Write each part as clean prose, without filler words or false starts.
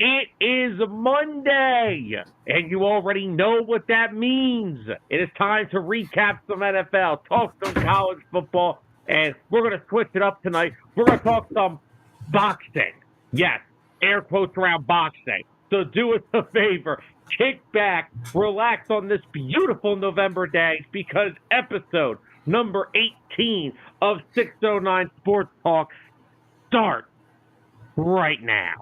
It is Monday, and you already know what that means. It is time to recap some NFL, talk some college football, and we're going to switch it up tonight. We're going to talk some boxing. Yes, air quotes around boxing. So do us a favor, kick back, relax on this beautiful November day, because episode number 18 of 609 Sports Talk starts right now.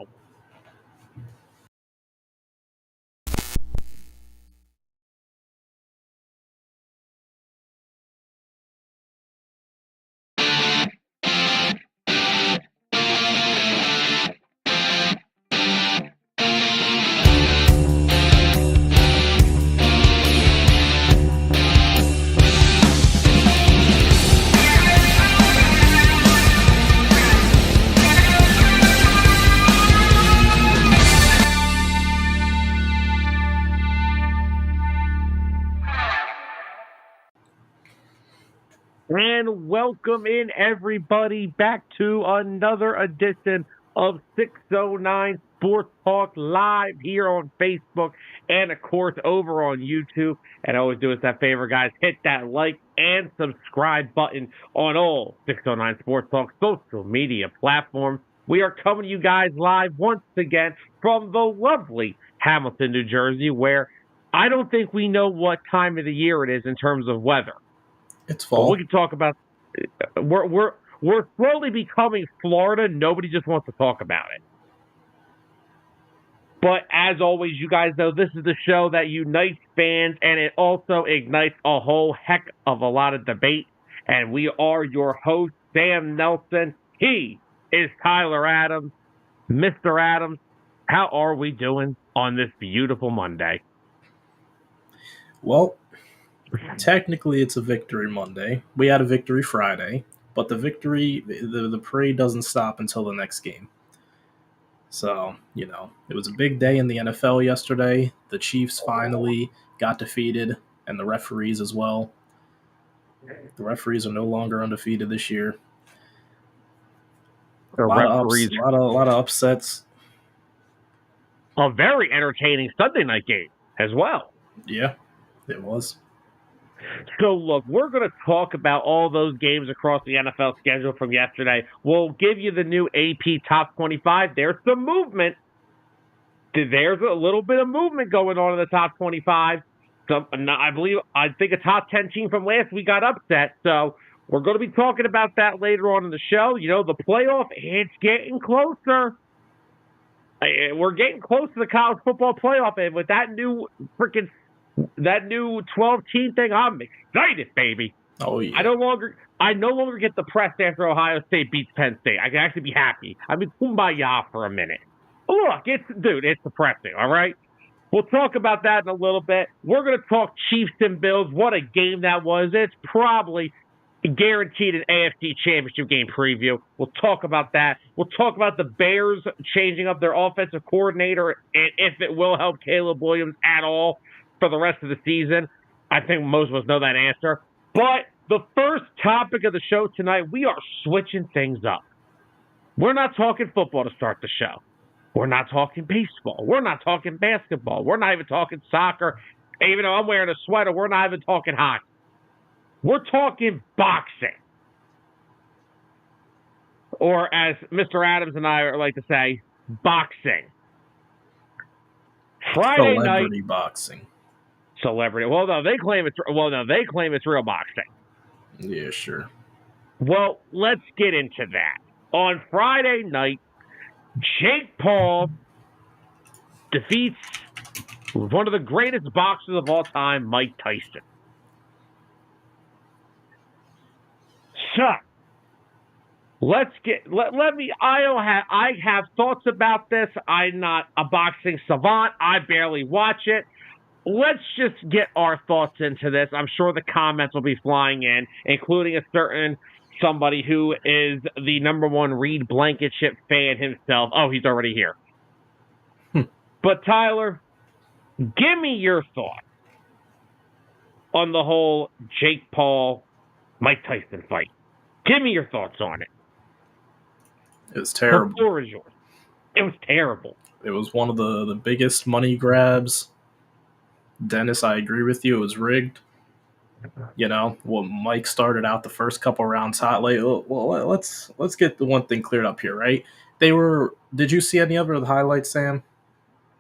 And welcome in, everybody, back to another edition of 609 Sports Talk live here on Facebook and, of course, over on YouTube. And always do us that favor, guys. Hit that like and subscribe button on all 609 Sports Talk social media platforms. We are coming to you guys live once again from the lovely Hamilton, New Jersey, where I don't think we know what time of the year it is in terms of weather. It's fall. But we can talk about. We're slowly becoming Florida. Nobody just wants to talk about it. But as always, you guys know this is the show that unites fans, and it also ignites a whole heck of a lot of debate. And we are your host, Sam Nelson. He is Tyler Adams. Mr. Adams, how are we doing on this beautiful Monday? Well, technically, it's a victory Monday. We had a victory Friday, but the parade doesn't stop until the next game. So, it was a big day in the NFL yesterday. The Chiefs finally got defeated, and the referees as well. The referees are no longer undefeated this year. A lot of upsets. A very entertaining Sunday night game as well. Yeah, it was. So, look, we're going to talk about all those games across the NFL schedule from yesterday. We'll give you the new AP Top 25. There's some movement. There's a little bit of movement going on in the Top 25. I think a Top 10 team from last week got upset. So, we're going to be talking about that later on in the show. The playoff, it's getting closer. We're getting close to the college football playoff. And with that new 12-team thing, I'm excited, baby. Oh, yeah. I no longer get depressed after Ohio State beats Penn State. I can actually be happy. I mean, kumbaya for a minute. Look, it's depressing, all right? We'll talk about that in a little bit. We're going to talk Chiefs and Bills. What a game that was. It's probably guaranteed an AFC Championship game preview. We'll talk about that. We'll talk about the Bears changing up their offensive coordinator and if it will help Caleb Williams at all for the rest of the season. I think most of us know that answer. But the first topic of the show tonight, we are switching things up. We're not talking football to start the show. We're not talking baseball. We're not talking basketball. We're not even talking soccer. Even though I'm wearing a sweater, we're not even talking hockey. We're talking boxing. Or as Mr. Adams and I like to say, boxing. Friday night. Celebrity boxing. Celebrity. Well, no, they claim it's real boxing. Yeah, sure. Well, let's get into that. On Friday night, Jake Paul defeats one of the greatest boxers of all time, Mike Tyson. So, I have thoughts about this. I'm not a boxing savant. I barely watch it. Let's just get our thoughts into this. I'm sure the comments will be flying in, including a certain somebody who is the number one Reed Blankenship fan himself. Oh, he's already here. But Tyler, give me your thoughts on the whole Jake Paul, Mike Tyson fight. Give me your thoughts on it. It was terrible. The floor is yours. It was terrible. It was one of the biggest money grabs. Dennis, I agree with you. It was rigged. Mike started out the first couple rounds hot. Like, well, let's get the one thing cleared up here, right? They were. Did you see any other highlights, Sam?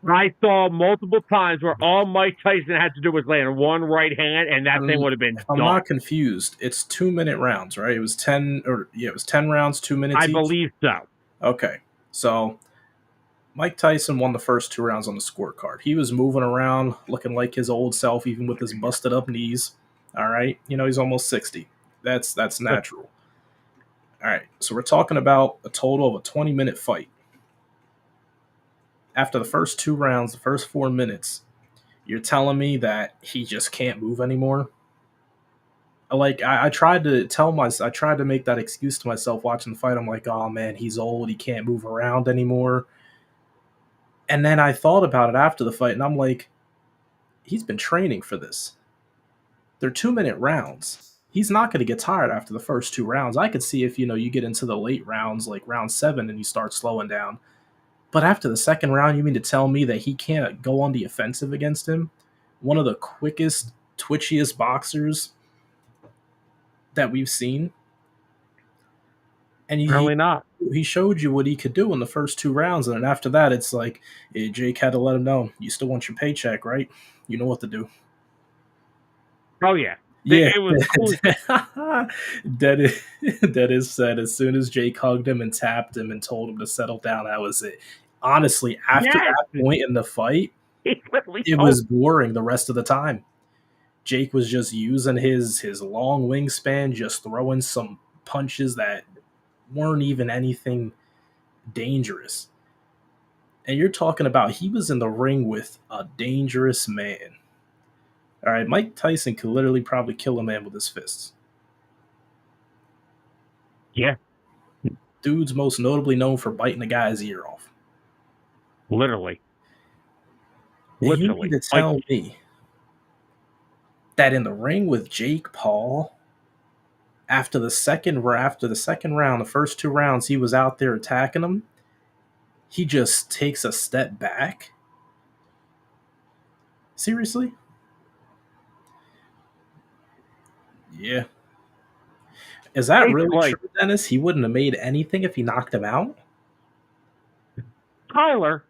I saw multiple times where all Mike Tyson had to do was land one right hand, and that thing would have been If I'm done. not confused, it's 2-minute rounds, right? It was 10 rounds, 2 minutes. I believe so. Okay, so Mike Tyson won the first 2 rounds on the scorecard. He was moving around, looking like his old self, even with his busted up knees. All right, he's almost 60. That's natural. All right, so we're talking about a total of a 20-minute fight. After the first 2 rounds, the first 4 minutes, you're telling me that he just can't move anymore? Like, I tried to make that excuse to myself watching the fight. I'm like, oh man, he's old, he can't move around anymore. And then I thought about it after the fight, and I'm like, he's been training for this. They're 2-minute rounds. He's not going to get tired after the first 2 rounds. I could see if, you get into the late rounds, like round 7, and you start slowing down. But after the second round, you mean to tell me that he can't go on the offensive against him? One of the quickest, twitchiest boxers that we've seen. And Really not. He showed you what he could do in the first 2 rounds. And then after that, it's like, hey, Jake had to let him know, you still want your paycheck, right? You know what to do. Oh, yeah. Yeah, it was cool. Dennis said as soon as Jake hugged him and tapped him and told him to settle down, that was it. Honestly, after that point in the fight, it was boring the rest of the time. Jake was just using his long wingspan, just throwing some punches that weren't even anything dangerous. And you're talking about he was in the ring with a dangerous man. All right, Mike Tyson could literally probably kill a man with his fists. Yeah. Dude's most notably known for biting a guy's ear off. Literally. And you need to tell me that in the ring with Jake Paul, after the second round, the first 2 rounds, he was out there attacking him. He just takes a step back. Seriously? Yeah. Is that really true, Dennis? He wouldn't have made anything if he knocked him out? Tyler,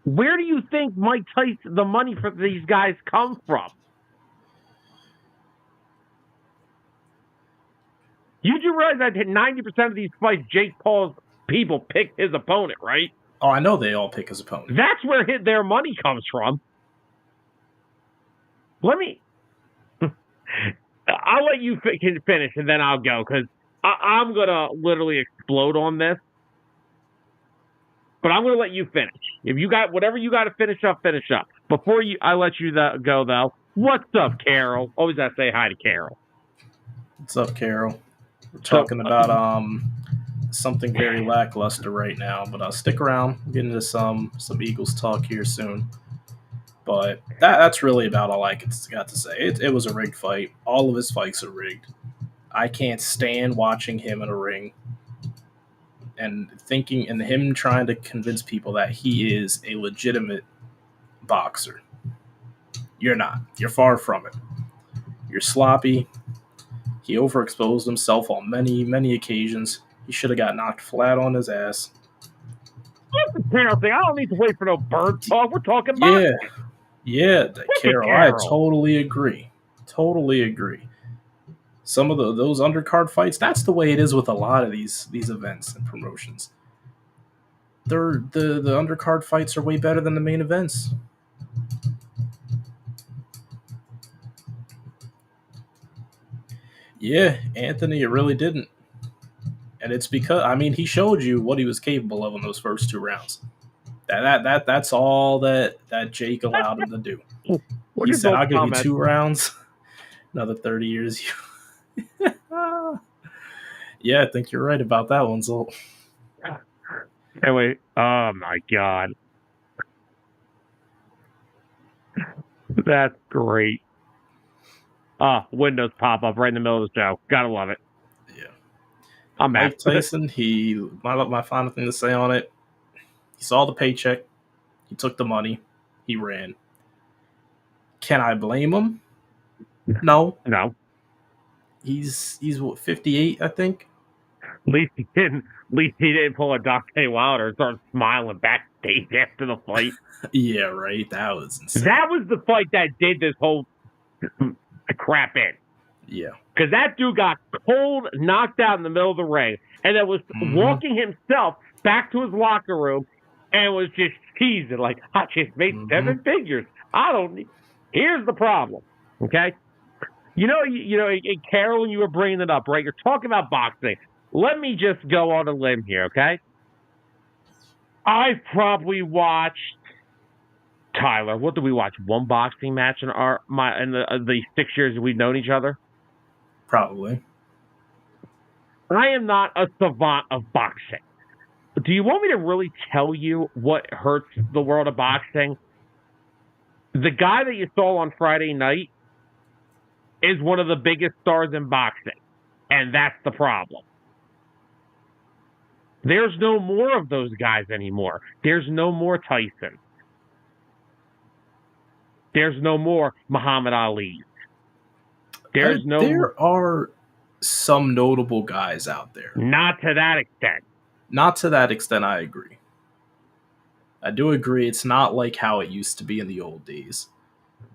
where do you think Mike Tyson, the money for these guys come from? You do realize that 90% of these fights, Jake Paul's people pick his opponent, right? Oh, I know they all pick his opponent. That's where their money comes from. I'll let you finish, and then I'll go, because I'm going to literally explode on this. But I'm going to let you finish. If you got whatever you got to finish up, finish up. Before I let you go, though, what's up, Carol? Always got to say hi to Carol. What's up, Carol? We're talking about something very lackluster right now, but stick around. We'll get into some Eagles talk here soon. But that's really about all I got to say. It was a rigged fight. All of his fights are rigged. I can't stand watching him in a ring and him trying to convince people that he is a legitimate boxer. You're not. You're far from it. You're sloppy. He overexposed himself on many, many occasions. He should have got knocked flat on his ass. What's the Carol thing? I don't need to wait for no bird talk. We're talking about Yeah, Carol, I totally agree. Some of those undercard fights, that's the way it is with a lot of these events and promotions. The undercard fights are way better than the main events. Yeah, Anthony, it really didn't. And it's because, he showed you what he was capable of in those first 2 rounds. That's all that Jake allowed him to do. He said, I'll give you 2 rounds, another 30 years. Yeah, I think you're right about that one, Zolt. Anyway, oh my God. That's great. Windows pop up right in the middle of the show. Gotta love it. Yeah. I'm Mike Tyson, my final thing to say on it, he saw the paycheck. He took the money. He ran. Can I blame him? No. No. He's what, 58, I think? At least he didn't pull a Dante Wilder and start smiling backstage after the fight. Yeah, right. That was insane. That was the fight that did this whole crap in. Yeah. Because that dude got cold, knocked out in the middle of the ring, and then was walking himself back to his locker room and was just teasing, like, I just made 7 figures. I don't need... Here's the problem, okay? You know, Carol, you were bringing it up, right? You're talking about boxing. Let me just go on a limb here, okay? I've probably watched... Tyler, what did we watch? 1 boxing match in the 6 years we've known each other? Probably. I am not a savant of boxing. Do you want me to really tell you what hurts the world of boxing? The guy that you saw on Friday night is one of the biggest stars in boxing, and that's the problem. There's no more of those guys anymore. There's no more Tyson. There's no more Muhammad Ali. There are some notable guys out there. Not to that extent. Not to that extent, I agree. I do agree it's not like how it used to be in the old days.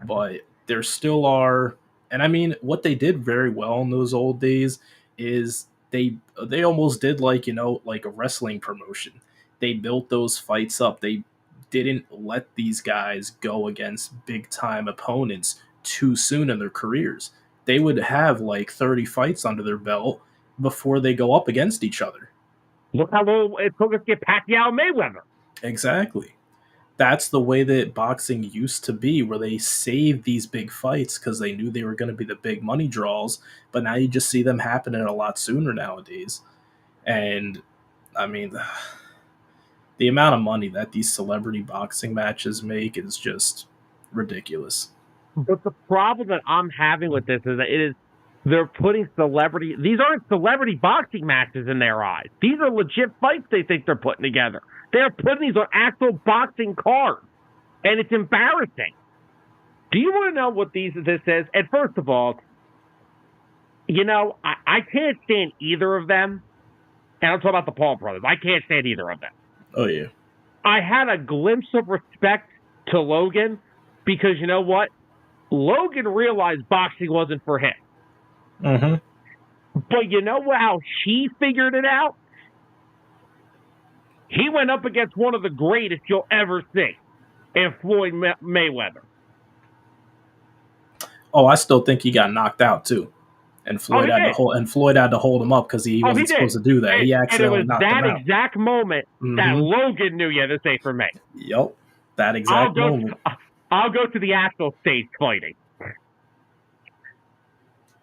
But there still are... And I mean, what they did very well in those old days is they almost did like a wrestling promotion. They built those fights up. They didn't let these guys go against big-time opponents too soon in their careers. They would have like 30 fights under their belt before they go up against each other. Look how long it took us to get Pacquiao Mayweather. Exactly. That's the way that boxing used to be, where they saved these big fights because they knew they were going to be the big money draws. But now you just see them happening a lot sooner nowadays. And, I mean, the amount of money that these celebrity boxing matches make is just ridiculous. But the problem that I'm having with this is that they're putting these aren't celebrity boxing matches in their eyes. These are legit fights they think they're putting together. They're putting these on actual boxing cards, and it's embarrassing. Do you want to know what this is? And first of all, I can't stand either of them. And I'm talking about the Paul brothers. I can't stand either of them. Oh, yeah. I had a glimpse of respect to Logan because you know what? Logan realized boxing wasn't for him. Mm-hmm. But you know how he figured it out? He went up against one of the greatest you'll ever see in Floyd Mayweather. Oh, I still think he got knocked out too, and Floyd had to hold him up because he wasn't supposed to do that. He accidentally knocked him out. And it was that exact moment that Logan knew, yeah, this ain't for me. Yep, that exact moment. I'll go to the actual stage fighting.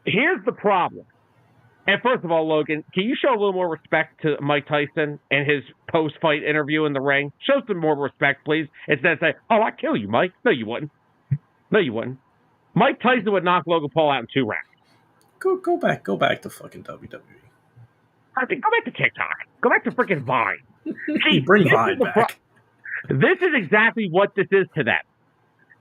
Here's the problem. And first of all, Logan, can you show a little more respect to Mike Tyson and his post-fight interview in the ring? Show some more respect, please. Instead of saying, "Oh, I'd kill you, Mike." No, you wouldn't. No, you wouldn't. Mike Tyson would knock Logan Paul out in 2 rounds. Go back to fucking WWE. I think go back to TikTok. Go back to freaking Vine. See, bring Vine back. This is exactly what this is to them.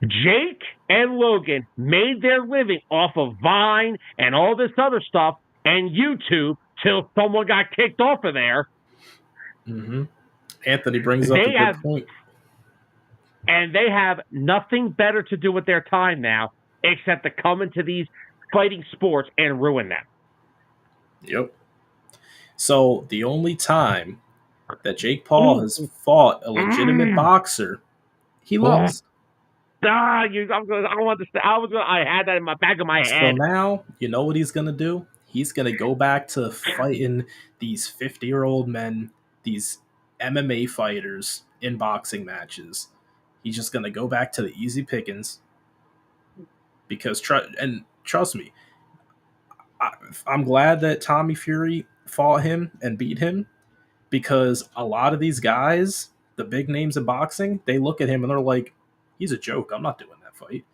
Jake and Logan made their living off of Vine and all this other stuff and YouTube till someone got kicked off of there. Mm-hmm. Anthony brings up a good point. And they have nothing better to do with their time now except to come into these fighting sports and ruin them. Yep. So the only time that Jake Paul has fought a legitimate boxer, he lost. I had that in my back of my head. So now, you know what he's going to do? He's going to go back to fighting these 50-year-old men, these MMA fighters in boxing matches. He's just going to go back to the easy pickings. Because, trust me, I'm glad that Tommy Fury fought him and beat him. Because a lot of these guys, the big names in boxing, they look at him and they're like, he's a joke. I'm not doing that fight.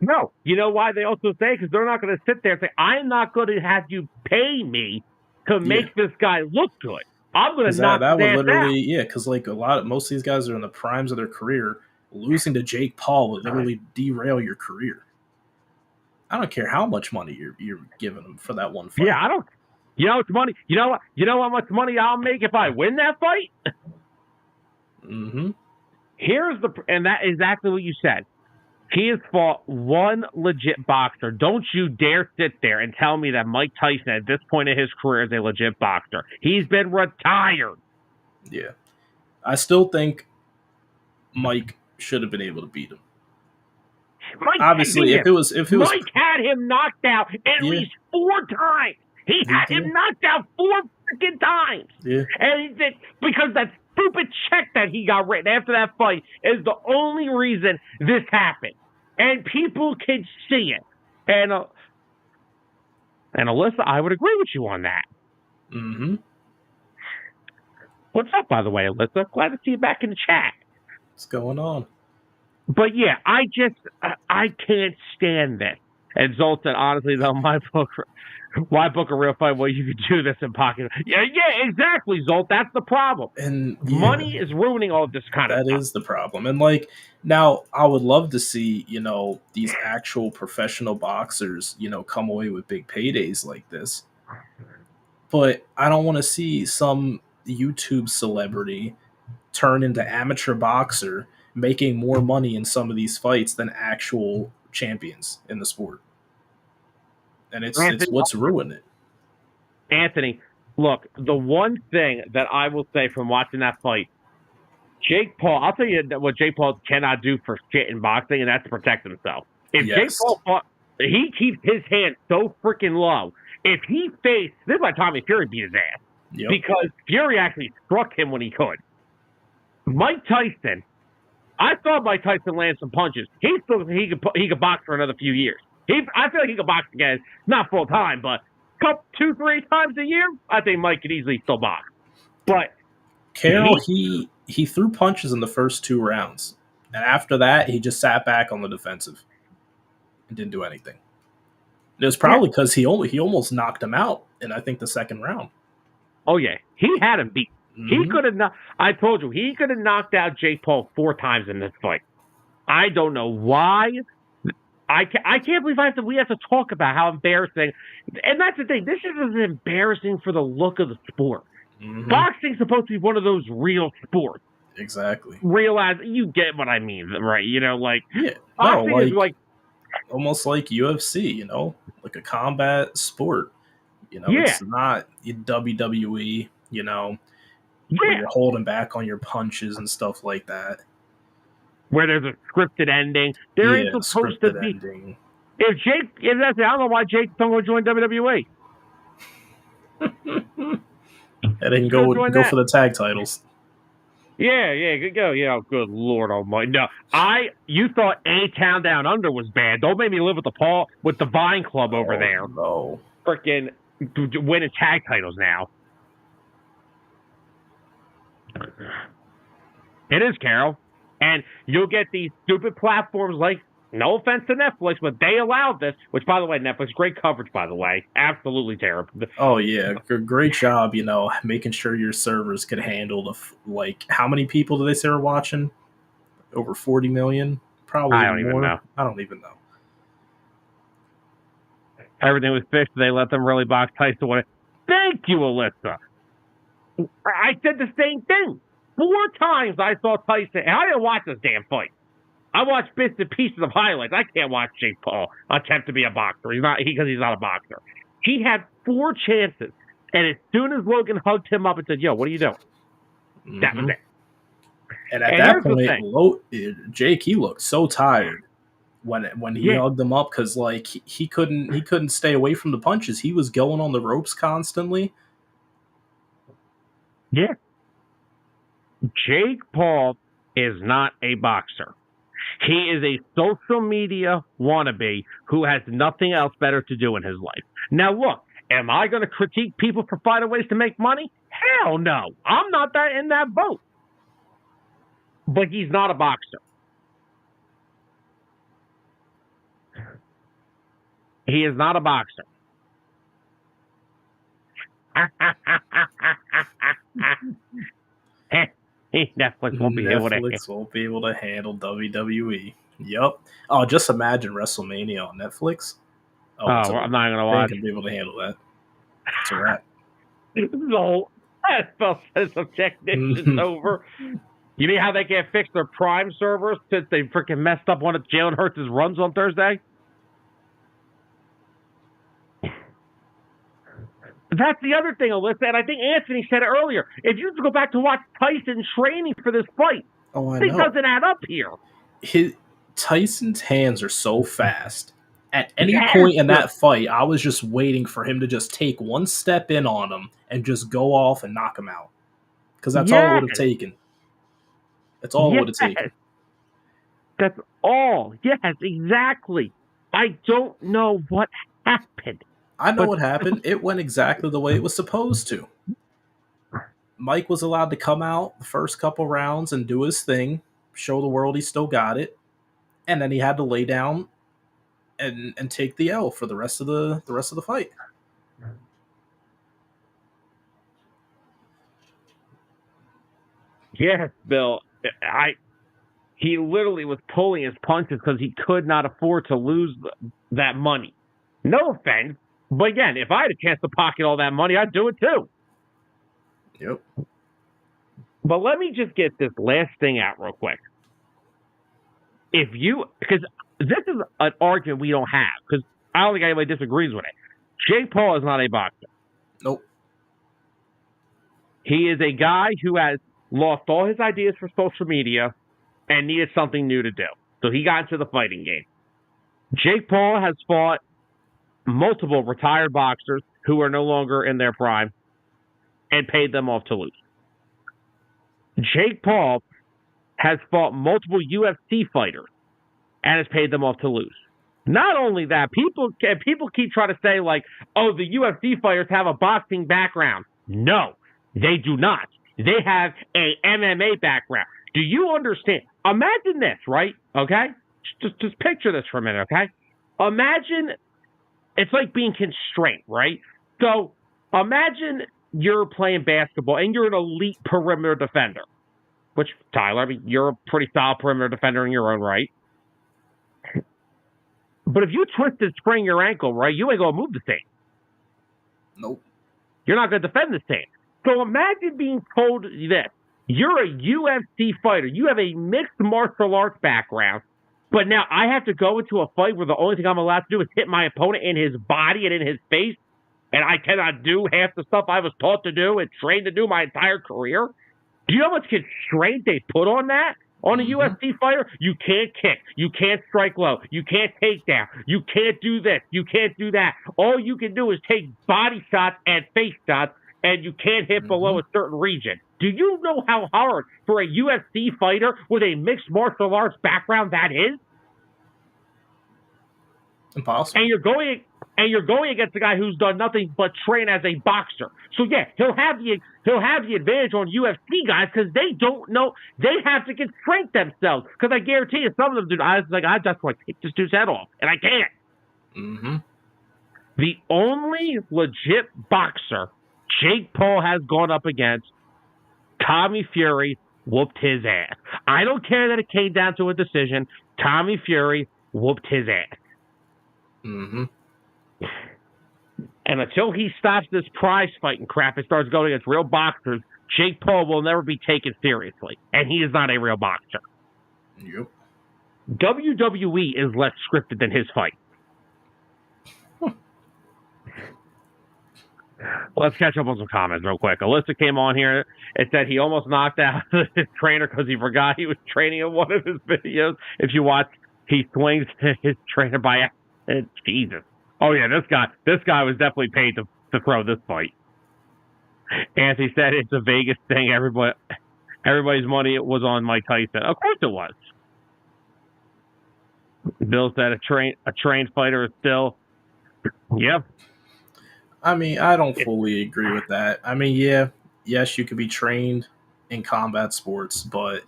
No. You know why they also say? Because they're not going to sit there and say, I'm not going to have you pay me to make this guy look good. I'm going to knock that his would ass literally, out. yeah, because like most of these guys are in the primes of their career. Losing to Jake Paul would literally derail your career. I don't care how much money you're giving him for that one fight. Yeah, I don't. You know it's money. You know what? You know how much money I'll make if I win that fight? Mm-hmm. And that is exactly what you said. He has fought one legit boxer. Don't you dare sit there and tell me that Mike Tyson at this point in his career is a legit boxer. He's been retired. Yeah. I still think Mike should have been able to beat him. Obviously, if it was Mike had him knocked out at least 4 times. He had him knocked out 4 freaking times. Yeah. And because that stupid check that he got written after that fight is the only reason this happened. And people can see it. And Alyssa, I would agree with you on that. Mm-hmm. What's up, by the way, Alyssa? Glad to see you back in the chat. What's going on? But yeah, I can't stand this. And Zoltan, honestly, though, why book a real fight? Well, you could do this in pocket. Yeah, exactly, Zolt. That's the problem. And money is ruining all of this kind of stuff. That is the problem. And like now, I would love to see these actual professional boxers come away with big paydays like this. But I don't want to see some YouTube celebrity turn into amateur boxer making more money in some of these fights than actual champions in the sport. And it's what's ruined it. Anthony, look, the one thing that I will say from watching that fight, Jake Paul, I'll tell you what Jake Paul cannot do for shit in boxing, and that's to protect himself. If Jake Paul fought, he keeps his hand so freaking low. If he faced, this is why Tommy Fury beat his ass. Yep. Because Fury actually struck him when he could. Mike Tyson, I saw Mike Tyson land some punches. He could box for another few years. I feel like he could box again, not full time, but 2-3 times a year. I think Mike could easily still box. But Carol, he threw punches in the first 2 rounds, and after that, he just sat back on the defensive and didn't do anything. It was probably because he almost knocked him out in I think the second round. Oh yeah, he had him beat. Mm-hmm. He could have not. I told you he could have knocked out Jake Paul 4 times in this fight. I don't know why. I can't believe we have to talk about how embarrassing. And that's the thing. This is embarrassing for the look of the sport. Mm-hmm. Boxing's supposed to be one of those real sports. Exactly. Realize you get what I mean, right? Boxing is like almost like UFC. Like a combat sport. It's not WWE. Where you're holding back on your punches and stuff like that. Where there's a scripted ending. There ain't supposed to be. Ending. I don't know why Jake's don't go join WWE. And then go for the tag titles. Yeah, good go. Yeah, good Lord Almighty. No, you thought A-Town Down Under was bad. Don't make me live with the Vine Club over there. No. Freaking winning tag titles now. It is, Carol. And you'll get these stupid platforms like, no offense to Netflix, but they allowed this, which, by the way, Netflix, great coverage, by the way. Absolutely terrible. Oh, yeah. Great job, making sure your servers could handle how many people do they say are watching? Over 40 million? Probably more. I don't even know. Everything was fixed. They let them really box Tyson. Thank you, Alyssa. I said the same thing. 4 times I saw Tyson, and I didn't watch this damn fight. I watched bits and pieces of highlights. I can't watch Jake Paul attempt to be a boxer. He's not a boxer. He had 4 chances, and as soon as Logan hugged him up and said, "Yo, what are you doing?" Mm-hmm. That was it. And at that point, Jake, he looked so tired when he hugged him up because he couldn't stay away from the punches. He was going on the ropes constantly. Yeah. Jake Paul is not a boxer. He is a social media wannabe who has nothing else better to do in his life. Now, look, am I going to critique people for finding ways to make money? Hell no. I'm not in that boat. But he's not a boxer. He is not a boxer. Netflix won't be able to. Netflix won't be able to handle WWE. Yup. Oh, just imagine WrestleMania on Netflix. Oh, I'm not gonna They watch. ain't gonna be able to handle that. It's a wrap. The whole NFL says objectivity over. You know how they can't fix their Prime servers since they freaking messed up one of Jalen Hurts' runs on Thursday? That's the other thing, Alyssa, and I think Anthony said it earlier. If you go back to watch Tyson training for this fight, it doesn't add up here. Tyson's hands are so fast. At any point in that fight, I was just waiting for him to just take one step in on him and just go off and knock him out. Because that's all it would have taken. That's all it would have taken. That's all. Yes, exactly. I don't know what happened. I know what happened. It went exactly the way it was supposed to. Mike was allowed to come out the first couple rounds and do his thing, show the world he still got it, and then he had to lay down and take the L for the rest of the fight. Yes, Bill. He literally was pulling his punches because he could not afford to lose that money. No offense, but again, if I had a chance to pocket all that money, I'd do it too. Yep. But let me just get this last thing out real quick. Because this is an argument we don't have, because I don't think anybody disagrees with it. Jake Paul is not a boxer. Nope. He is a guy who has lost all his ideas for social media and needed something new to do. So he got into the fighting game. Jake Paul has fought multiple retired boxers who are no longer in their prime and paid them off to lose. Jake Paul has fought multiple UFC fighters and has paid them off to lose. Not only that, people keep trying to say, like, oh, the UFC fighters have a boxing background. No, they do not. They have a MMA background. Do you understand? Imagine this, right? Okay? Just picture this for a minute, okay? Imagine it's like being constrained, right? So imagine you're playing basketball and you're an elite perimeter defender, which, Tyler, I mean, you're a pretty solid perimeter defender in your own right. But if you twist and sprain your ankle, right, you ain't going to move the same. Nope. You're not going to defend the same. So imagine being told this. You're a UFC fighter. You have a mixed martial arts background, but now I have to go into a fight where the only thing I'm allowed to do is hit my opponent in his body and in his face, and I cannot do half the stuff I was taught to do and trained to do my entire career? Do you know how much constraint they put on that? On a UFC fighter, you can't kick. You can't strike low. You can't take down. You can't do this. You can't do that. All you can do is take body shots and face shots, and you can't hit below a certain region. Do you know how hard for a UFC fighter with a mixed martial arts background that is? Impossible. And you're going against a guy who's done nothing but train as a boxer. So yeah, he'll have the advantage on UFC guys because they don't know, they have to constrain themselves. Because I guarantee you, some of them do. I just want to take this dude's head off, and I can't. Mm-hmm. The only legit boxer Jake Paul has gone up against, Tommy Fury, whooped his ass. I don't care that it came down to a decision. Tommy Fury whooped his ass. Mm-hmm. And until he stops this prize fighting crap and starts going against real boxers, Jake Paul will never be taken seriously. And he is not a real boxer. Yep. WWE is less scripted than his fight. Let's catch up on some comments real quick. Alyssa came on here and said he almost knocked out his trainer because he forgot he was training in one of his videos. If you watch, he swings his trainer by accident. Jesus. Oh yeah, this guy was definitely paid to throw this fight. Anthony said it's a Vegas thing. Everybody's money was on Mike Tyson. Of course it was. Bill said a trained fighter is still. Yep. I mean, I don't fully agree with that. I mean, yes, you could be trained in combat sports, but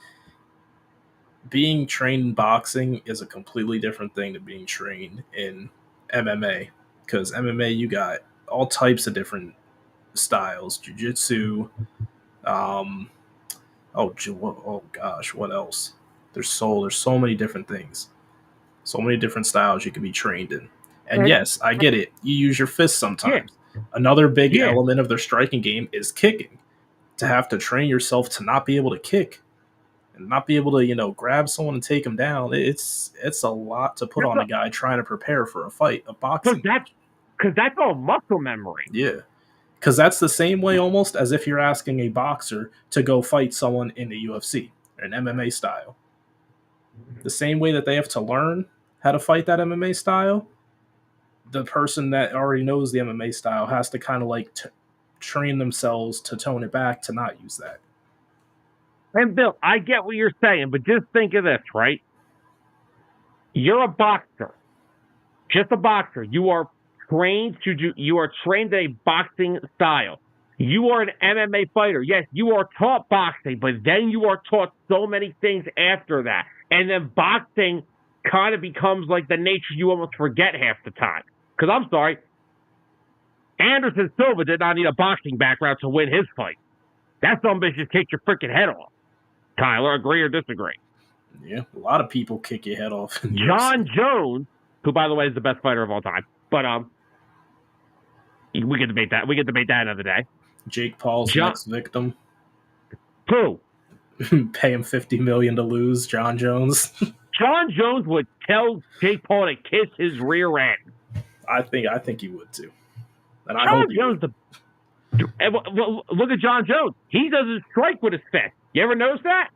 being trained in boxing is a completely different thing than being trained in MMA. Because MMA, you got all types of different styles, jiu-jitsu. Oh gosh, what else? There's so many different things, so many different styles you can be trained in. And yes, I get it. You use your fists Yeah, sometimes. Another big yeah. element of their striking game is kicking. To have to train yourself to not be able to kick and not be able to grab someone and take them down, it's a lot to put on a guy trying to prepare for a fight of boxing. Because that's all muscle memory. Yeah. Because that's the same way almost as if you're asking a boxer to go fight someone in the UFC or an MMA style. The same way that they have to learn how to fight that MMA style, the person that already knows the MMA style has to kind of like train themselves to tone it back to not use that. And Bill, I get what you're saying, but just think of this, right? You're a boxer, just a boxer. You are trained a boxing style. You are an MMA fighter. Yes, you are taught boxing, but then you are taught so many things after that. And then boxing kind of becomes like the nature you almost forget half the time. Because I'm sorry, Anderson Silva did not need a boxing background to win his fight. That some bitch just kicked your freaking head off. Tyler, agree or disagree? Yeah, a lot of people kick your head off. John Jones, who by the way is the best fighter of all time, but we can debate that. We can debate that another day. Jake Paul's next victim. Who? Pay him $50 million to lose. John Jones. John Jones would tell Jake Paul to kiss his rear end. I think he would too. And I John hope Jones. Look at John Jones. He doesn't strike with his fist. You ever notice that?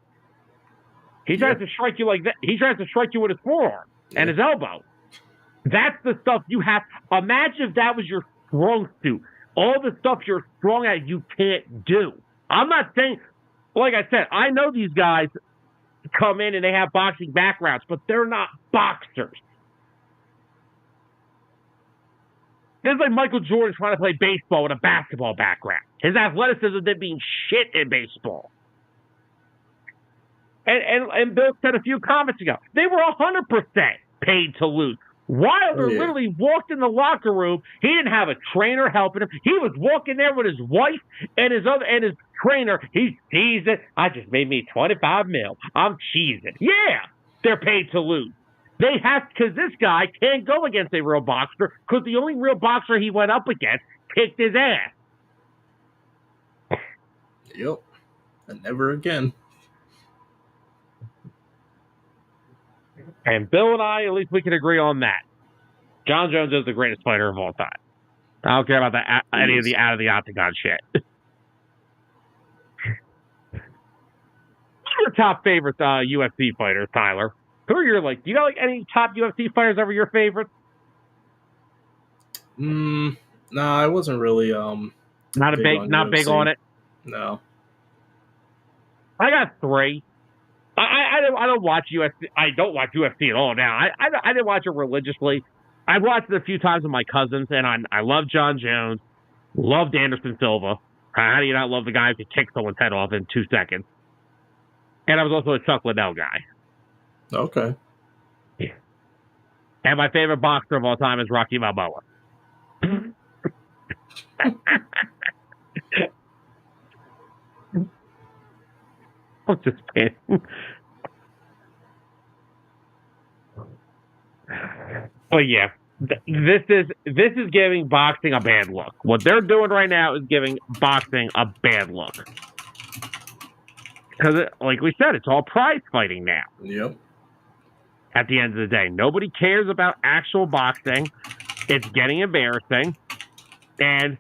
He tries to strike you like that. He tries to strike you with his forearm and his elbow. That's the stuff you have. Imagine if that was your strong suit. All the stuff you're strong at, you can't do. I'm not saying, like I said, I know these guys come in and they have boxing backgrounds, but they're not boxers. It's like Michael Jordan trying to play baseball with a basketball background. His athleticism didn't mean shit in baseball. And Bill said a few comments ago, they were 100% paid to lose. Wilder literally walked in the locker room. He didn't have a trainer helping him. He was walking there with his wife and his trainer. He's cheesing. I just made me $25 million. I'm cheesing. Yeah, they're paid to lose. They have, because this guy can't go against a real boxer because the only real boxer he went up against kicked his ass. Yep. And never again. And Bill and I, at least we can agree on that. John Jones is the greatest fighter of all time. I don't care about any of the out of the octagon shit. Who's your top favorite UFC fighters, Tyler? Who are your do you know any top UFC fighters ever your favorites? Nah, I wasn't really not big on it. No. I got three. I don't watch UFC. I don't watch UFC at all now. I didn't watch it religiously. I watched it a few times with my cousins, and I love John Jones, loved Anderson Silva. How do you not love the guy who could kick someone's head off in 2 seconds? And I was also a Chuck Liddell guy. Okay. Yeah. And my favorite boxer of all time is Rocky Balboa. I'm just kidding. But yeah, this is giving boxing a bad look. What they're doing right now is giving boxing a bad look. Because, like we said, it's all prize fighting now. Yep. At the end of the day, nobody cares about actual boxing. It's getting embarrassing. And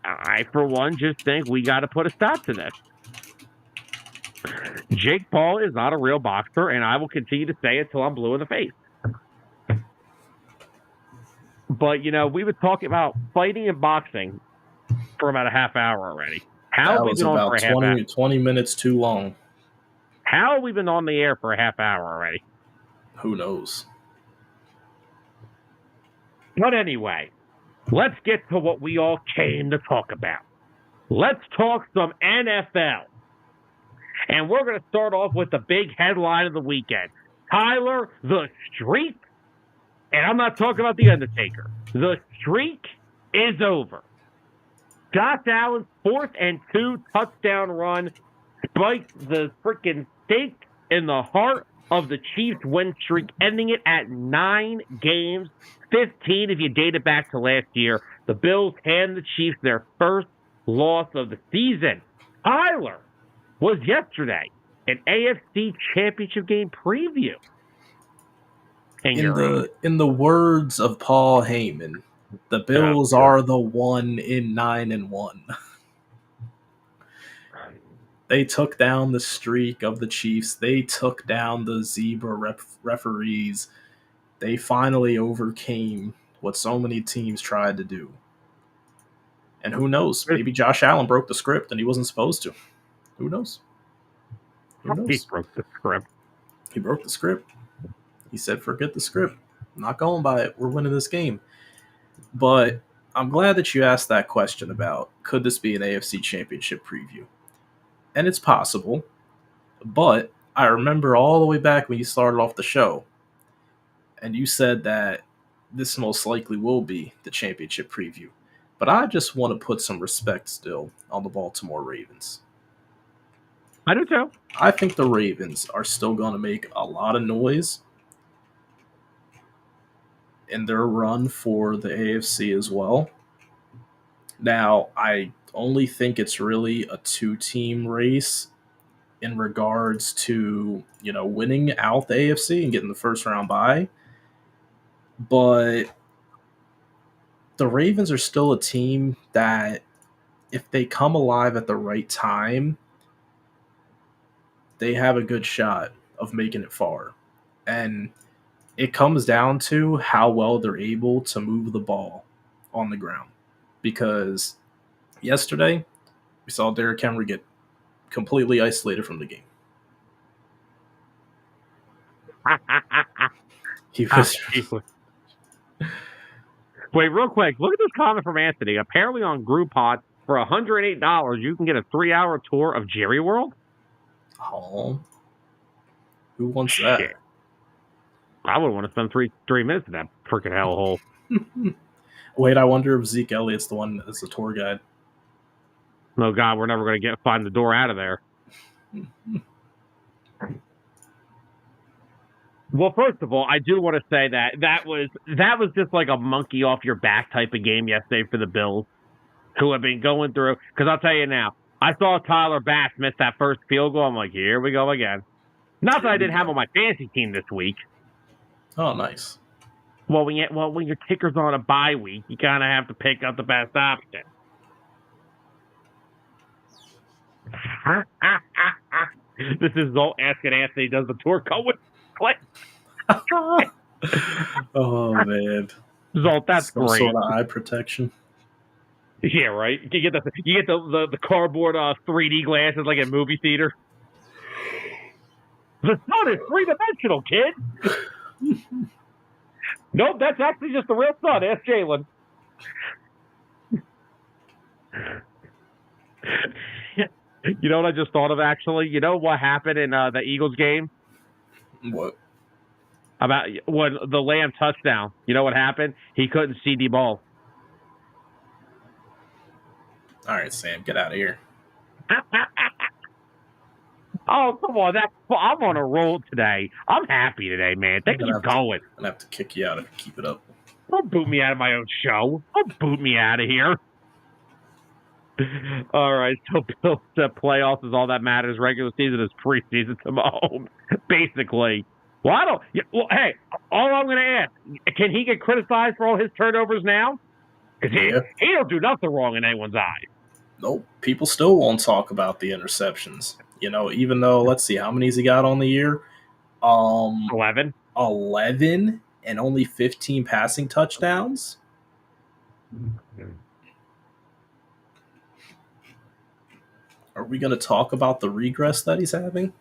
I, for one, just think we got to put a stop to this. Jake Paul is not a real boxer, and I will continue to say it till I'm blue in the face. But, we were talking about fighting and boxing for about a half hour already. How have we been on for a half hour? 20 minutes too long. How have we been on the air for a half hour already? Who knows? But anyway, let's get to what we all came to talk about. Let's talk some NFL. And we're going to start off with the big headline of the weekend. Tyler, the streak, and I'm not talking about The Undertaker, the streak is over. Josh Allen's 4th and 2 touchdown run spiked the freaking stake in the heart of the Chiefs' win streak, ending it at 9 games, 15 if you date it back to last year. The Bills hand the Chiefs their first loss of the season. Tyler, was yesterday an AFC Championship game preview. In the words of Paul Heyman, the Bills are the 1-9-1. They took down the streak of the Chiefs. They took down the zebra referees. They finally overcame what so many teams tried to do. And who knows? Maybe Josh Allen broke the script and he wasn't supposed to. Who knows? Who knows? He broke the script. He broke the script. He said, forget the script. I'm not going by it. We're winning this game. But I'm glad that you asked that question about, could this be an AFC Championship preview? And it's possible. But I remember all the way back when you started off the show, and you said that this most likely will be the championship preview. But I just want to put some respect still on the Baltimore Ravens. I do too. I think the Ravens are still going to make a lot of noise in their run for the AFC as well. Now, I only think it's really a 2-team race in regards to, winning out the AFC and getting the first round bye. But the Ravens are still a team that, if they come alive at the right time, they have a good shot of making it far. And it comes down to how well they're able to move the ball on the ground. Because yesterday, we saw Derrick Henry get completely isolated from the game. He was... Wait, real quick, look at this comment from Anthony. Apparently on Groupon, for $108, you can get a 3-hour tour of Jerry World. Oh. Who wants that? I would want to spend three minutes in that freaking hellhole. Wait, I wonder if Zeke Elliott's the one that's the tour guide. Oh, God, we're never going to find the door out of there. Well, first of all, I do want to say that was just like a monkey off your back type of game yesterday for the Bills, who have been going through. Because I'll tell you now, I saw Tyler Bass miss that first field goal. I'm like, here we go again. Not that I didn't have on my fantasy team this week. Oh, nice. Well, when your kicker's on a bye week, you kind of have to pick up the best option. This is Zolt asking Anthony, does the tour come with Clay? Oh, man. Zolt, that's some great. Sort of eye protection. Yeah, right. You get the cardboard 3D glasses like at movie theater. The sun is 3-dimensional, kid. Nope, that's actually just the real sun. Ask Jalen. You know what I just thought of, actually? You know what happened in the Eagles game? What? About when the Lamb touchdown. You know what happened? He couldn't see the ball. All right, Sam, get out of here. Oh, come on. I'm on a roll today. I'm happy today, man. Keep going. I'm going to have to kick you out if you keep it up. Don't boot me out of my own show. Don't boot me out of here. All right, so Bills playoffs is all that matters. Regular season is preseason to Mahomes, basically. Well, hey, all I'm going to ask, can he get criticized for all his turnovers now? Because he don't do nothing wrong in anyone's eyes. Nope. People still won't talk about the interceptions. Even though, let's see, how many has he got on the year? 11. 11 and only 15 passing touchdowns? Are we going to talk about the regress that he's having?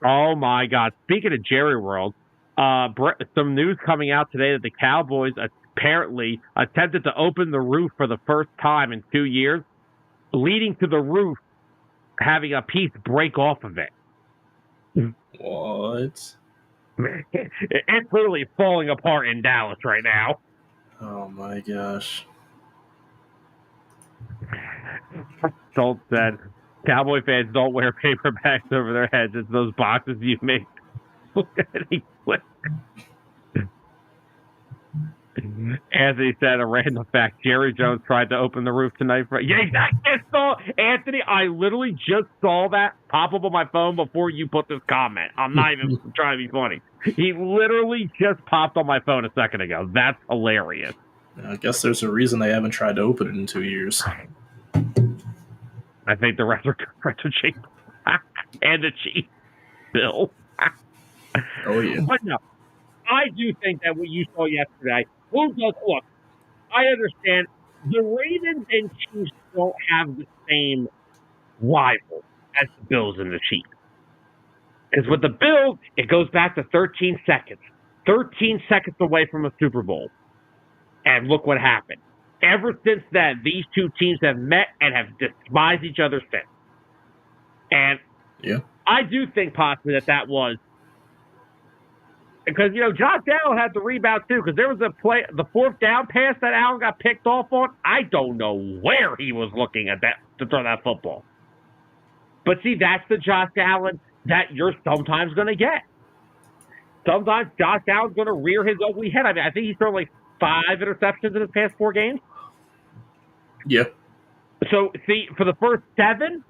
Oh, my God. Speaking of Jerry World, some news coming out today that the Cowboys apparently attempted to open the roof for the first time in 2 years, leading to the roof having a piece break off of it. What? It's literally falling apart in Dallas right now. Oh, my gosh. Schultz said, Cowboy fans don't wear paper bags over their heads. It's those boxes you make. Anthony said a random fact. Jerry Jones tried to open the roof tonight. Anthony, I literally just saw that pop up on my phone before you put this comment. I'm not even trying to be funny. He literally just popped on my phone a second ago. That's hilarious. I guess there's a reason they haven't tried to open it in 2 years. I think the retro chief and the chief Bill. Oh, yeah. But no, I do think that what you saw yesterday, look, I understand the Ravens and Chiefs don't have the same rival as the Bills and the Chiefs. Because with the Bills, it goes back to 13 seconds. 13 seconds away from a Super Bowl. And look what happened. Ever since then, these two teams have met and have despised each other since. And I do think possibly that was because, Josh Allen had the rebound too, because there was a play, the fourth down pass that Allen got picked off on. I don't know where he was looking at that to throw that football. But see, that's the Josh Allen that you're sometimes going to get. Sometimes Josh Allen's going to rear his ugly head. I mean, I think he's thrown like 5 interceptions in his past 4 games. Yeah. So, see, for the first 7,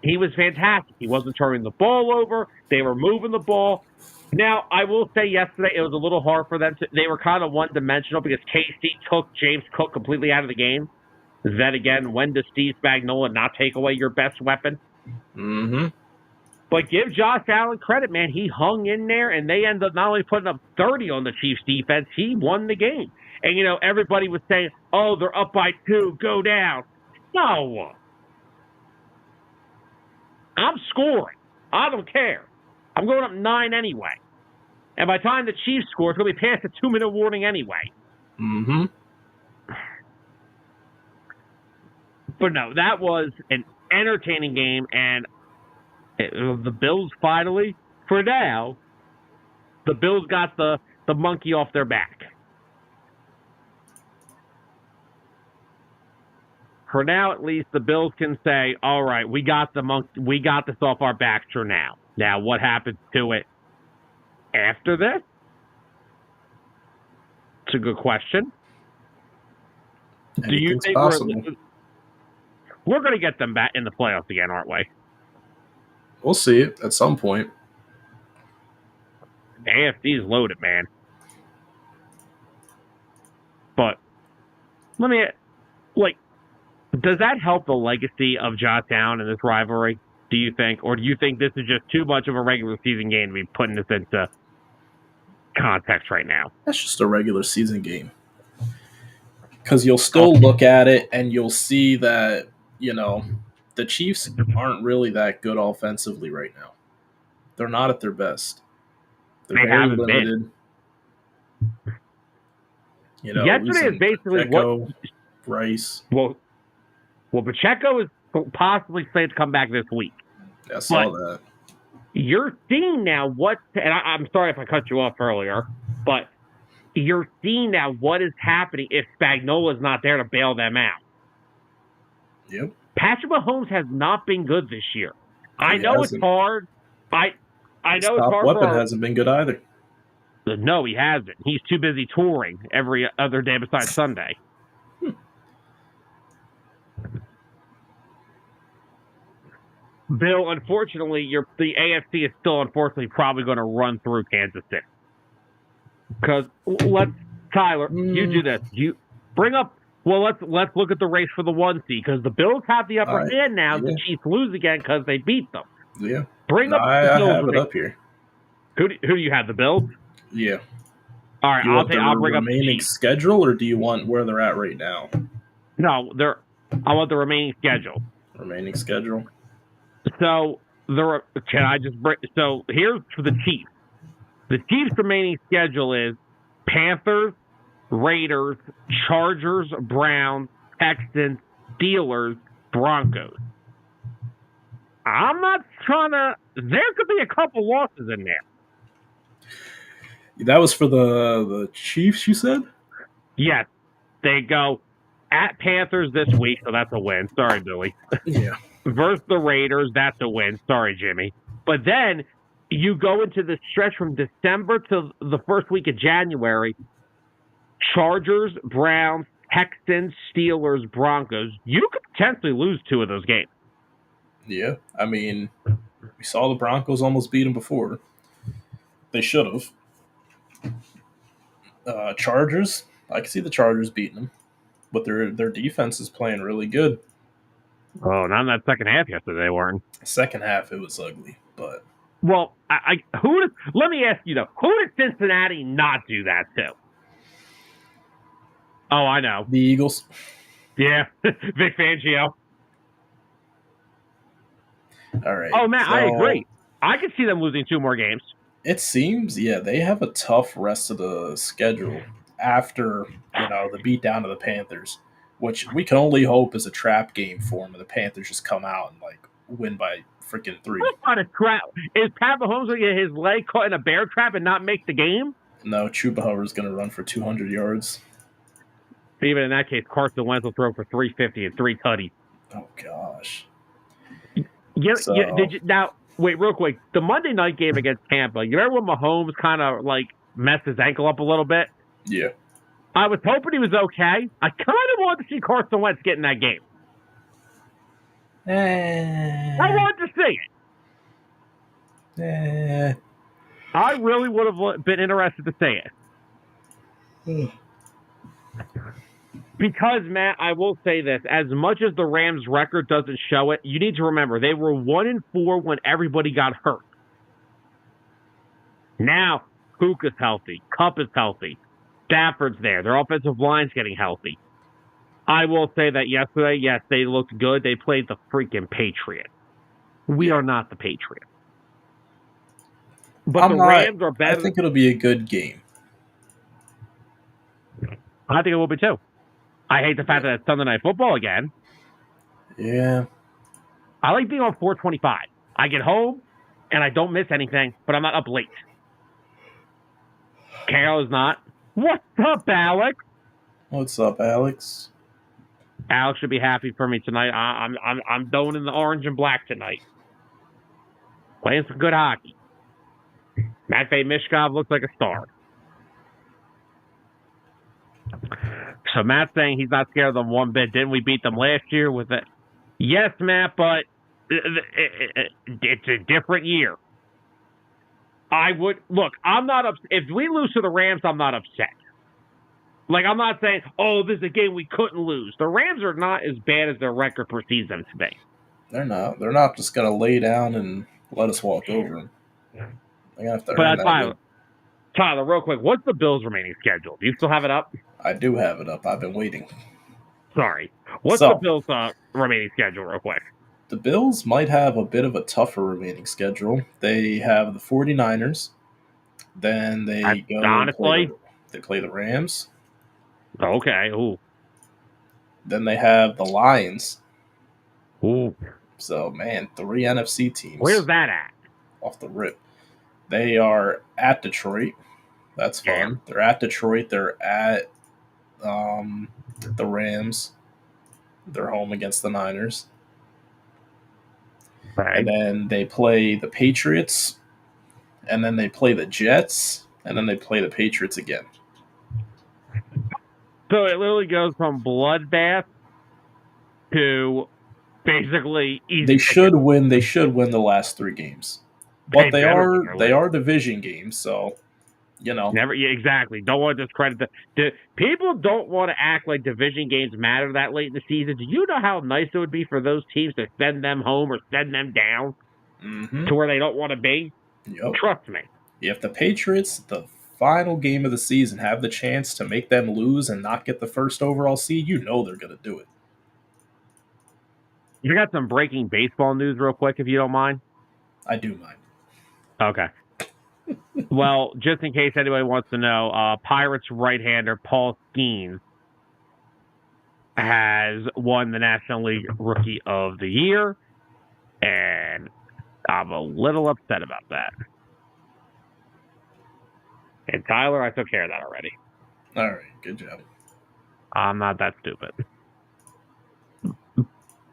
he was fantastic. He wasn't turning the ball over. They were moving the ball. Now, I will say yesterday it was a little hard for them. They were kind of one-dimensional because KC took James Cook completely out of the game. Then again, when does Steve Spagnuolo not take away your best weapon? Mm-hmm. But give Josh Allen credit, man. He hung in there, and they ended up not only putting up 30 on the Chiefs' defense, he won the game. And, everybody was saying, oh, they're up by 2, go down. No. I'm scoring. I don't care. I'm going up 9 anyway. And by the time the Chiefs score, it's going to be past the 2-minute warning anyway. Mm-hmm. But no, that was an entertaining game, and the Bills finally, for now, the Bills got the monkey off their back. For now, at least, the Bills can say, all right, we got this off our backs for now. Now, what happens to it after this? It's a good question. Do you think we're going to get them back in the playoffs again, aren't we? We'll see it at some point. The AFC is loaded, man. But does that help the legacy of Josh Allen in this rivalry, do you think? Or do you think this is just too much of a regular season game to be putting this into context right now? That's just a regular season game. Because you'll still look at it and you'll see that, the Chiefs aren't really that good offensively right now. They're not at their best. They're very limited. Yesterday is basically Pacheco, Rice. Well, Pacheco is possibly slated to come back this week. Yeah, I saw that. You're seeing now and I'm sorry if I cut you off earlier, but you're seeing now what is happening if Spagnuolo is not there to bail them out. Yep. Patrick Mahomes has not been good this year. I know it's hard. I know it's hard. His top weapon hasn't been good either. No, he hasn't. He's too busy touring every other day besides Sunday. Bill, unfortunately, the AFC is still unfortunately probably going to run through Kansas City. Because Tyler, you do this. You bring up. Well, let's look at the race for the 1 seed because the Bills have the upper hand now. Yeah. The Chiefs lose again because they beat them. Yeah. I have it up here. Who do you have? The Bills? Yeah. All right. I'll bring up the remaining schedule, or do you want where they're at right now? No, I want the remaining schedule. Remaining schedule. So So here's for the Chiefs. The Chiefs' remaining schedule is Panthers, Raiders, Chargers, Browns, Texans, Steelers, Broncos. I'm not trying to. There could be a couple losses in there. That was for the Chiefs, you said? Yes. They go at Panthers this week, so that's a win. Sorry, Billy. Yeah. Versus the Raiders, that's a win. Sorry, Jimmy. But then you go into the stretch from December to the first week of January. Chargers, Browns, Texans, Steelers, Broncos. You could potentially lose 2 of those games. Yeah. I mean, we saw the Broncos almost beat them before. They should have. Chargers, I can see the Chargers beating them, but their defense is playing really good. Oh, not in that second half yesterday, they weren't. Second half, it was ugly, but Well, let me ask you though, who did Cincinnati not do that to? Oh, I know. the Eagles. Yeah, Vic Fangio. All right. Oh man, so I agree. I could see them losing 2 more games. It seems, yeah, they have a tough rest of the schedule after the beatdown of the Panthers, which we can only hope is a trap game for them, and the Panthers just come out and win by freaking 3. What kind of trap? Is Pat Mahomes going to get his leg caught in a bear trap and not make the game? No, Chuba Hubbard's going to run for 200 yards. Even in that case, Carson Wentz will throw for 350 and 3 tutties. Oh gosh. Now, wait, real quick. The Monday night game against Tampa, you remember when Mahomes kind of messed his ankle up a little bit? Yeah. I was hoping he was okay. I kind of wanted to see Carson Wentz get in that game. I wanted to see it. I really would have been interested to see it. Because, Matt, I will say this. As much as the Rams' record doesn't show it, you need to remember they were 1-4 when everybody got hurt. Now, Cook is healthy. Kupp is healthy. Stafford's there. Their offensive line's getting healthy. I will say that yesterday, yes, they looked good. They played the freaking Patriots. We are not the Patriots. But Rams are better. I think it'll be a good game. I think it will be too. I hate the fact that it's Sunday Night Football again. Yeah. I like being on 4:25. I get home, and I don't miss anything, but I'm not up late. Carol is not. What's up, Alex? What's up, Alex? Alex should be happy for me tonight. I'm going in the orange and black tonight. Playing some good hockey. Matvei Mishkov looks like a star. So Matt's saying he's not scared of them one bit. Didn't we beat them last year with it? Yes, Matt, but it's a different year. I'm not upset. If we lose to the Rams, I'm not upset. I'm not saying, oh, this is a game we couldn't lose. The Rams are not as bad as their record precedes them to be. They're not. They're not just going to lay down and let us walk over them. They're going to have to earn that. Tyler, real quick, what's the Bills' remaining schedule? Do you still have it up? I do have it up. I've been waiting. Sorry. What's the Bills' remaining schedule, real quick? The Bills might have a bit of a tougher remaining schedule. They have the 49ers. Then they play the Rams. Okay. Ooh. Then they have the Lions. Ooh. So, man, 3 NFC teams. Where's that at? Off the rip. They are at Detroit. That's fun. Yeah. They're at Detroit. They're at the Rams. They're home against the Niners. Right. And then they play the Patriots. And then they play the Jets. And then they play the Patriots again. So it literally goes from bloodbath to basically easy. They should win the last 3 games. But they are division games, so Never, yeah, exactly. Don't want to discredit the people. Don't want to act like division games matter that late in the season. Do you know how nice it would be for those teams to send them home or send them down to where they don't want to be? Yep. Trust me. If the Patriots, the final game of the season, have the chance to make them lose and not get the first overall seed, they're going to do it. You got some breaking baseball news real quick, if you don't mind? I do mind. Okay. Well, just in case anybody wants to know, Pirates right-hander Paul Skeens has won the National League Rookie of the Year, and I'm a little upset about that. And Tyler, I took care of that already. All right, good job. I'm not that stupid.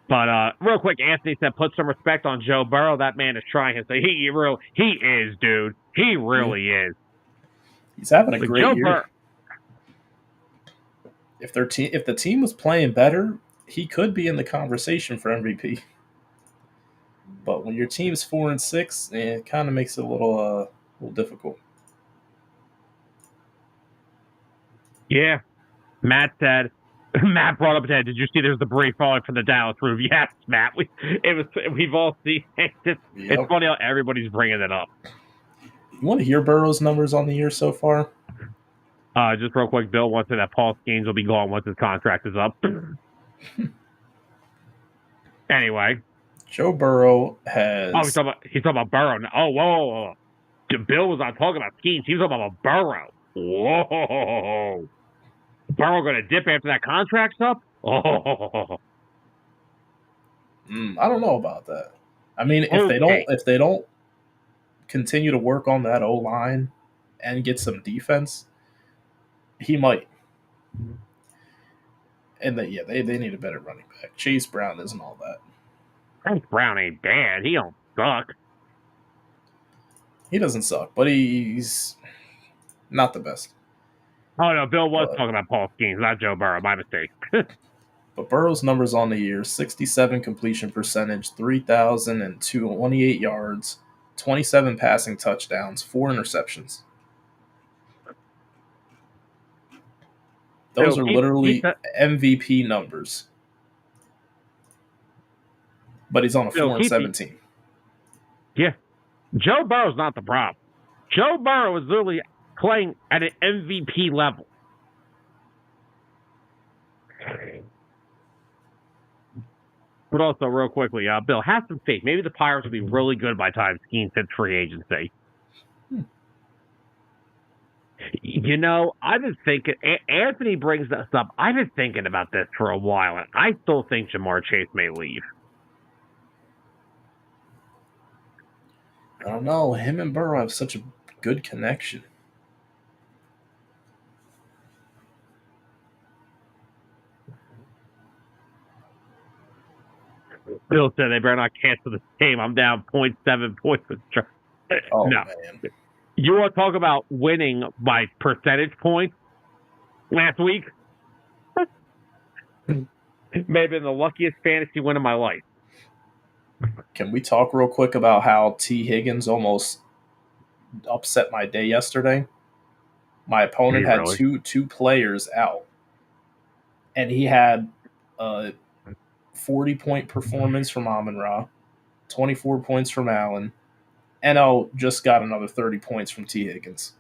But real quick, Anthony said, put some respect on Joe Burrow. That man is trying. So he is, dude. He really is. He's having a great Joe year. If the team was playing better, he could be in the conversation for MVP. But when your team's 4-6, it kind of makes it a little difficult. Yeah. Matt brought up that. Did you see there's debris falling from the Dallas roof? Yes, Matt. We've all seen it. It's funny how everybody's bringing it up. You want to hear Burrow's numbers on the year so far? Just real quick, Bill wants to say that Paul Skeens will be gone once his contract is up. Anyway. Joe Burrow has... Oh, he's talking about Burrow. Oh, whoa. Bill was not talking about Skeens. He was talking about Burrow. Whoa. Burrow going to dip after that contract's up? Oh. I don't know about that. I mean, if they don't continue to work on that O-line and get some defense, he might. And they need a better running back. Chase Brown isn't all that. Chase Brown ain't bad. He don't suck. He doesn't suck, but he's not the best. Oh, no, Bill was talking about Paul Skeens, not Joe Burrow. My mistake. But Burrow's numbers on the year, 67 completion percentage, 3,028 yards, 27 passing touchdowns, 4 interceptions. Those are literally MVP numbers. But he's on a 4-7 team. Yeah. Joe Burrow's not the problem. Joe Burrow is literally playing at an MVP level. But also, real quickly, Bill, have some faith. Maybe the Pirates will be really good by the time Skeens hits free agency. You know, I've been thinking, Anthony brings this up. I've been thinking about this for a while, and I still think Jamar Chase may leave. I don't know. Him and Burrow have such a good connection. Bill said they better not cancel the game. I'm down 0.7 points. Oh, no. Man. You want to talk about winning by percentage points last week? May have been the luckiest fantasy win of my life. Can we talk real quick about how T. Higgins almost upset my day yesterday? My opponent had two players out, and he had a 40-point performance from Amon-Ra, 24 points from Allen, and just got another 30 points from T. Higgins.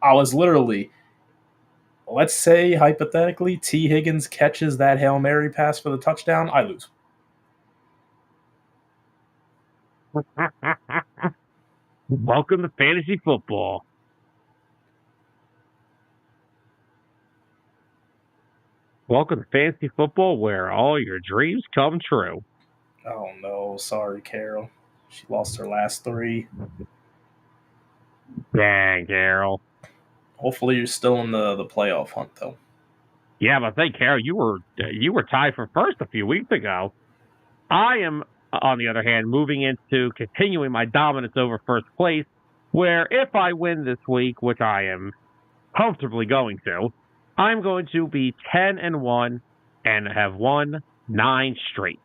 I was literally, let's say hypothetically, T. Higgins catches that Hail Mary pass for the touchdown, I lose. Welcome to fantasy football. Welcome to fantasy football where all your dreams come true. Oh, no. Sorry, Carol. She lost her last 3. Dang, Carol. Hopefully you're still in the playoff hunt, though. Yeah, but I think, Carol, you were tied for first a few weeks ago. I am, on the other hand, moving into continuing my dominance over first place, where if I win this week, which I am comfortably going to, I'm going to be 10-1 and have won 9 straight.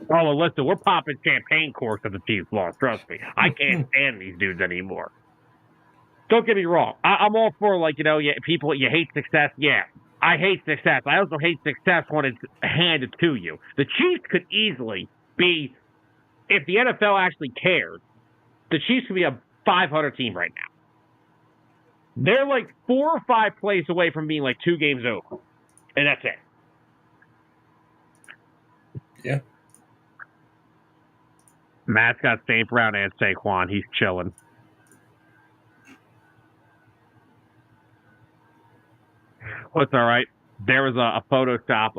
Oh, listen, we're popping champagne corks at the Chiefs loss. Trust me. I can't stand these dudes anymore. Don't get me wrong. I'm all for, people, you hate success. Yeah, I hate success. I also hate success when it's handed to you. The Chiefs could easily be, if the NFL actually cared, the Chiefs could be a 500 team right now. They're 4 or 5 plays away from being 2 games over. And that's it. Yeah. Matt's got St. Brown and Saquon. He's chilling. Well, it's all right. There was a Photoshop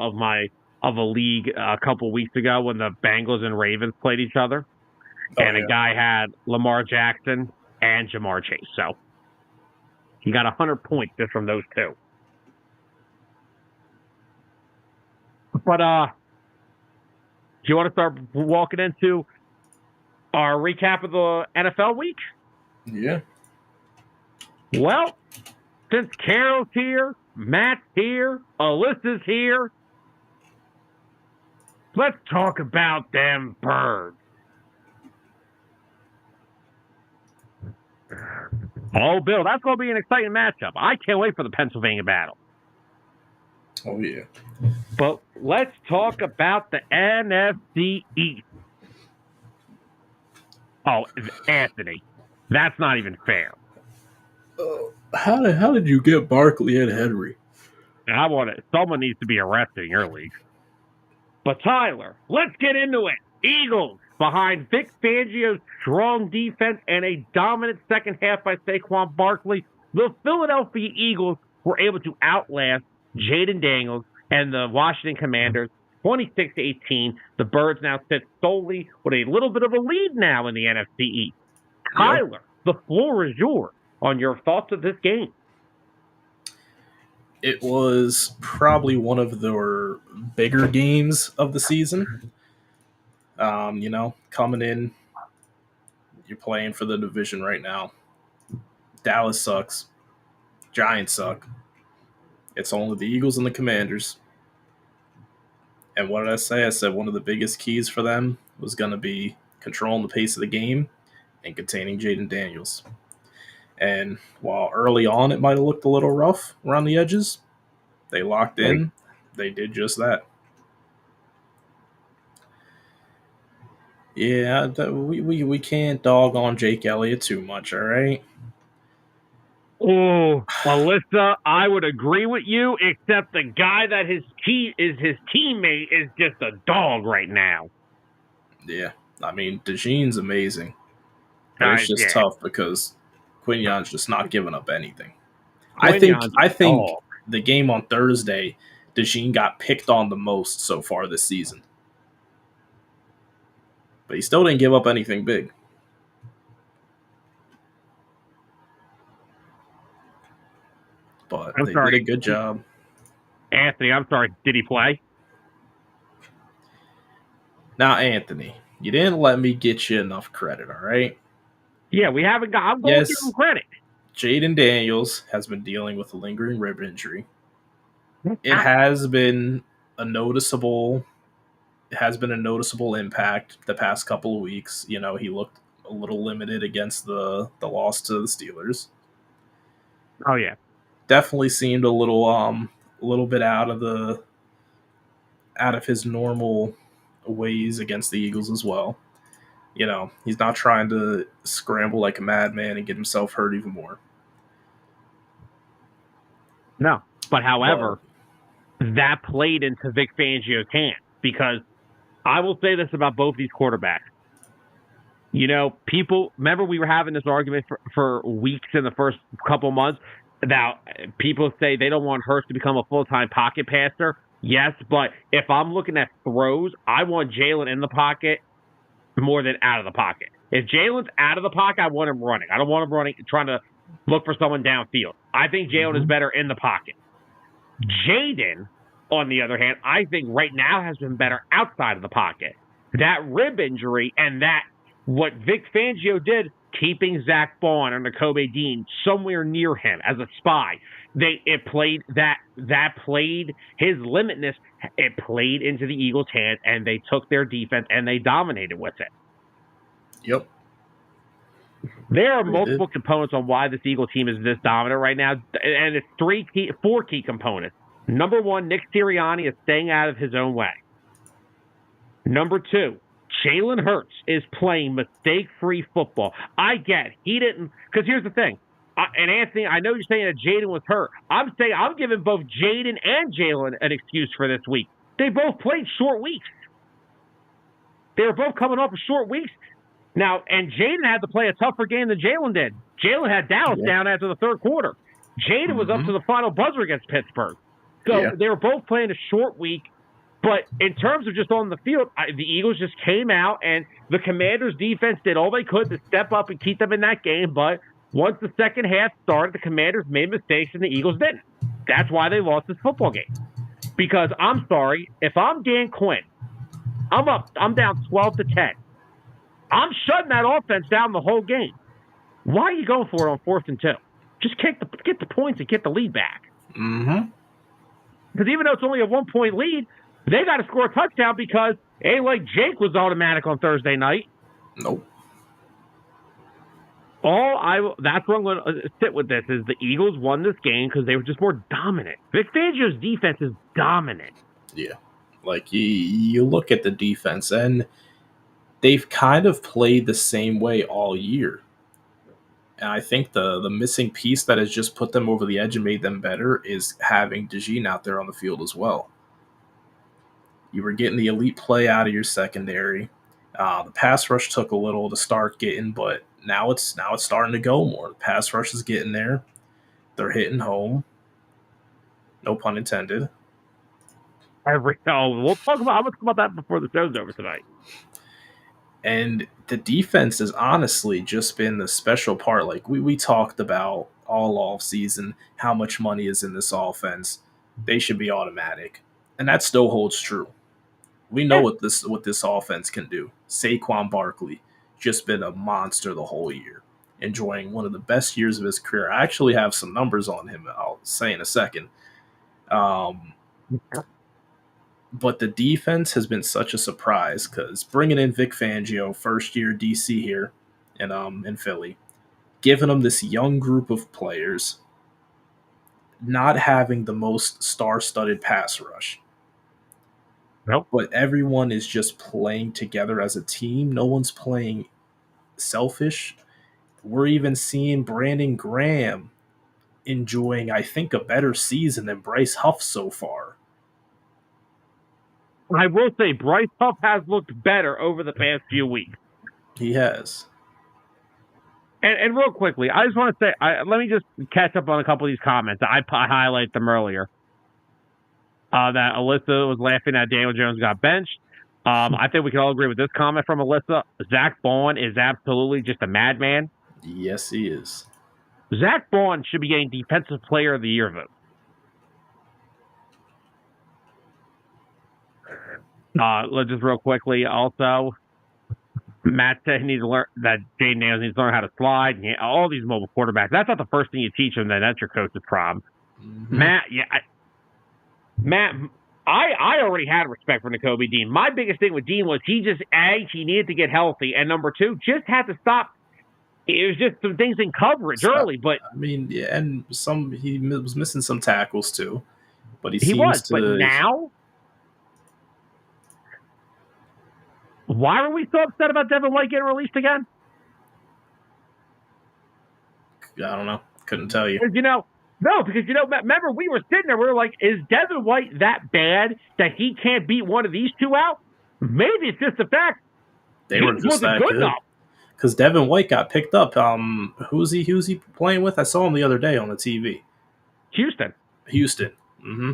of a league a couple weeks ago when the Bengals and Ravens played each other. A guy had Lamar Jackson and Jamar Chase. So He got 100 points just from those two. But do you want to start walking into our recap of the NFL week? Yeah. Well, since Carol's here, Matt's here, Alyssa's here, let's talk about them birds. Oh, Bill, that's going to be an exciting matchup. I can't wait for the Pennsylvania battle. Oh, yeah. But let's talk about the NFC East. Oh, Anthony, that's not even fair. How did you get Barkley and Henry? Someone needs to be arrested in your league. But Tyler, let's get into it. Eagles behind Vic Fangio's strong defense and a dominant second half by Saquon Barkley. The Philadelphia Eagles were able to outlast Jaden Daniels and the Washington Commanders 26-18. The Birds now sit solely with a little bit of a lead now in the NFC East. Tyler, the floor is yours on your thoughts of this game. It was probably one of the bigger games of the season. Coming in, you're playing for the division right now. Dallas sucks. Giants suck. It's only the Eagles and the Commanders. And what did I say? I said one of the biggest keys for them was going to be controlling the pace of the game and containing Jaden Daniels. And while early on it might have looked a little rough around the edges, they locked in. They did just that. Yeah, we can't dog on Jake Elliott too much, all right? Oh, Alyssa, I would agree with you, except the guy that his teammate is just a dog right now. Yeah, I mean, DeJean's amazing. But it's just tough because Quignon's just not giving up anything. I think the game on Thursday, DeJean got picked on the most so far this season. But he still didn't give up anything big. But they did a good job. Anthony, I'm sorry. Did he play? Now, Anthony, you didn't let me get you enough credit, all right? Yeah, we haven't got. I'm going to give him credit. Jaden Daniels has been dealing with a lingering rib injury. It has been a noticeable impact the past couple of weeks. He looked a little limited against the loss to the Steelers. Oh yeah. Definitely seemed a little bit out of his normal ways against the Eagles as well. He's not trying to scramble like a madman and get himself hurt even more. No, but however, that played into Vic Fangio's hands because I will say this about both these quarterbacks. People remember we were having this argument for weeks in the first couple months. Now, people say they don't want Hurts to become a full-time pocket passer. Yes, but if I'm looking at throws, I want Jalen in the pocket more than out of the pocket. If Jalen's out of the pocket, I want him running. I don't want him running, trying to look for someone downfield. I think Jalen is better in the pocket. Jaden, on the other hand, I think right now has been better outside of the pocket. That rib injury and what Vic Fangio did, keeping Zach Bond or Nakobe Dean somewhere near him as a spy, that played his limitness. It played into the Eagles' hands, and they took their defense and they dominated with it. Yep. There are multiple components on why this Eagle team is this dominant right now, and it's four key components. Number one, Nick Sirianni is staying out of his own way. Number two, Jalen Hurts is playing mistake-free football. I get he didn't, because here's the thing. And Anthony, I know you're saying that Jaden was hurt. I'm saying I'm giving both Jaden and Jalen an excuse for this week. They both played short weeks. They were both coming off of short weeks. Now, and Jaden had to play a tougher game than Jalen did. Jalen had Dallas down after the third quarter. Jaden was up to the final buzzer against Pittsburgh. So they were both playing a short week. But in terms of just on the field, the Eagles just came out, and the Commanders' defense did all they could to step up and keep them in that game. But Once the second half started, the Commanders made mistakes and the Eagles didn't. That's why they lost this football game. Because I'm sorry, if I'm Dan Quinn, I'm down 12-10. I'm shutting that offense down the whole game. Why are you going for it on 4th and 2? Just get the points and get the lead back. Mm-hmm. Because even though it's only a 1-point lead, they got to score a touchdown because it ain't like Jake was automatic on Thursday night. Nope. That's where I'm going to sit with this is the Eagles won this game because they were just more dominant. Vic Fangio's defense is dominant. Yeah. Like, you look at the defense, and they've kind of played the same way all year. And I think the missing piece that has just put them over the edge and made them better is having DeJean out there on the field as well. You were getting the elite play out of your secondary. The pass rush took a little to start getting, but now it's starting to go more. The pass rush is getting there. They're hitting home. No pun intended. We'll talk about. I'm going to talk about that before the show's over tonight. And the defense has honestly just been the special part. Like we talked about all off season, how much money is in this offense. They should be automatic, and that still holds true. We know what this offense can do. Saquon Barkley just been a monster the whole year, enjoying one of the best years of his career. I actually have some numbers on him. I'll say in a second. But the defense has been such a surprise because bringing in Vic Fangio, first year DC here in Philly, giving them this young group of players, not having the most star-studded pass rush. Nope. But everyone is just playing together as a team. No one's playing selfish. We're even seeing Brandon Graham enjoying, I think, a better season than Bryce Huff so far. I will say Bryce Huff has looked better over the past few weeks. He has. And real quickly, I just want to say, let me just catch up on a couple of these comments. I highlighted them earlier. That Alyssa was laughing that Daniel Jones got benched. I think we can all agree with this comment from Alyssa. Zach Bond is absolutely just a madman. Yes, he is. Zach Bond should be getting Defensive Player of the Year vote. Let's just real quickly. Also, Matt said he needs to learn that Jaden Daniels needs to learn how to slide. Yeah, all these mobile quarterbacks. That's not the first thing you teach them. That's your coach's problem. Mm-hmm. Matt, I already had respect for Nakobe Dean. My biggest thing with Dean was he needed to get healthy, and number two, just had to stop. It was just some things in coverage early, but I mean, yeah, and he was missing some tackles too. But but now. Why are we so upset about Devin White getting released again? I don't know. Couldn't tell you. Because remember, we were sitting there, we were like, is Devin White that bad that he can't beat one of these two out? Maybe it's just the fact they were just that good. Because Devin White got picked up. Who's he playing with? I saw him the other day on the TV. Houston. Mm-hmm.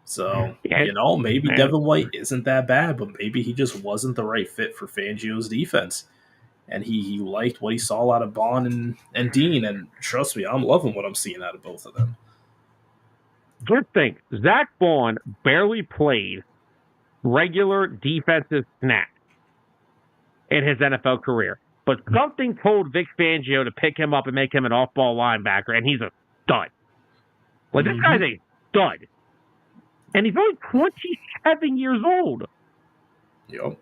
So, maybe Devin White isn't that bad, but maybe he just wasn't the right fit for Fangio's defense. And he liked what he saw out of Bond and Dean. And trust me, I'm loving what I'm seeing out of both of them. Good thing. Zach Bond barely played regular defensive snaps in his NFL career. But something told Vic Fangio to pick him up and make him an off-ball linebacker, and he's a stud. Like, this guy's a stud. And he's only 27 years old. Yep.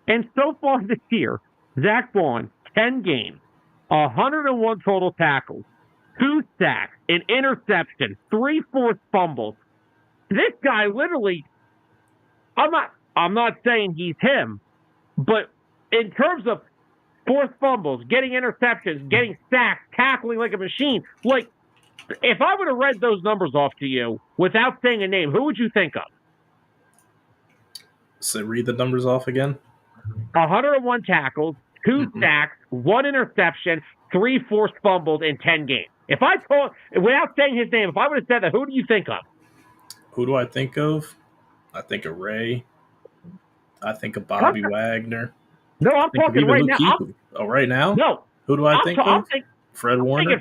And so far this year, Zach Bond, 10 games, 101 total tackles, 2 sacks, an interception, 3 forced fumbles. This guy literally, I'm not saying he's him, but in terms of forced fumbles, getting interceptions, getting sacks, tackling like a machine, like, if I would have read those numbers off to you without saying a name, who would you think of? So read the numbers off again. 101 tackles, 2 sacks, 1 interception, 3 forced fumbles in 10 games. If I told, without saying his name, if I would have said that, who do you think of? Who do I think of? I think of Ray. I think of Bobby Wagner. No, I'm talking right now. Right now? No. Who do I think of? Fred Warner? I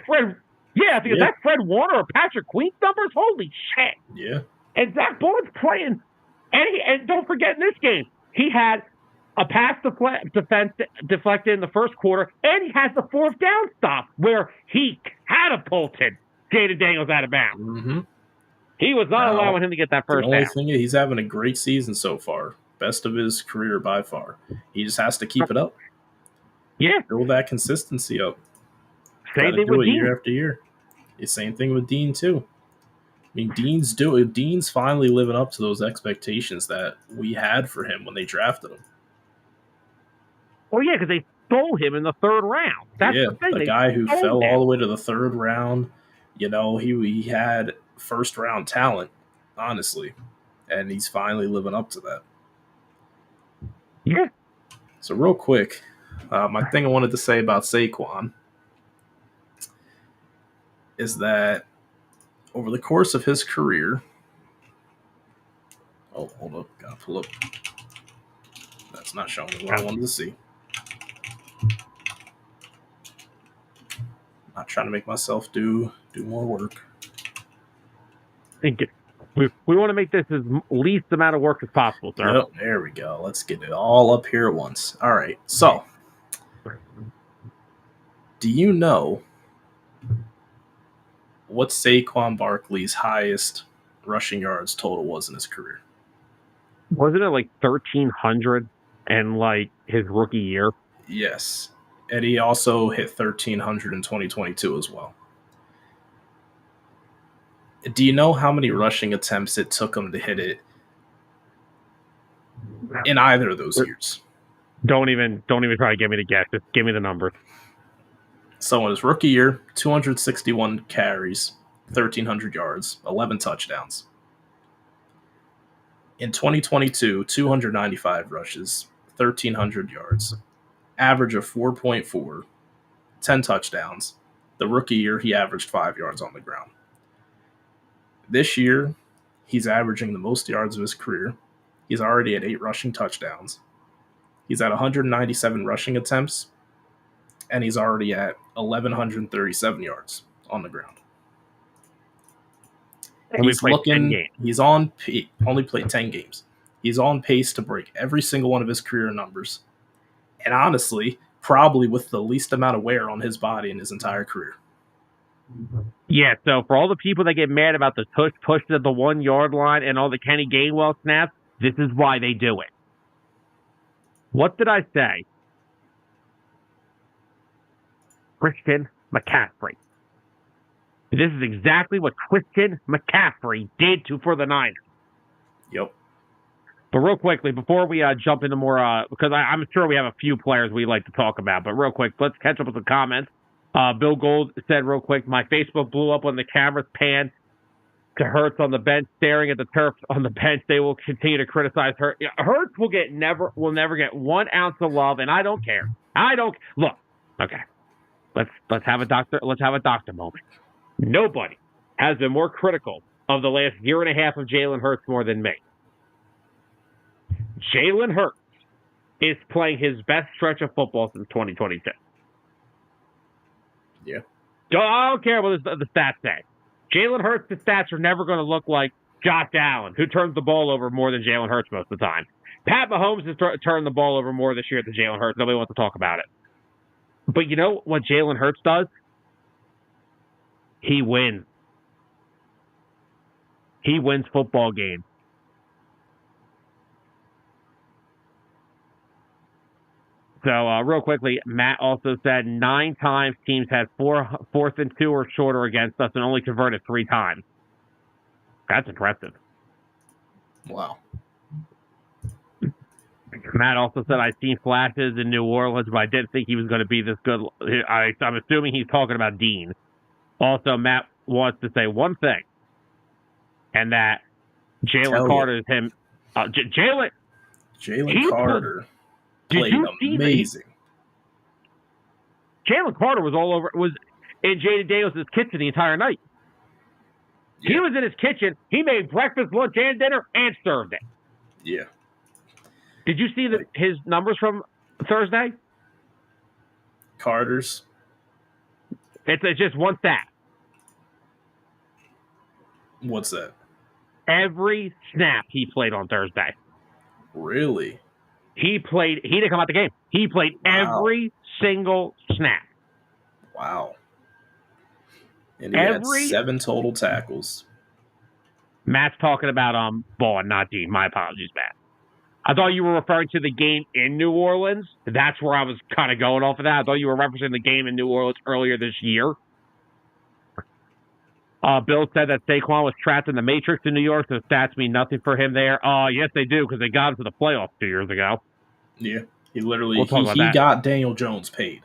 think that's Fred Warner or Patrick Queen's numbers. Holy shit. Yeah. And Zach Bullock's playing. And don't forget in this game, he had a pass deflected in the first quarter, and he has the fourth down stop where he catapulted Jaden Daniels out of bounds. Mm-hmm. He was not allowing him to get that first down. The only thing is he's having a great season so far. Best of his career by far. He just has to keep it up. Yeah. Build that consistency up. Same thing with Dean. Year after year. The same thing with Dean, too. I mean, Dean's finally living up to those expectations that we had for him when they drafted him. Oh, yeah, because they stole him in the third round. That's the thing. The guy who fell all the way to the third round, he had first-round talent, honestly, and he's finally living up to that. Yeah. So real quick, my thing I wanted to say about Saquon is that over the course of his career, hold up, gotta pull up. That's not showing me what I wanted to see. Not trying to make myself do more work. Think it. We want to make this as least amount of work as possible, sir. Yep, there we go. Let's get it all up here at once. All right. So, do you know what Saquon Barkley's highest rushing yards total was in his career? Wasn't it like 1,300 in like his rookie year? Yes. And he also hit 1,300 in 2022 as well. Do you know how many rushing attempts it took him to hit it in either of those years? Don't even try to get me to guess. Just give me the numbers. So in his rookie year, 261 carries, 1,300 yards, 11 touchdowns. In 2022, 295 rushes, 1,300 yards, average of 4.4, 10 touchdowns. The rookie year, he averaged 5 yards on the ground. This year, he's averaging the most yards of his career. He's already at 8 rushing touchdowns. He's at 197 rushing attempts, and he's already at 1,137 yards on the ground. And he's only played 10 games. He's on pace to break every single one of his career numbers. And honestly, probably with the least amount of wear on his body in his entire career. Yeah, so for all the people that get mad about the push to the 1 yard line and all the Kenny Gainwell snaps, this is why they do it. What did I say? Christian McCaffrey. This is exactly what Christian McCaffrey did for the Niners. Yep. But real quickly, before we jump into more, because I'm sure we have a few players we'd like to talk about, but real quick, let's catch up with the comments. Bill Gold said real quick, my Facebook blew up when the cameras panned to Hurts on the bench, staring at the turf on the bench. They will continue to criticize Hurts. Hurts will never get 1 ounce of love, and I don't care. Look. Okay, let's have a doctor moment. Nobody has been more critical of the last year and a half of Jalen Hurts more than me. Jalen Hurts is playing his best stretch of football since 2022. Yeah. I don't care what the stats say. Jalen Hurts' stats are never going to look like Josh Allen, who turns the ball over more than Jalen Hurts most of the time. Pat Mahomes has turned the ball over more this year than Jalen Hurts. Nobody wants to talk about it. But you know what Jalen Hurts does? He wins. He wins football games. So, real quickly, Matt also said 9 times teams had 4th and 2 or shorter against us and only converted 3 times. That's impressive. Wow. Matt also said, I've seen flashes in New Orleans, but I didn't think he was going to be this good. I'm assuming he's talking about Dean. Also, Matt wants to say one thing, and that Jalen Carter is him. Jalen Carter played amazing. Jalen Carter was in Jaden Daniels' kitchen the entire night. Yeah. He was in his kitchen. He made breakfast, lunch, and dinner, and served it. Yeah. Did you see his numbers from Thursday? Carter's? It's just one stat. What's that? Every snap he played on Thursday. Really? He didn't come out the game. He played every single snap. Wow. And he had 7 total tackles. Matt's talking about Ball, not Dean. My apologies, Matt. I thought you were referring to the game in New Orleans. That's where I was kind of going off of that. I thought you were referencing the game in New Orleans earlier this year. Bill said that Saquon was trapped in the Matrix in New York, so stats mean nothing for him there. Yes, they do, because they got him to the playoffs 2 years ago. Yeah, he literally he got Daniel Jones paid.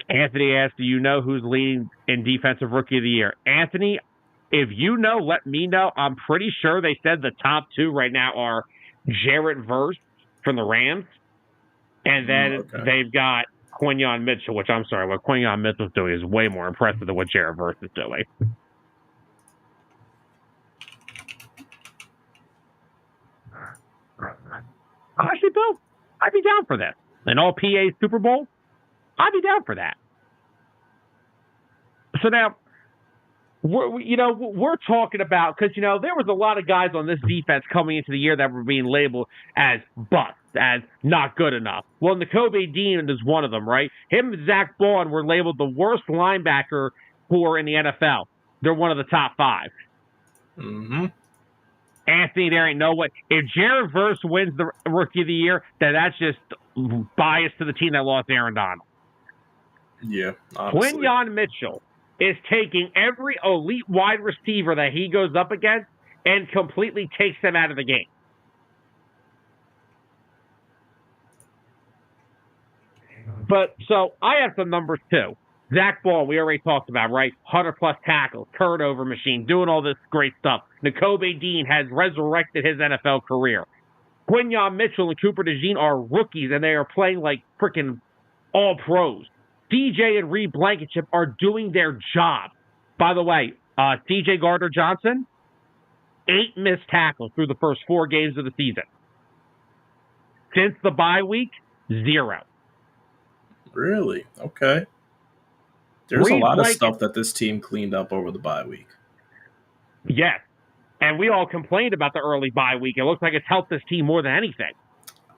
Anthony asked, do you know who's leading in Defensive Rookie of the Year? Anthony, if you know, let me know. I'm pretty sure they said the top 2 right now are Jarrett Verse from the Rams, and then they've got Quinyon Mitchell, which I'm sorry, what Quinyon Mitchell's doing is way more impressive than what Jarrett Verse is doing. Actually, Bill, I'd be down for this. An all-PA Super Bowl, I'd be down for that. So now, we're talking about, because, there was a lot of guys on this defense coming into the year that were being labeled as bust, as not good enough. Well, N'Kobe Dean is one of them, right? Him and Zach Bond were labeled the worst linebacker core in the NFL. They're one of the top 5. Mm-hmm. Anthony, there ain't no way. If Jared Verse wins the Rookie of the Year, then that's just bias to the team that lost Aaron Donald. Yeah, honestly. Quinyon Mitchell is taking every elite wide receiver that he goes up against and completely takes them out of the game. But, so, I have some numbers, too. Zach Ball, we already talked about, right? 100-plus tackles, turnover machine, doing all this great stuff. N'Kobe Dean has resurrected his NFL career. Quinyon Mitchell and Cooper DeJean are rookies, and they are playing like freaking all-pros. CJ and Reed Blankenship are doing their job. By the way, CJ Gardner-Johnson, 8 missed tackles through the first 4 games of the season. Since the bye week, 0. Really? Okay. There's a lot of stuff that this team cleaned up over the bye week. Yes. And we all complained about the early bye week. It looks like it's helped this team more than anything.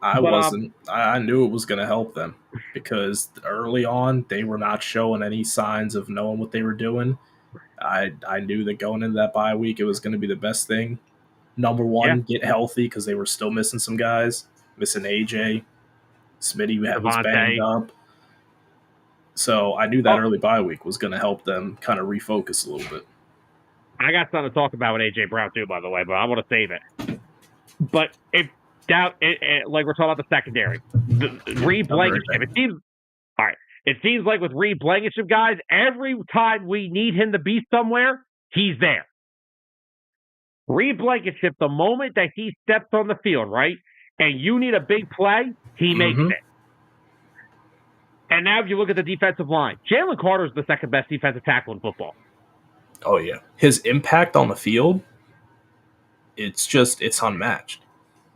I knew it was going to help them because early on, they were not showing any signs of knowing what they were doing. I knew that going into that bye week, it was going to be the best thing. Number one, get healthy because they were still missing some guys. Missing AJ. Smitty was banged up. So I knew that early bye week was going to help them kind of refocus a little bit. I got something to talk about with A.J. Brown, too, by the way, but I want to save it. But like we're talking about the secondary. Reed Blankenship, it seems like with Reed Blankenship, guys, every time we need him to be somewhere, he's there. Reed Blankenship, the moment that he steps on the field, right, and you need a big play, he makes it. And now if you look at the defensive line, Jalen Carter is the second best defensive tackle in football. Oh, yeah. His impact on the field, it's unmatched.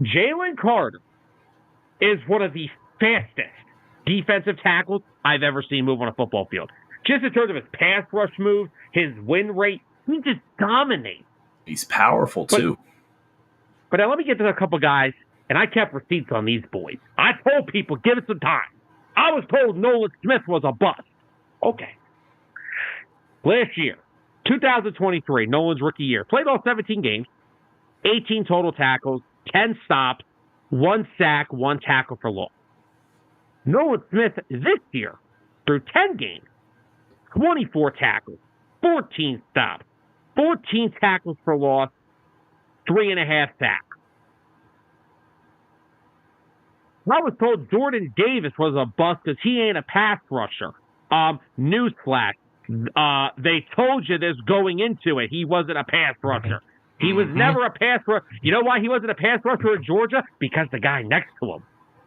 Jalen Carter is one of the fastest defensive tackles I've ever seen move on a football field. Just in terms of his pass rush moves, his win rate, he just dominates. He's powerful, too. But now let me get to a couple guys, and I kept receipts on these boys. I told people, give it some time. I was told Nolan Smith was a bust. Okay. Last year, 2023, Nolan's rookie year, played all 17 games, 18 total tackles, 10 stops, 1 sack, 1 tackle for loss. Nolan Smith this year, through 10 games, 24 tackles, 14 stops, 14 tackles for loss, 3.5 sacks. I was told Jordan Davis was a bust because he ain't a pass rusher. Newsflash. They told you this going into it. He wasn't a pass rusher. He was never a pass rusher. You know why he wasn't a pass rusher in Georgia? Because the guy next to him.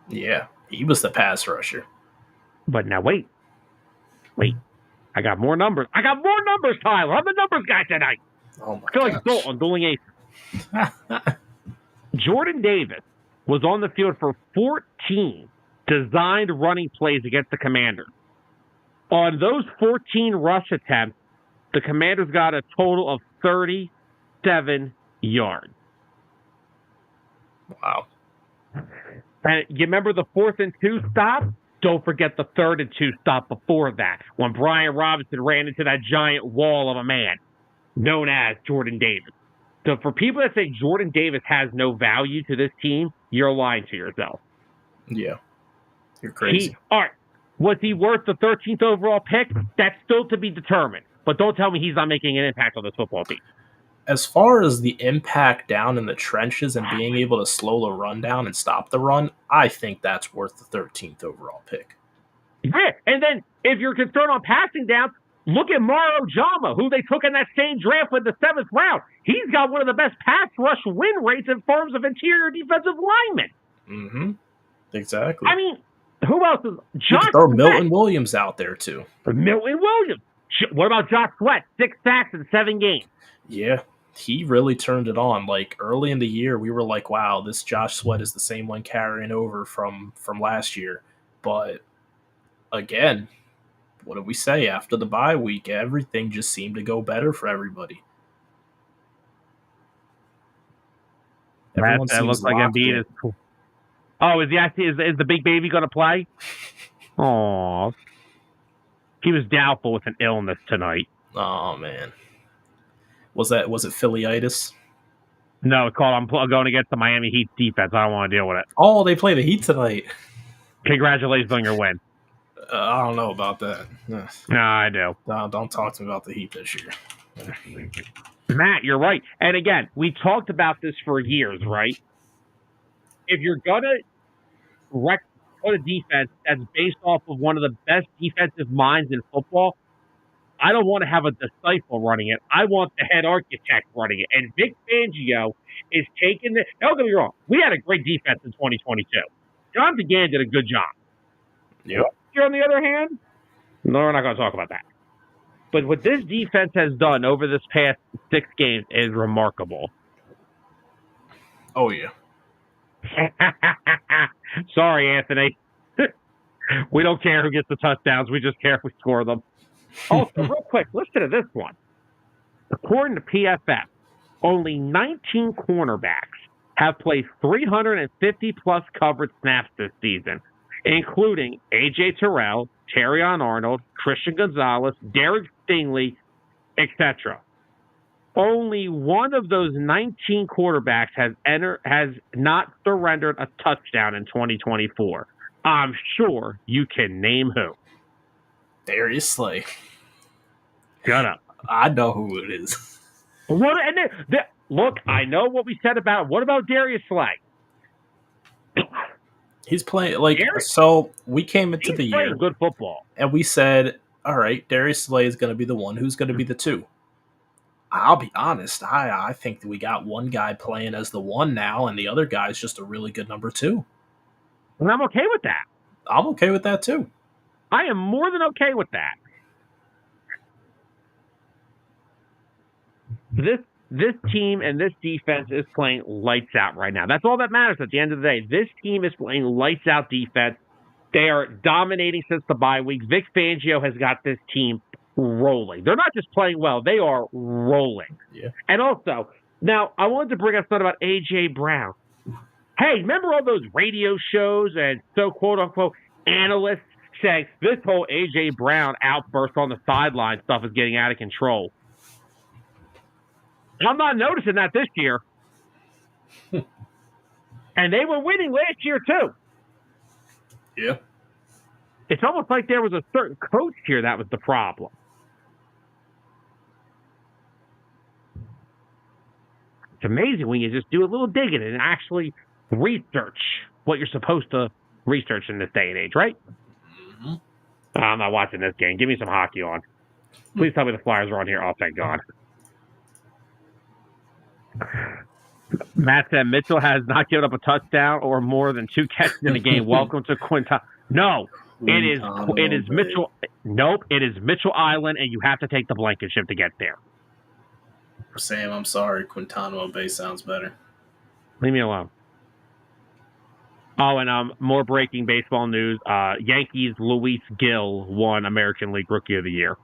Yeah, he was the pass rusher. But now wait. I got more numbers. Tyler. I'm the numbers guy tonight. Oh my I feel like Salt on Dueling Aces. Jordan Davis was on the field for 14 designed running plays against the Commanders. On those 14 rush attempts, the Commanders got a total of 37 yards. Wow. And you remember the 4th and 2 stop? Don't forget the 3rd and 2 stop before that, when Brian Robinson ran into that giant wall of a man known as Jordan Davis. So for people that say Jordan Davis has no value to this team, you're lying to yourself. Yeah. You're crazy. All right. Was he worth the 13th overall pick? That's still to be determined. But don't tell me he's not making an impact on this football team. As far as the impact down in the trenches and being able to slow the run down and stop the run, I think that's worth the 13th overall pick. Yeah, and then if you're concerned on passing down, look at Maro Jama, who they took in that same draft with the 7th round. He's got one of the best pass rush win rates in terms of interior defensive linemen. Mm-hmm. Exactly. I mean, who else is Josh? Throw Milton Williams out there too. Milton Williams. What about Josh Sweat? 6 sacks in 7 games. Yeah, he really turned it on. Like early in the year, we were like, "Wow, this Josh Sweat is the same one carrying over from last year." But again, what did we say after the bye week? Everything just seemed to go better for everybody. Everyone that looks like Embiid is cool. Oh, is the big baby going to play? Oh, he was doubtful with an illness tonight. Oh man, was it philyitis? No, it's called. I'm going against the Miami Heat defense. I don't want to deal with it. Oh, they play the Heat tonight. Congratulations on your win. I don't know about that. No, I do. Don't talk to me about the Heat this year. Matt, you're right. And again, we talked about this for years, right? If you're going to put a defense that's based off of one of the best defensive minds in football, I don't want to have a disciple running it. I want the head architect running it. And Vic Fangio is taking this. Don't get me wrong. We had a great defense in 2022. John DeGan did a good job. Yep. Here, on the other hand, no, we're not going to talk about that. But what this defense has done over this past 6 games is remarkable. Oh, yeah. Sorry, Anthony. We don't care who gets the touchdowns. We just care if we score them. Also, real quick, listen to this one. According to PFF, only 19 cornerbacks have played 350-plus coverage snaps this season, including A.J. Terrell, Terrion Arnold, Christian Gonzalez, Derek Stingley, etc. Only one of those 19 quarterbacks has not surrendered a touchdown in 2024. I'm sure you can name who. Darius Slay. Shut up. I know who it is. Look, I know what we said about. What about Darius Slay? He's playing so. We came into the year good football, and we said, "All right, Darius Slay is going to be the one. Who's going to be the 2?" I'll be honest. I think that we got one guy playing as the 1 now, and the other guy is just a really good number 2. And I'm okay with that. I'm okay with that too. I am more than okay with that. This team and this defense is playing lights out right now. That's all that matters at the end of the day. This team is playing lights out defense. They are dominating since the bye week. Vic Fangio has got this team rolling. They're not just playing well. They are rolling. Yeah. And also, now I wanted to bring up something about A.J. Brown. Hey, remember all those radio shows and so quote-unquote analysts saying this whole A.J. Brown outburst on the sideline stuff is getting out of control? I'm not noticing that this year. And they were winning last year, too. Yeah. It's almost like there was a certain coach here that was the problem. It's amazing when you just do a little digging and actually research what you're supposed to research in this day and age, right? Mm-hmm. I'm not watching this game. Give me some hockey on. Please tell me the Flyers are on here. Oh, thank God. Matt said Mitchell has not given up a touchdown or more than 2 catches in a game. Welcome to Quinton. No, it is Mitchell. Nope, it is Mitchell Island, and you have to take the blanket ship to get there. Sam, I'm sorry. Quintana Bay sounds better. Leave me alone. Oh, and more breaking baseball news. Yankees Luis Gil won American League Rookie of the Year.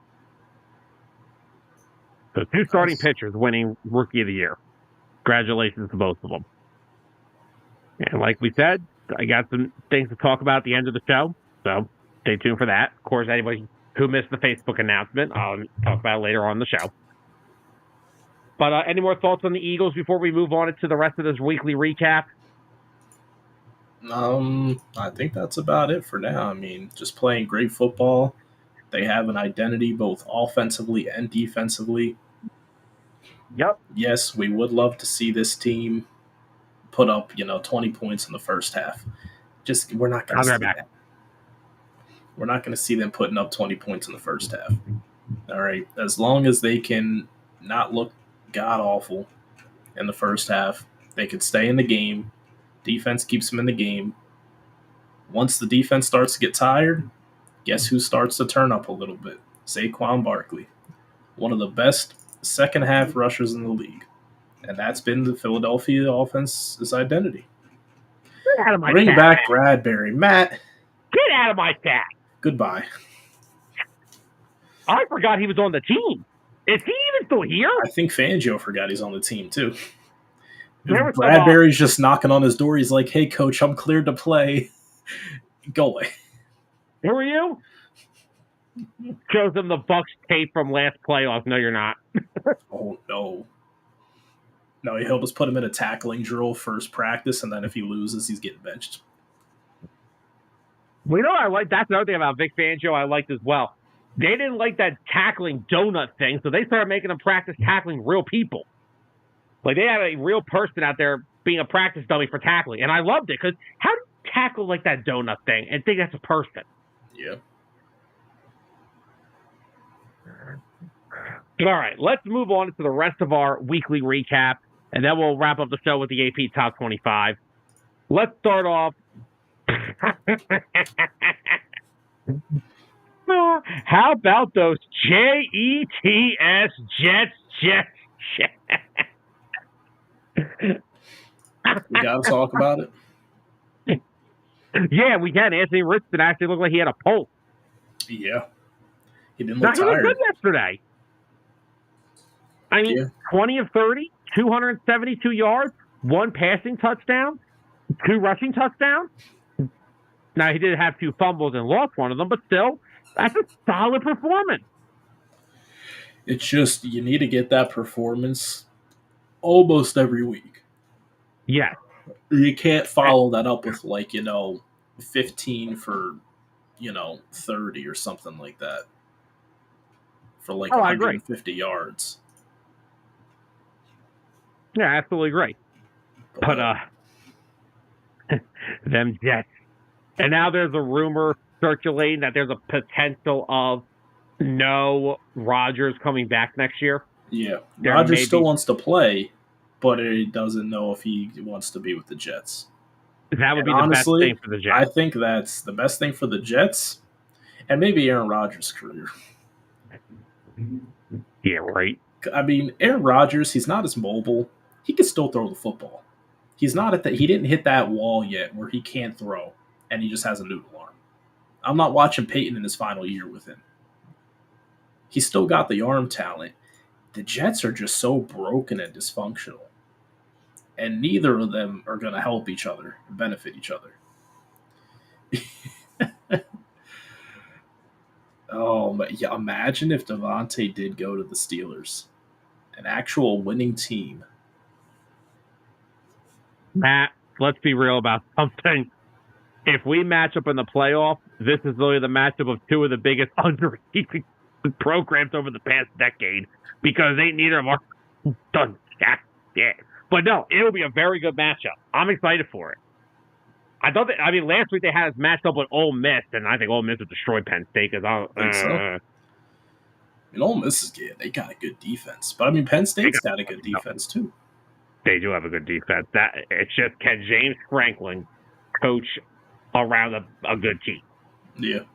So 2 starting pitchers winning Rookie of the Year. Congratulations to both of them. And like we said, I got some things to talk about at the end of the show, so stay tuned for that. Of course, anybody who missed the Facebook announcement, I'll talk about it later on in the show. But any more thoughts on the Eagles before we move on to the rest of this weekly recap? I think that's about it for now. I mean, just playing great football. They have an identity both offensively and defensively. Yep. Yes, we would love to see this team put up, 20 points in the first half. Just we're not going to see that. We're not going to see them putting up 20 points in the first half. All right, as long as they can not look god awful in the first half, they can stay in the game. Defense keeps them in the game. Once the defense starts to get tired, guess who starts to turn up a little bit? Saquon Barkley, one of the best second half rushers in the league. And that's been the Philadelphia offense's identity. Get out of my Bring chat, back Matt. Bradbury. Matt. Get out of my chat. Goodbye. I forgot he was on the team. Is he even still here? I think Fangio forgot he's on the team, too. Bradbury's just knocking on his door. He's like, hey, coach, I'm cleared to play. Go away. Who are you? Shows him the Bucs tape from last playoff. No, you're not. Oh, no. No, he'll just put him in a tackling drill first practice, and then if he loses, he's getting benched. Well, I like that's another thing about Vic Fangio I liked as well. They didn't like that tackling donut thing, so they started making them practice tackling real people. Like, they had a real person out there being a practice dummy for tackling, and I loved it, because how do you tackle like that donut thing and think that's a person? Yeah. All right, let's move on to the rest of our weekly recap, and then we'll wrap up the show with the AP Top 25. Let's start off. How about those Jets? We got to talk about it. Yeah, we can. Anthony Richardson actually looked like he had a pulse. Yeah. He didn't look He tired. was good yesterday. I mean, 20 of 30, 272 yards, 1 passing touchdown, 2 rushing touchdowns. Now, he did have 2 fumbles and lost one of them, but still, that's a solid performance. It's just, you need to get that performance almost every week. Yes. You can't follow that up with, 15 for, 30 or something like that. For, 150 yards. Yeah, absolutely great. But, them Jets. And now there's a rumor circulating that there's a potential of no Rodgers coming back next year. Yeah. Rodgers still wants to play, but he doesn't know if he wants to be with the Jets. That would be the best thing for the Jets. I think that's the best thing for the Jets and maybe Aaron Rodgers' career. Yeah, right. I mean, Aaron Rodgers, he's not as mobile. He can still throw the football. He's not at that. He didn't hit that wall yet where he can't throw, and he just has a noodle arm. I'm not watching Peyton in his final year with him. He's still got the arm talent. The Jets are just so broken and dysfunctional, and neither of them are going to help each other and benefit each other. Oh, but yeah, imagine if Devontae did go to the Steelers, an actual winning team. Matt, let's be real about something. If we match up in the playoff, this is really the matchup of 2 of the biggest underachieving programs over the past decade, because neither of them are done. Yeah. But no, it'll be a very good matchup. I'm excited for it. Last week they had us matched up with Ole Miss, and I think Ole Miss would destroy Penn State. Ole Miss is good. They got a good defense. But, Penn State's got a good defense, too. They do have a good defense. It's just, can James Franklin coach around a good team? Yeah.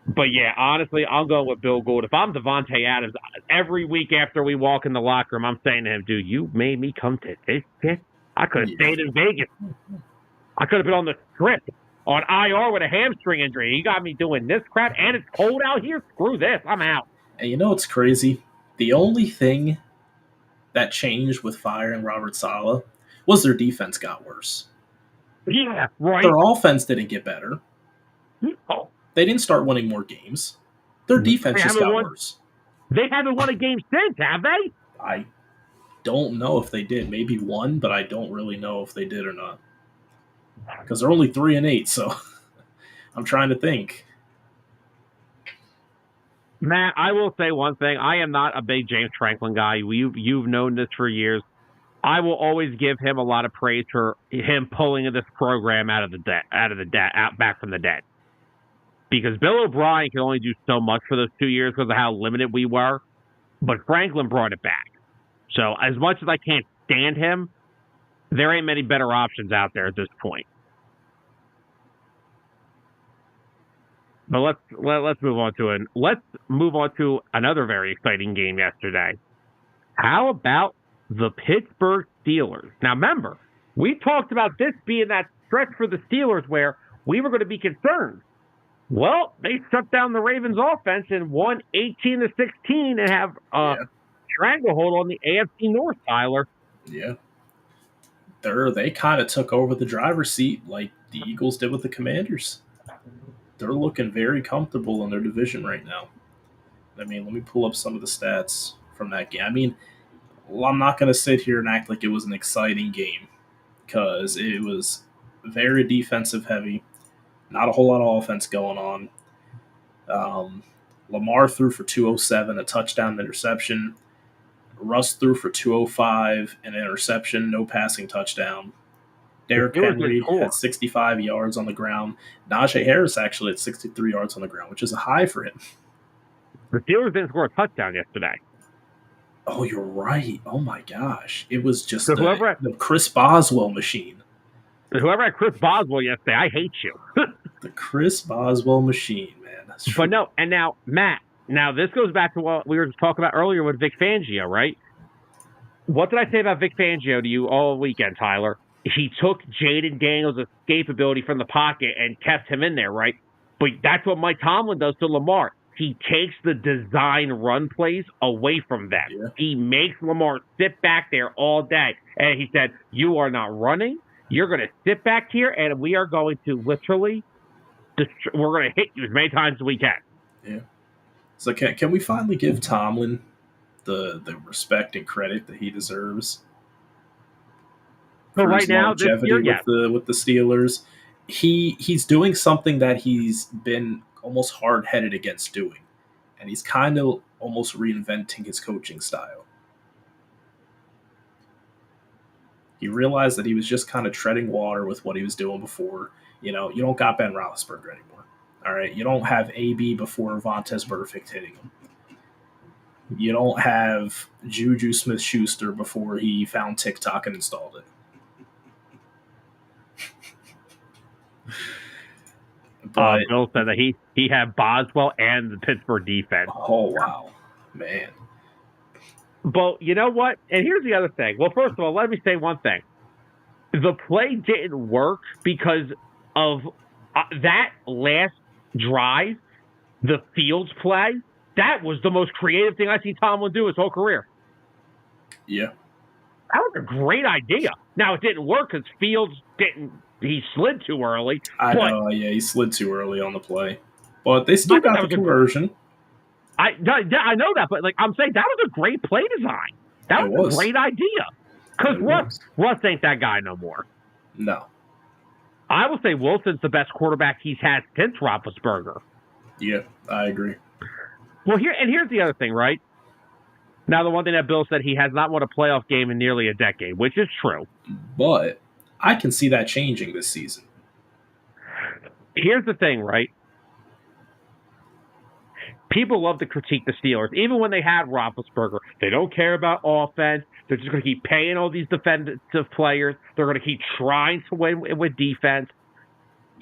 But, yeah, honestly, I'm going with Bill Gould. If I'm Devontae Adams, every week after we walk in the locker room, I'm saying to him, dude, you made me come to this shit. I could have stayed in Vegas. I could have been on the strip on IR with a hamstring injury. You got me doing this crap, and it's cold out here. Screw this. I'm out. And you know what's crazy? The only thing that changed with firing Robert Saleh was their defense got worse. Yeah, right. Their offense didn't get better. Oh. They didn't start winning more games. Their defense just got worse. They haven't won a game since, have they? I don't know if they did. Maybe one, but I don't really know if they did or not. Because they're only 3-8, so I'm trying to think. Matt, I will say one thing. I am not a big James Franklin guy. You've known this for years. I will always give him a lot of praise for him pulling this program out back from the dead. Because Bill O'Brien can only do so much for those 2 years because of how limited we were. But Franklin brought it back. So as much as I can't stand him, there ain't many better options out there at this point. But let's move on to another very exciting game yesterday. How about the Pittsburgh Steelers? Now remember, we talked about this being that stretch for the Steelers where we were going to be concerned. Well, they shut down the Ravens offense and won 18-16 and have a stranglehold on the AFC North, Tyler. Yeah. They kind of took over the driver's seat like the Eagles did with the Commanders. They're looking very comfortable in their division right now. I mean, let me pull up some of the stats from that game. I mean, I'm not going to sit here and act like it was an exciting game because it was very defensive heavy. Not a whole lot of offense going on. Lamar threw for 207, a touchdown, interception. Russ threw for 205, an interception, no passing touchdown. Derrick Henry had 65 yards on the ground. Najee Harris actually had 63 yards on the ground, which is a high for him. The Steelers didn't score a touchdown yesterday. Oh, you're right. Oh, my gosh. It was just the Chris Boswell machine. Whoever had Chris Boswell yesterday, I hate you. The Chris Boswell machine, man. That's true. But no, and now, Matt, this goes back to what we were just talking about earlier with Vic Fangio, right? What did I say about Vic Fangio to you all weekend, Tyler? He took Jaden Daniels' escapability from the pocket and kept him in there, right? But that's what Mike Tomlin does to Lamar. He takes the design run plays away from them. Yeah. He makes Lamar sit back there all day. And he said, you are not running. You're going to sit back here, and we are going to literally we're going to hit you as many times as we can. Yeah. So can we finally give Tomlin the respect and credit that he deserves? So right now, this year, with the Steelers, he's doing something that he's been almost hard-headed against doing, and he's kind of almost reinventing his coaching style. He realized that he was just kind of treading water with what he was doing before. You know, you don't got Ben Roethlisberger anymore. All right, you don't have AB before Vontaze Burfict hitting him. You don't have Juju Smith-Schuster before he found TikTok and installed it. But Bill said that he had Boswell and the Pittsburgh defense. Oh, wow. Man. But you know what? And here's the other thing. Well, first of all, let me say one thing. The play didn't work because of that last drive, the Fields play. That was the most creative thing I've seen Tomlin do his whole career. Yeah. That was a great idea. Now, it didn't work because Fields he slid too early. I know, yeah, he slid too early on the play. But they still got the conversion. I know that, but I'm saying that was a great play design. That was a great idea. Because Russ ain't that guy no more. No. I will say Wilson's the best quarterback he's had since Roethlisberger. Yeah, I agree. Well, here's the other thing, right? Now, the one thing that Bill said, he has not won a playoff game in nearly a decade, which is true. But I can see that changing this season. Here's the thing, right? People love to critique the Steelers. Even when they had Roethlisberger, they don't care about offense. They're just going to keep paying all these defensive players. They're going to keep trying to win with defense.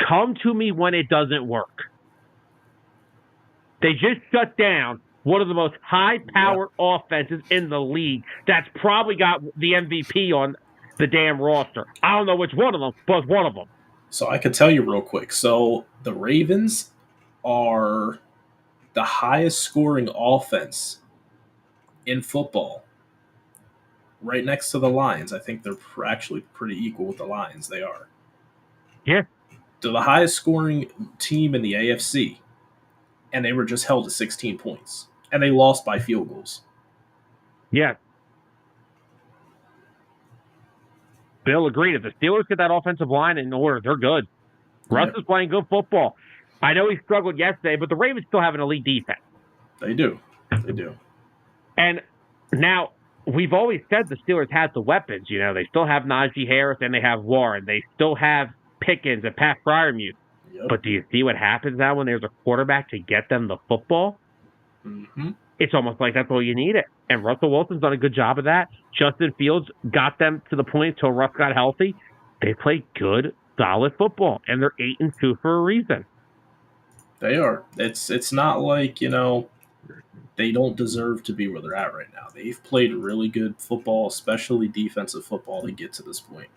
Come to me when it doesn't work. They just shut down one of the most high-powered offenses in the league that's probably got the MVP on the damn roster. I don't know which one of them, but it's one of them. So I could tell you real quick. So the Ravens are the highest scoring offense in football, right next to the Lions. I think they're actually pretty equal with the Lions. They are. Yeah. They're the highest scoring team in the AFC, and they were just held to 16 points, and they lost by field goals. Yeah. Bill agreed. If the Steelers get that offensive line in order, they're good. Russ is playing good football. I know he struggled yesterday, but the Ravens still have an elite defense. They do. They do. And now, we've always said the Steelers had the weapons. You know, they still have Najee Harris and they have Warren. They still have Pickens and Pat Freiermuth. Yep. But do you see what happens now when there's a quarterback to get them the football? Mm-hmm. It's almost like that's all you need it. And Russell Wilson's done a good job of that. Justin Fields got them to the point until Russ got healthy. They play good, solid football, and they're 8-2 for a reason. They are. It's not like, they don't deserve to be where they're at right now. They've played really good football, especially defensive football, to get to this point.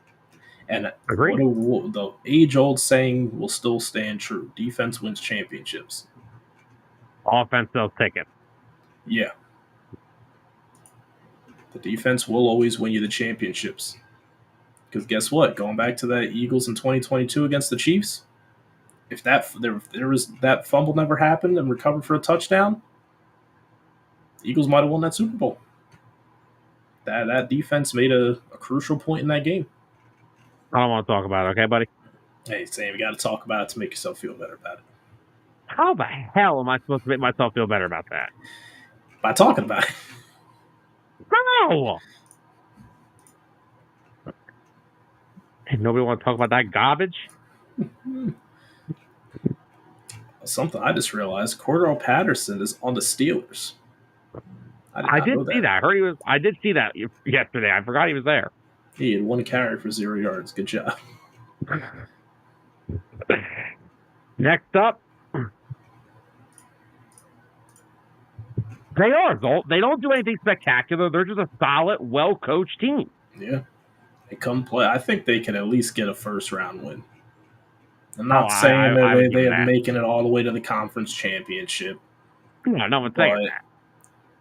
And the age-old saying will still stand true. Defense wins championships. Offense sells tickets. Yeah. The defense will always win you the championships. Because guess what? Going back to that Eagles in 2022 against the Chiefs, if there was that fumble never happened and recovered for a touchdown, the Eagles might have won that Super Bowl. That defense made a crucial point in that game. I don't want to talk about it, okay, buddy? Hey, Sam, you got to talk about it to make yourself feel better about it. How the hell am I supposed to make myself feel better about that? By talking about it. No! And nobody want to talk about that garbage? Something I just realized, Cordell Patterson is on the Steelers. I did see that. I did see that yesterday. I forgot he was there. He had 1 carry for 0 yards. Good job. Next up, they don't do anything spectacular. They're just a solid, well-coached team. Yeah. They come play. I think they can at least get a first-round win. I'm not saying they are making it all the way to the conference championship. No one's saying that.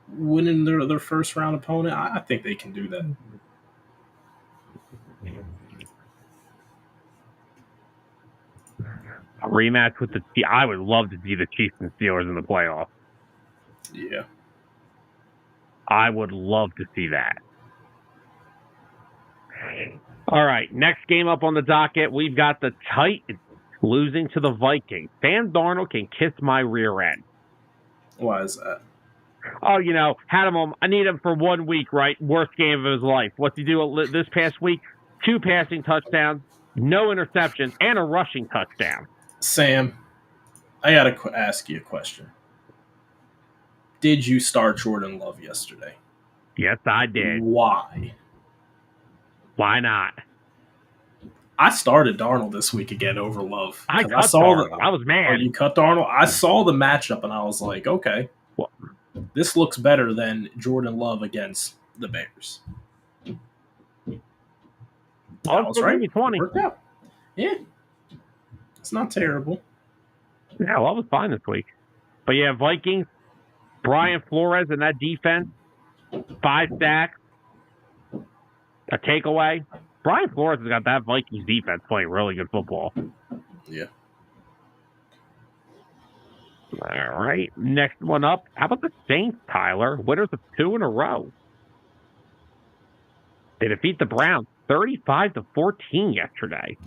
Winning their first-round opponent, I think they can do that. A rematch with I would love to see the Chiefs and Steelers in the playoffs. Yeah. I would love to see that. All right, next game up on the docket, we've got the Titans losing to the Vikings. Sam Darnold can kiss my rear end. Why is that? Oh, had him on. I need him for 1 week, right? Worst game of his life. What's he do this past week? 2 passing touchdowns, no interceptions, and a rushing touchdown. Sam, I got to ask you a question. Did you start Jordan Love yesterday? Yes, I did. Why? Why not? I started Darnold this week again over Love. I was mad. Oh, you cut Darnold? I saw the matchup and I was like, okay, this looks better than Jordan Love against the Bears. I was right. 20. Worked out. Yeah. It's not terrible. Yeah, well, I was fine this week. But yeah, Vikings, Brian Flores and that defense, 5 sacks, a takeaway. Brian Flores has got that Vikings defense playing really good football. Yeah. All right. Next one up. How about the Saints, Tyler? Winners of 2 in a row. They defeat the Browns 35-14 yesterday.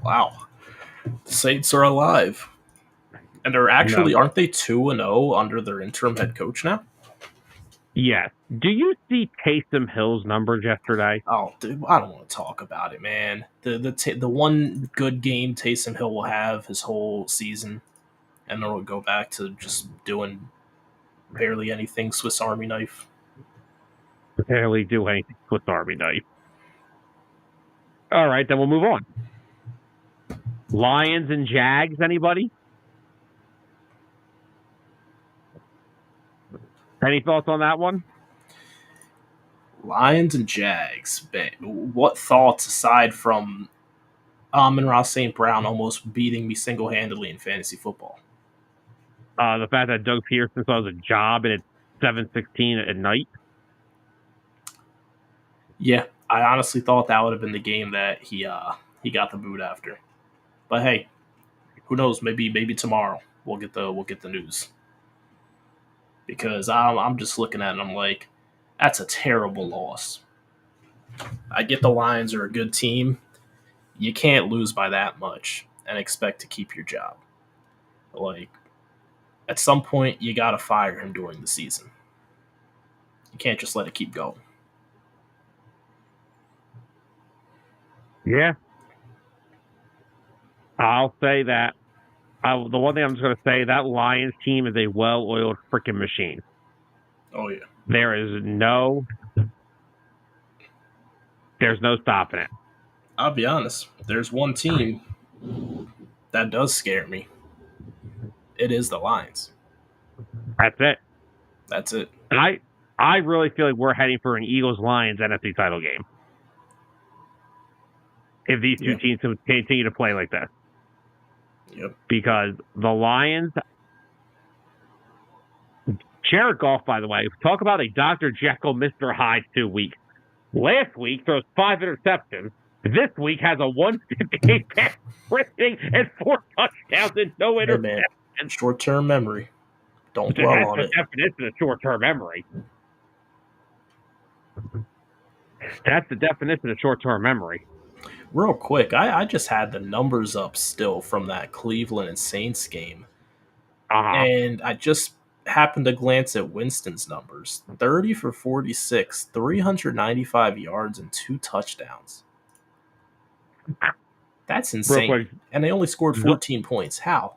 Wow. The Saints are alive. And they're actually, aren't they 2-0 under their interim head coach now? Yes. Do you see Taysom Hill's numbers yesterday? Oh, dude, I don't want to talk about it, man. The one good game Taysom Hill will have his whole season, and then we'll go back to just doing barely anything Swiss Army knife. Barely do anything Swiss Army knife. All right, then we'll move on. Lions and Jags, anybody? Any thoughts on that one? Lions and Jags. What thoughts aside from Amon-Ra St. Brown almost beating me single-handedly in fantasy football. The fact that Doug Pearson still has a job and it's 7:16 at night. Yeah, I honestly thought that would have been the game that he got the boot after. But hey, who knows? Maybe tomorrow we'll get the news. Because I'm just looking at it and I'm like, that's a terrible loss. I get the Lions are a good team. You can't lose by that much and expect to keep your job. Like, at some point, you got to fire him during the season. You can't just let it keep going. Yeah. I'll say that. The one thing I'm just going to say, that Lions team is a well-oiled freaking machine. Oh, yeah. There's no stopping it. I'll be honest. There's one team that does scare me. It is the Lions. That's it. That's it. And I really feel like we're heading for an Eagles-Lions NFC title game. If these two teams continue to play like this. Yep. Because the Lions, Jared Goff, by the way, talk about a Dr. Jekyll, Mr. Hyde 2 weeks. Last week throws 5 interceptions. This week has a 158 pass rating and 4 touchdowns and no interceptions. Hey, short-term memory. Don't dwell on it. That's the definition of short-term memory. That's the definition of short-term memory. Real quick, I just had the numbers up still from that Cleveland and Saints game. And I just happened to glance at Winston's numbers. 30 for 46, 395 yards, and 2 touchdowns. That's insane. And they only scored 14 points. How?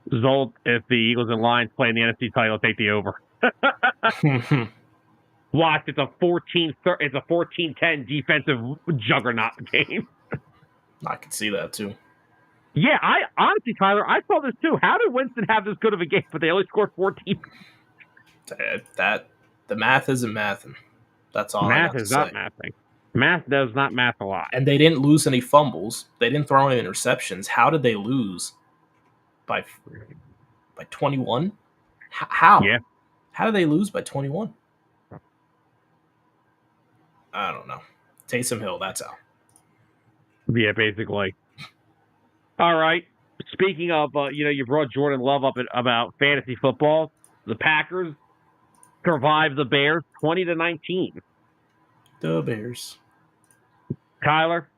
Zolt, if the Eagles and Lions play in the NFC title, take the over. Watch, it's a 14-10 defensive juggernaut game. I can see that too. Yeah, honestly, Tyler, I saw this too. How did Winston have this good of a game, but they only scored 14? The math isn't mathing. That's all. Math is not mathing. Math does not math a lot. And they didn't lose any fumbles. They didn't throw any interceptions. How did they lose by 21? How? Yeah. How did they lose by 21? I don't know. Taysom Hill, that's how. Yeah, basically. All right. Speaking of, you brought Jordan Love up about fantasy football. The Packers survived the Bears 20-19. The Bears. Tyler,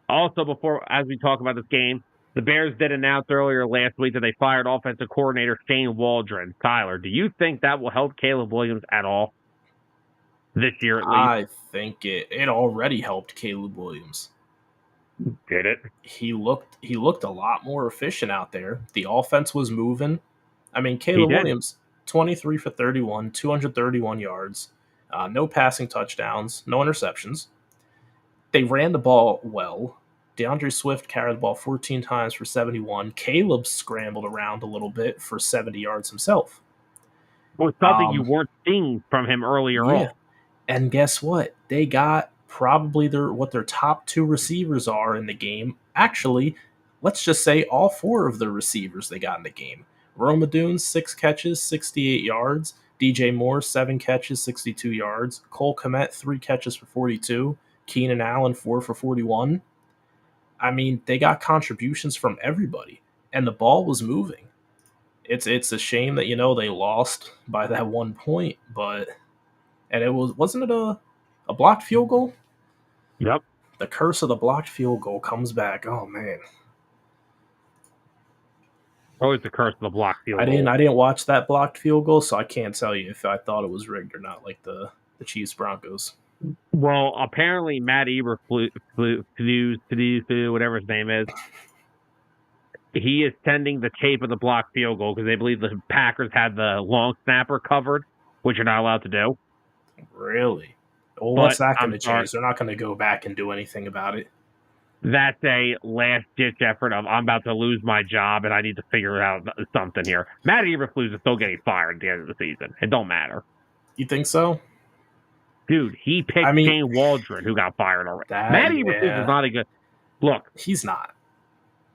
also as we talk about this game, the Bears did announce earlier last week that they fired offensive coordinator Shane Waldron. Tyler, do you think that will help Caleb Williams at all? This year, at least? I think it already helped Caleb Williams. Did it? He looked a lot more efficient out there. The offense was moving. I mean, Caleb Williams, 23 for 31, 231 yards, no passing touchdowns, no interceptions. They ran the ball well. DeAndre Swift carried the ball 14 times for 71. Caleb scrambled around a little bit for 70 yards himself. Well, something you weren't seeing from him earlier on. And guess what? They got probably what their top 2 receivers are in the game. Actually, let's just say all 4 of the receivers they got in the game. Rome Odunze, 6 catches, 68 yards. DJ Moore, 7 catches, 62 yards. Cole Kmet, 3 catches for 42. Keenan Allen, 4 for 41. I mean, they got contributions from everybody, and the ball was moving. It's a shame that, they lost by that 1 point, and wasn't it a blocked field goal? Yep. The curse of the blocked field goal comes back. Oh man. Always the curse of the blocked field goal. I didn't watch that blocked field goal, so I can't tell you if I thought it was rigged or not, like the Chiefs Broncos. Well, apparently Matt Eberflus, whatever his name is, he is sending the tape of the blocked field goal because they believe the Packers had the long snapper covered, which you're not allowed to do. Really? Well, what's that going to change? They're not going to go back and do anything about it. That's a last-ditch effort of, I'm about to lose my job and I need to figure out something here. Matt Eberflus is still getting fired at the end of the season. It don't matter. You think so? Dude, he picked Shane Waldron, who got fired already. Matt Eberflus is not a good... Look, He's not.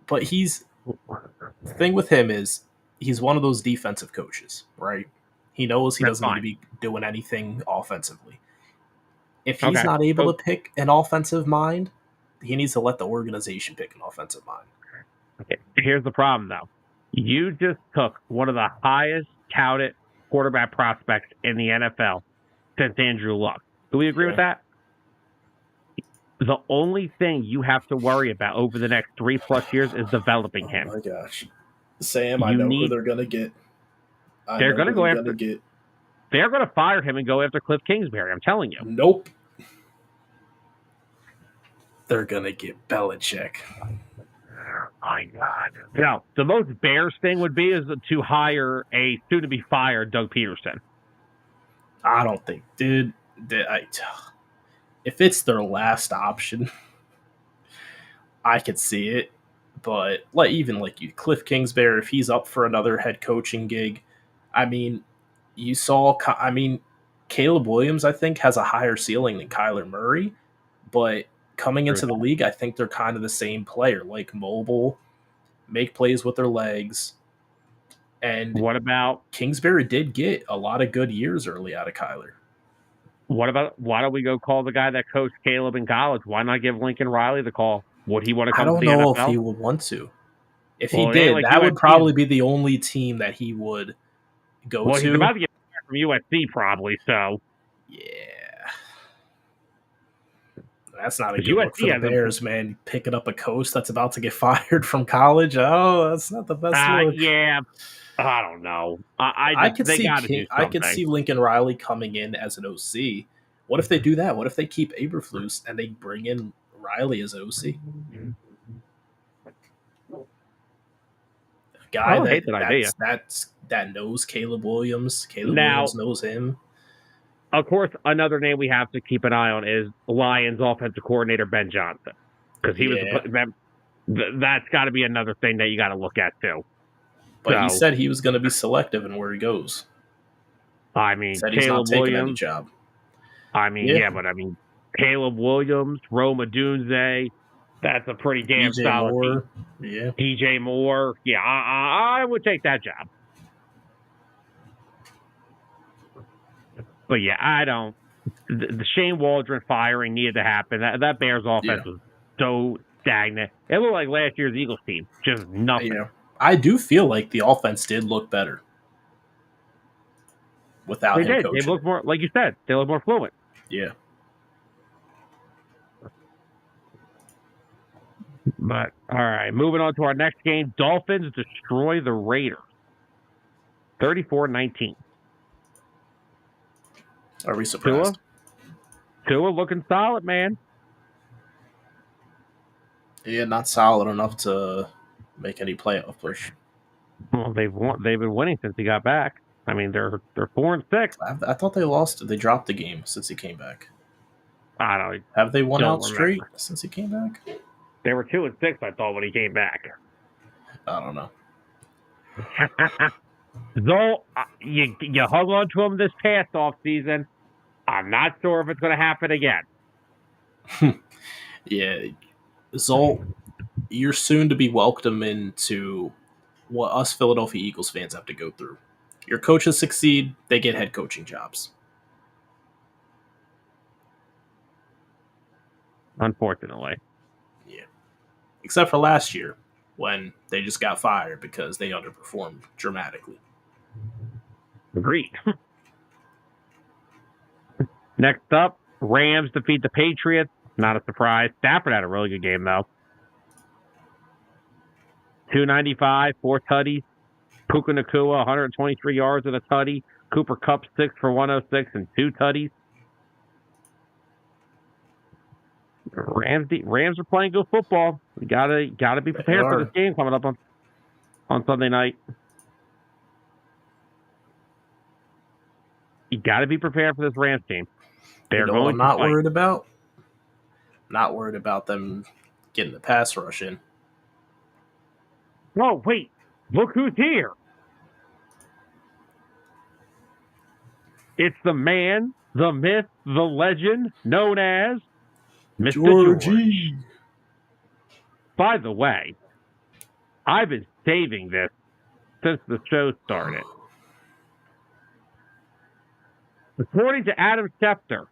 But the thing with him is he's one of those defensive coaches, right? He knows he that's doesn't need to fine. be doing anything offensively. If he's Okay. not able So to pick an offensive mind, he needs to let the organization pick an offensive mind. here's the problem, though. You just took one of the highest touted quarterback prospects in the NFL since Andrew Luck. Do we agree with that? The only thing you have to worry about over the next 3+ years is developing him. Oh my gosh. Sam, I You know who need. they're going to get. I They're know going to who go they're going to after. get. They're going to fire him and go after Cliff Kingsbury. I'm telling you. Nope. They're going to get Belichick. My God. Now, the most Bears thing would be is to hire a soon-to-be-fired Doug Peterson. I don't think, dude. If it's their last option, I could see it. But even you, Cliff Kingsbury, if he's up for another head coaching gig, I mean, you saw. I mean, Caleb Williams, I think, has a higher ceiling than Kyler Murray, but coming into the league, I think they're kind of the same player, mobile, make plays with their legs. And what about Kingsbury did get a lot of good years early out of Kyler. Why don't we go call the guy that coached Caleb in college? Why not give Lincoln Riley the call? Would he want to come to the NFL? I don't know if he would want to. If he did, that would probably be the only team that he would go to. Well, he's about to get fired from USC probably, so. Yeah. That's not a good look for the Bears, man. Picking up a coach that's about to get fired from college. Oh, that's not the best look. Yeah. I don't know. I could see Lincoln Riley coming in as an OC. What if they do that? What if they keep Eberflus and they bring in Riley as OC? A guy that knows Caleb Williams. Williams knows him. Of course, another name we have to keep an eye on is Lions offensive coordinator Ben Johnson, because he was. That's got to be another thing that you got to look at too. But he said he was going to be selective in where he goes. I mean, said he's not taking any job. I mean, but Caleb Williams, Rome Odunze, that's a pretty damn solid team. Yeah. DJ Moore. Yeah, I would take that job. But yeah, I don't. The Shane Waldron firing needed to happen. That Bears offense was so stagnant. It looked like last year's Eagles team. Just nothing. Yeah. I do feel like the offense did look better without him coaching. They look more, like you said, they look more fluent. Yeah. But, all right, moving on to our next game. Dolphins destroy the Raiders. 34-19. Are we surprised? Tua looking solid, man. Yeah, not solid enough to make any playoff push. Well, they've been winning since he got back. I mean, they're 4-6. I thought they lost. They dropped the game since he came back. I don't. Have they won out straight since he came back? They were 2-6. I thought when he came back. I don't know. Though you hung on to him this past offseason, I'm not sure if it's going to happen again. Yeah, Zolt, you're soon to be welcomed into what us Philadelphia Eagles fans have to go through. Your coaches succeed, they get head coaching jobs. Unfortunately. Yeah. Except for last year, when they just got fired because they underperformed dramatically. Agreed. Next up, Rams defeat the Patriots. Not a surprise. Stafford had a really good game, though. 295, 4 tutties. Puka Nacua, 123 yards and a tutty. Cooper Kupp, 6 for 106 and 2 tutties. Rams are playing good football. We gotta be prepared for this game coming up on Sunday night. You gotta be prepared for this Rams team. They're going. I'm not worried about. Not worried about them getting the pass rush in. Oh wait! Look who's here! It's the man, the myth, the legend, known as Mr. Georgie. By the way, I've been saving this since the show started. According to Adam Schefter,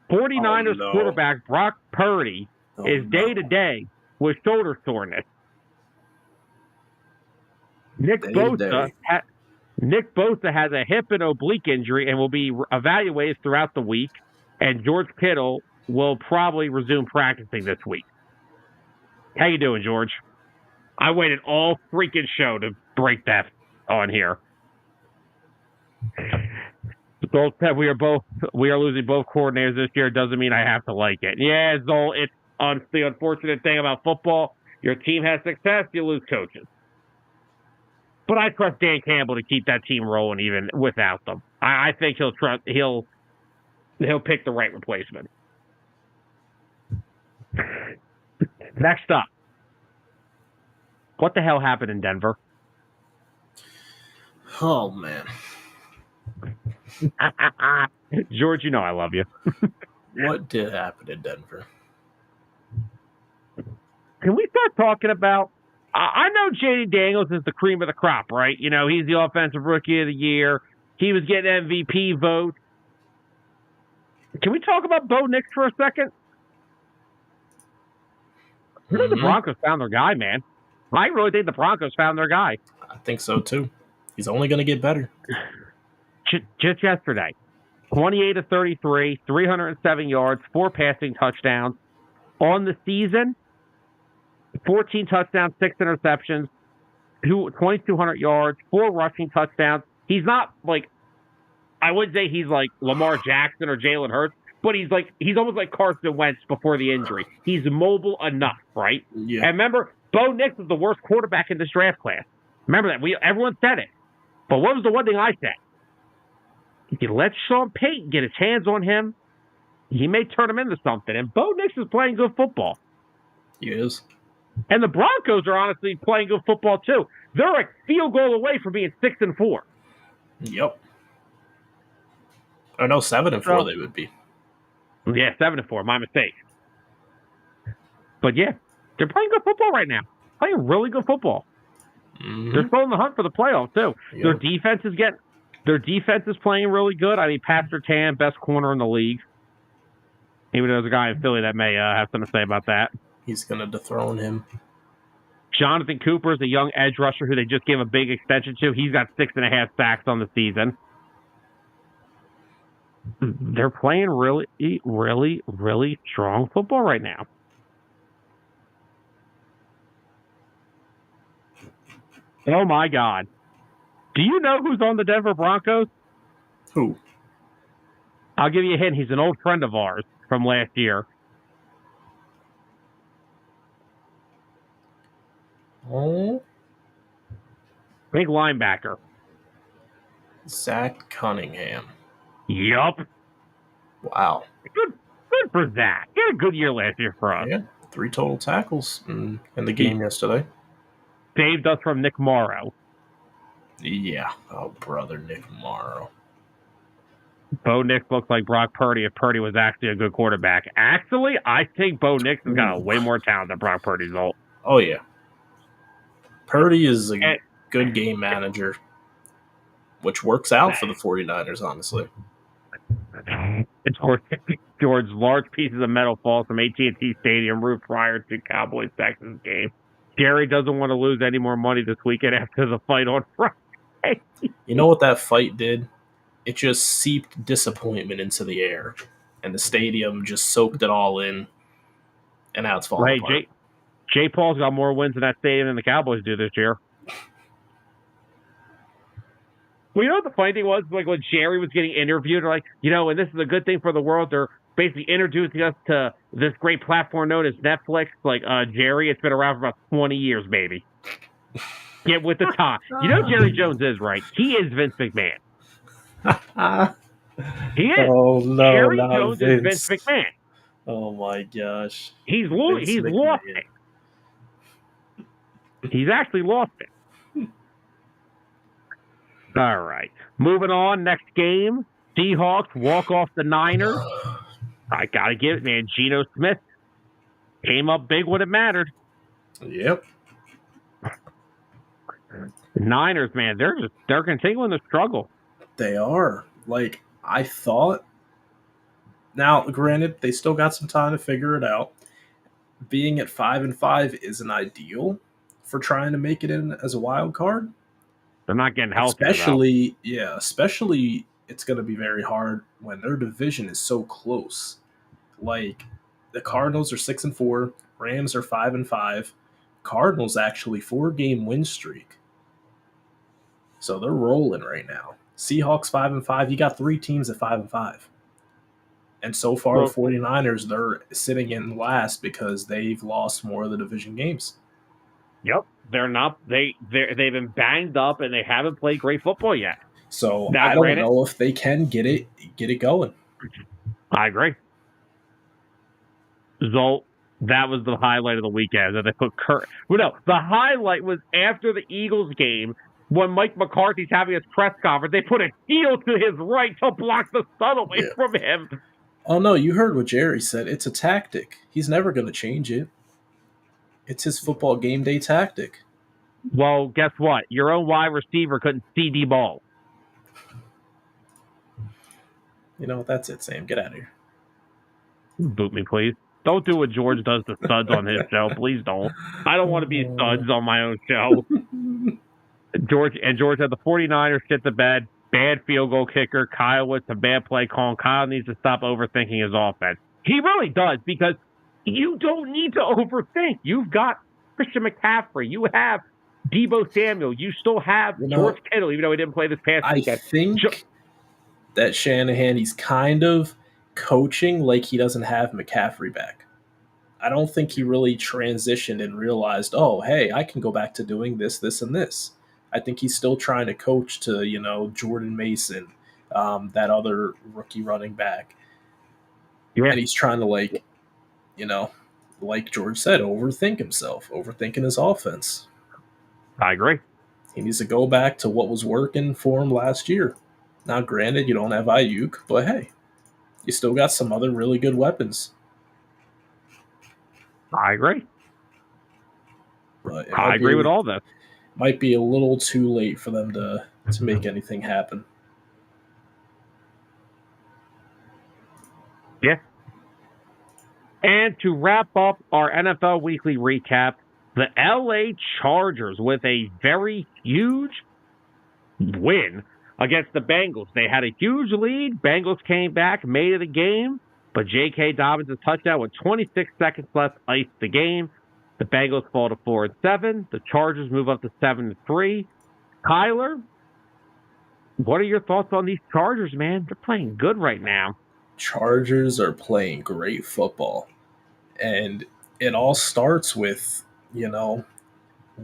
49ers quarterback Brock Purdy is day-to-day with shoulder soreness. Nick Bosa has a hip and oblique injury and will be evaluated throughout the week, and George Kittle will probably resume practicing this week. How you doing, George? I waited all freaking show to break that on here. Zolt said we are losing both coordinators this year. Doesn't mean I have to like it. Yeah, Zolt, it's the unfortunate thing about football. Your team has success, you lose coaches. But I trust Dan Campbell to keep that team rolling even without them. I think he'll pick the right replacement. Next up, what the hell happened in Denver? Oh, man. George, you know I love you. What did happen in Denver? Can we start talking about... I know J.D. Daniels is the cream of the crop, right? You know, he's the offensive rookie of the year. He was getting MVP votes. Can we talk about Bo Nix for a second? I think the Broncos found their guy, man. I really think the Broncos found their guy. I think so, too. He's only going to get better. Just yesterday, 28 of 33, 307 yards, 4 passing touchdowns. On the season, 14 touchdowns, 6 interceptions, 2,200 yards, 4 rushing touchdowns. He's not like, I would say he's like Lamar Jackson or Jalen Hurts, but he's almost like Carson Wentz before the injury. He's mobile enough, right? Yeah. And remember, Bo Nix was the worst quarterback in this draft class. Remember that. Everyone said it. But what was the one thing I said? If you let Sean Payton get his hands on him, he may turn him into something. And Bo Nix is playing good football. He is. And the Broncos are honestly playing good football, too. They're a field goal away from being 6-4. Yep. Or no, 7-4 they would be. Yeah, 7-4. My mistake. But yeah, they're playing good football right now. Playing really good football. Mm-hmm. They're still in the hunt for the playoffs, too. Yep. Their defense is playing really good. I mean, Pat Surtain, best corner in the league. Even though there's a guy in Philly that may have something to say about that. He's going to dethrone him. Jonathan Cooper is a young edge rusher who they just gave a big extension to. He's got 6.5 sacks on the season. They're playing really, really, really strong football right now. Oh, my God. Do you know who's on the Denver Broncos? Who? I'll give you a hint. He's an old friend of ours from last year. Oh? Big linebacker. Zach Cunningham. Yup. Wow. Good for Zach. He had a good year last year for us. Yeah, 3 total tackles in the game yesterday. Saved us from Nick Morrow. Yeah. Oh, brother, Nick Morrow. Bo Nix looks like Brock Purdy if Purdy was actually a good quarterback. Actually, I think Bo Nix has got way more talent than Brock Purdy's old. Oh, yeah. Purdy is a good game manager, which works out for the 49ers, honestly. George, large pieces of metal fall from AT&T Stadium roof prior to Cowboys-Texans game. Jerry doesn't want to lose any more money this weekend after the fight on Friday. You know what that fight did? It just seeped disappointment into the air, and the stadium just soaked it all in, and now it's falling apart. Jay Paul's got more wins in that stadium than the Cowboys do this year. Well, you know what the funny thing was? Like when Jerry was getting interviewed, like, you know, and this is a good thing for the world. They're basically introducing us to this great platform known as Netflix. Like, Jerry, it's been around for about 20 years, baby. Get with the time. You know Jerry Jones is right. He is Vince McMahon. He is. Oh, no, Jerry Jones is Vince McMahon. Oh, my gosh. He's lost it. He's actually lost it. All right. Moving on. Next game. Seahawks walk off the Niners. I got to give it, man. Geno Smith came up big when it mattered. Yep. The Niners, man, they're continuing to struggle. They are. Like, I thought. Now, granted, they still got some time to figure it out. Being at 5-5 isn't ideal for trying to make it in as a wild card. They're not getting healthier, though. Especially it's going to be very hard when their division is so close. Like, the Cardinals are 6-4, Rams are 5-5. Cardinals actually 4-game win streak, so they're rolling right now. Seahawks 5-5. You got 3 teams at 5-5, and so far Well, the 49ers, they're sitting in last because they've lost more of the division games. Yep, they're not. They've been banged up and they haven't played great football yet. So Now, I don't granted, know if they can get it going. I agree. So that was the highlight of the weekend that they put Kurt. Well, no, the highlight was after the Eagles game when Mike McCarthy's having his press conference. They put a heel to his right to block the sun away from him. Oh no, you heard what Jerry said. It's a tactic. He's never going to change it. It's his football game day tactic. Well, guess what? Your own wide receiver couldn't see the ball. You know, that's it, Sam. Get out of here. Boot me, please. Don't do what George does to studs on his show. Please don't. I don't want to be studs on my own show. George had the 49ers shit the bed. Bad field goal kicker. Kyle with some bad play calling. Kyle needs to stop overthinking his offense. He really does, because you don't need to overthink. You've got Christian McCaffrey. You have Deebo Samuel. You still have George Kittle, even though he didn't play this past weekend. I think that Shanahan, he's kind of coaching like he doesn't have McCaffrey back. I don't think he really transitioned and realized, oh, hey, I can go back to doing this, this, and this. I think he's still trying to coach to, Jordan Mason, that other rookie running back. Yeah. And he's trying to, like George said, overthink himself, overthinking his offense. I agree. He needs to go back to what was working for him last year. Now, granted, you don't have Ayuk, but hey, you still got some other really good weapons. I agree. But I agree with all this. Might be a little too late for them to make anything happen. Yeah. And to wrap up our NFL Weekly recap, the LA Chargers with a very huge win against the Bengals. They had a huge lead. Bengals came back, made it a game, but J.K. Dobbins' touchdown with 26 seconds left iced the game. The Bengals fall to 4-7. The Chargers move up to 7-3. Kyler, what are your thoughts on these Chargers, man? They're playing good right now. Chargers are playing great football. And it all starts with, what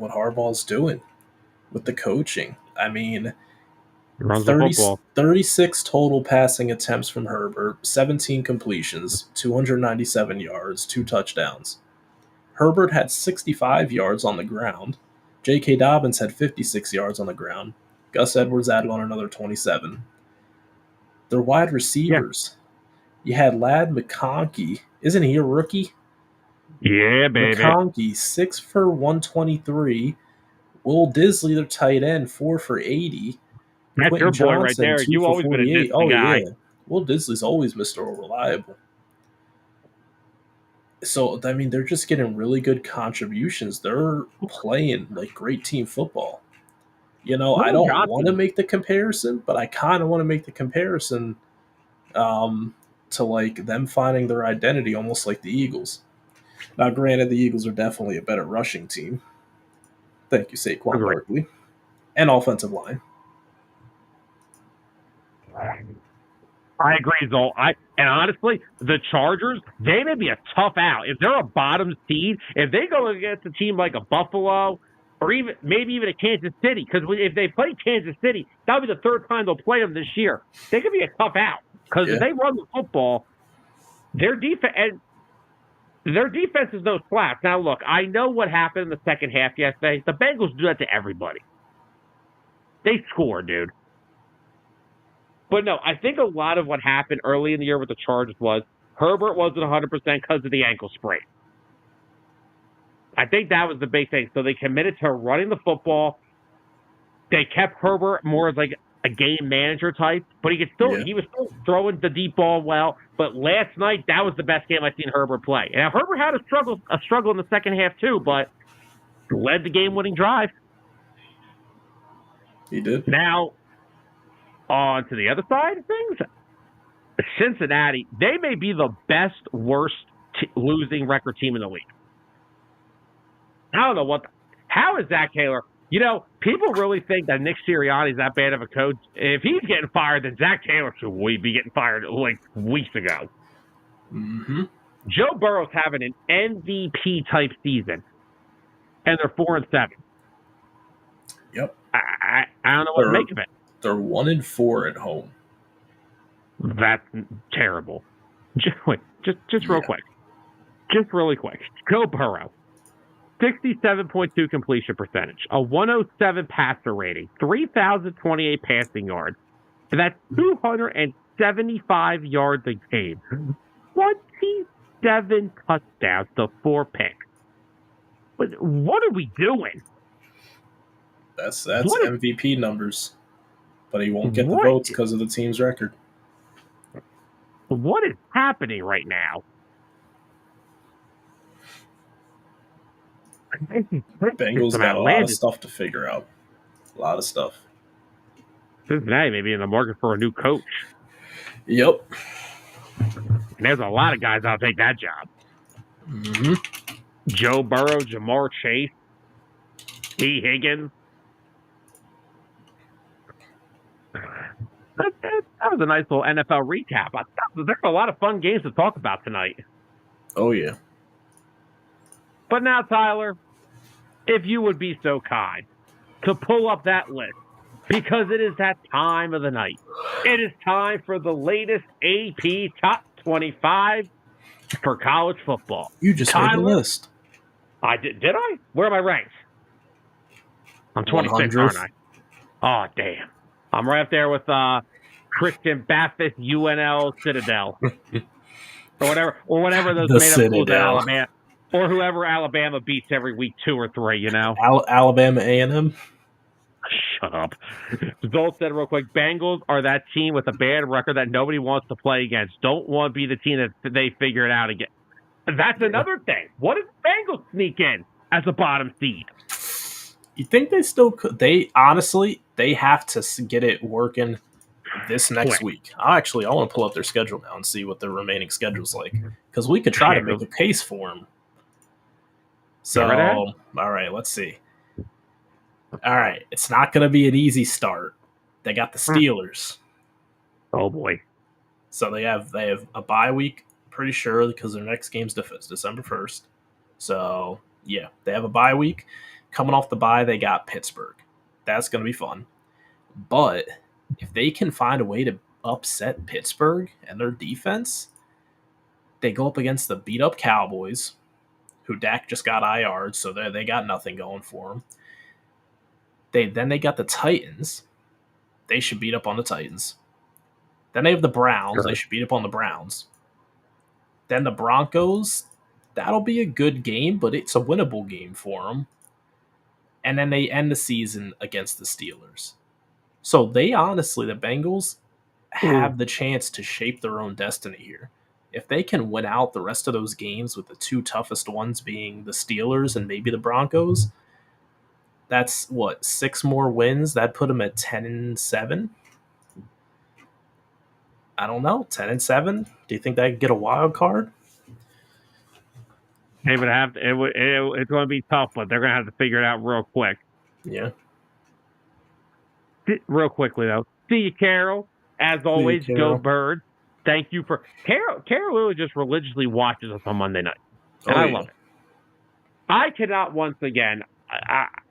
Harbaugh's doing with the coaching. I mean, 36 total passing attempts from Herbert, 17 completions, 297 yards, 2 touchdowns. Herbert had 65 yards on the ground. J.K. Dobbins had 56 yards on the ground. Gus Edwards added on another 27. Their wide receivers. Yeah. You had Ladd McConkey. Isn't he a rookie? Yeah, baby. McConkey, 6 for 123. Will Disley, their tight end, 4 for 80. That's Quentin your boy Johnson, right there. You've always been a Disley guy. Yeah. Will Disley's always Mr. Reliable. So, I mean, they're just getting really good contributions. They're playing, like, great team football. I don't want to make the comparison, but I kind of want to make the comparison to, like, them finding their identity almost like the Eagles. Now, granted, the Eagles are definitely a better rushing team. Thank you, Saquon Barkley. And offensive line. I agree, Zol. And honestly, the Chargers, they may be a tough out. If they're a bottom seed, if they go against a team like a Buffalo or maybe even a Kansas City, because if they play Kansas City, that'll be the third time they'll play them this year. They could be a tough out because if they run the football, their defense is no slouch. Now, look, I know what happened in the second half yesterday. The Bengals do that to everybody. They score, dude. But no, I think a lot of what happened early in the year with the Chargers was Herbert wasn't 100% because of the ankle sprain. I think that was the big thing. So they committed to running the football. They kept Herbert more as like a game manager type, but he was still throwing the deep ball well. But last night, that was the best game I've seen Herbert play. And Herbert had a struggle in the second half too, but led the game-winning drive. He did. Now, on to the other side of things, Cincinnati, they may be the best, worst losing record team in the league. I don't know how is Zach Taylor? You know, people really think that Nick Sirianni's that bad of a coach. If he's getting fired, then Zach Taylor should be getting fired like weeks ago. Mm-hmm. Joe Burrow's having an MVP type season, and they're 4-7. Yep. I don't know what to make of it. They're 1-4 at home. That's terrible. Just real quick. Just really quick. Joe Burrow. 67.2 completion percentage, a 107 passer rating, 3,028 passing yards. And that's 275 yards a game. 27 touchdowns to 4 picks. But what are we doing? That's MVP numbers. But he won't get the votes because of the team's record. What is happening right now? Bengals got a lot of stuff to figure out. A lot of stuff. Cincinnati may be in the market for a new coach. Yep. And there's a lot of guys that'll take that job. Mm-hmm. Joe Burrow, Jamar Chase, T. Higgins. That was a nice little NFL recap. There's a lot of fun games to talk about tonight. Oh, yeah. But now, Tyler, if you would be so kind to pull up that list, because it is that time of the night. It is time for the latest AP Top 25 for college football. You just made the list. I did. Did I? Where am I ranked? I'm 26, aren't I? Oh, damn. I'm right up there with Christian Baptist UNL Citadel. or whatever those made up schools in Alabama. Or whoever Alabama beats every week 2 or 3, you know? Alabama A&M? Shut up. Zolt said real quick, Bengals are that team with a bad record that nobody wants to play against. Don't want to be the team that they figure it out again. That's another thing. What if Bengals sneak in as a bottom seed? You think they still could? They have to get it working this next week. I want to pull up their schedule now and see what their remaining schedule's like. Because we could try to make a case for them. So, all right, let's see. All right, it's not going to be an easy start. They got the Steelers. Oh boy! So they have a bye week, pretty sure, because their next game's December 1st. So yeah, they have a bye week. Coming off the bye, they got Pittsburgh. That's going to be fun. But if they can find a way to upset Pittsburgh and their defense, they go up against the beat up Cowboys, who Dak just got IR'd, so they got nothing going for them. Then they got the Titans. They should beat up on the Titans. Then they have the Browns. Sure. They should beat up on the Browns. Then the Broncos. That'll be a good game, but it's a winnable game for them. And then they end the season against the Steelers. So the Bengals have the chance to shape their own destiny here. If they can win out the rest of those games, with the 2 toughest ones being the Steelers and maybe the Broncos, that's 6 more wins. That'd put them at 10-7. I don't know, 10-7. Do you think they could get a wild card? They would have to. It's going to be tough, but they're going to have to figure it out real quick. Yeah. Real quickly though, see you, Carol. As always, Go Birds. Thank you for Carol. Carol literally just religiously watches us on Monday night, and I love it. I cannot once again.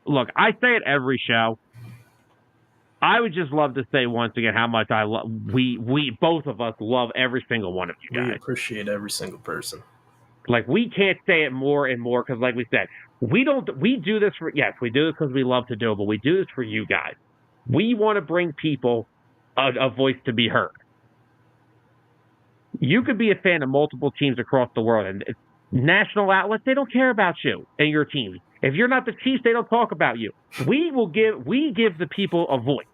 Look, I say it every show. I would just love to say once again how much I love. We both of us love every single one of you guys. We appreciate every single person. Like, we can't say it more and more because, like we said, we do this for, yes, we do this because we love to do it, but we do this for you guys. We want to bring people a voice to be heard. You could be a fan of multiple teams across the world, and national outlets, they don't care about you and your team. If you're not the Chiefs, they don't talk about you. We give the people a voice.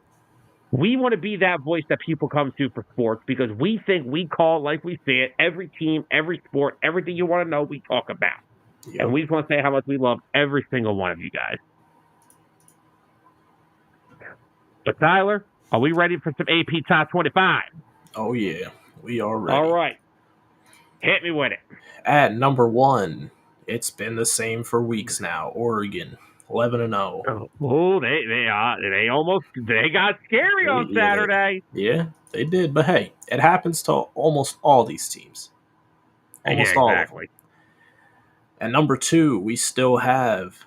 We want to be that voice that people come to for sports because we think we call like we see it. Every team, every sport, everything you want to know, we talk about. Yep. And we just want to say how much we love every single one of you guys. But Tyler, are we ready for some AP Top 25? Oh, yeah. We are ready. All right. Hit me with it. At number 1, it's been the same for weeks now. Oregon, 11-0. Oh, they got scary on Saturday. Yeah, they did. But hey, it happens to almost all these teams. Almost all of them. At number 2, we still have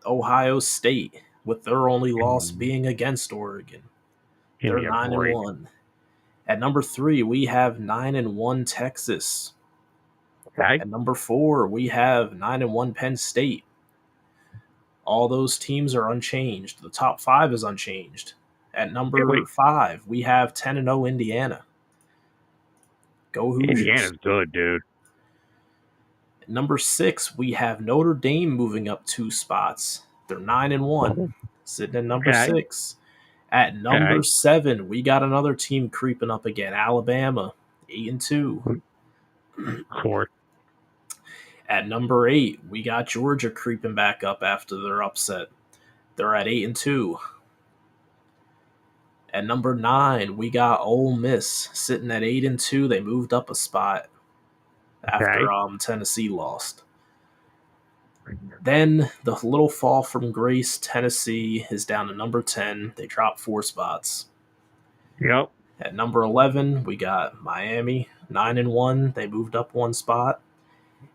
Ohio State, with their only loss being against Oregon. They're 9-1. At number 3, we have 9-1 Texas. Okay. At number 4, we have 9-1 Penn State. All those teams are unchanged. The top 5 is unchanged. At number 5, we have 10-0 Indiana. Go Hoosiers. Indiana's good, dude. At number 6, we have Notre Dame moving up 2 spots. They're 9-1, sitting at number 6. At number 7, we got another team creeping up again. Alabama, 8-2. Of course. At number 8, we got Georgia creeping back up after their upset. They're at 8-2. At number 9, we got Ole Miss sitting at 8-2. They moved up a spot after Tennessee lost. Then the little fall from grace, Tennessee is down to number 10. They dropped 4 spots. Yep. At number 11, we got Miami, 9-1. They moved up 1 spot.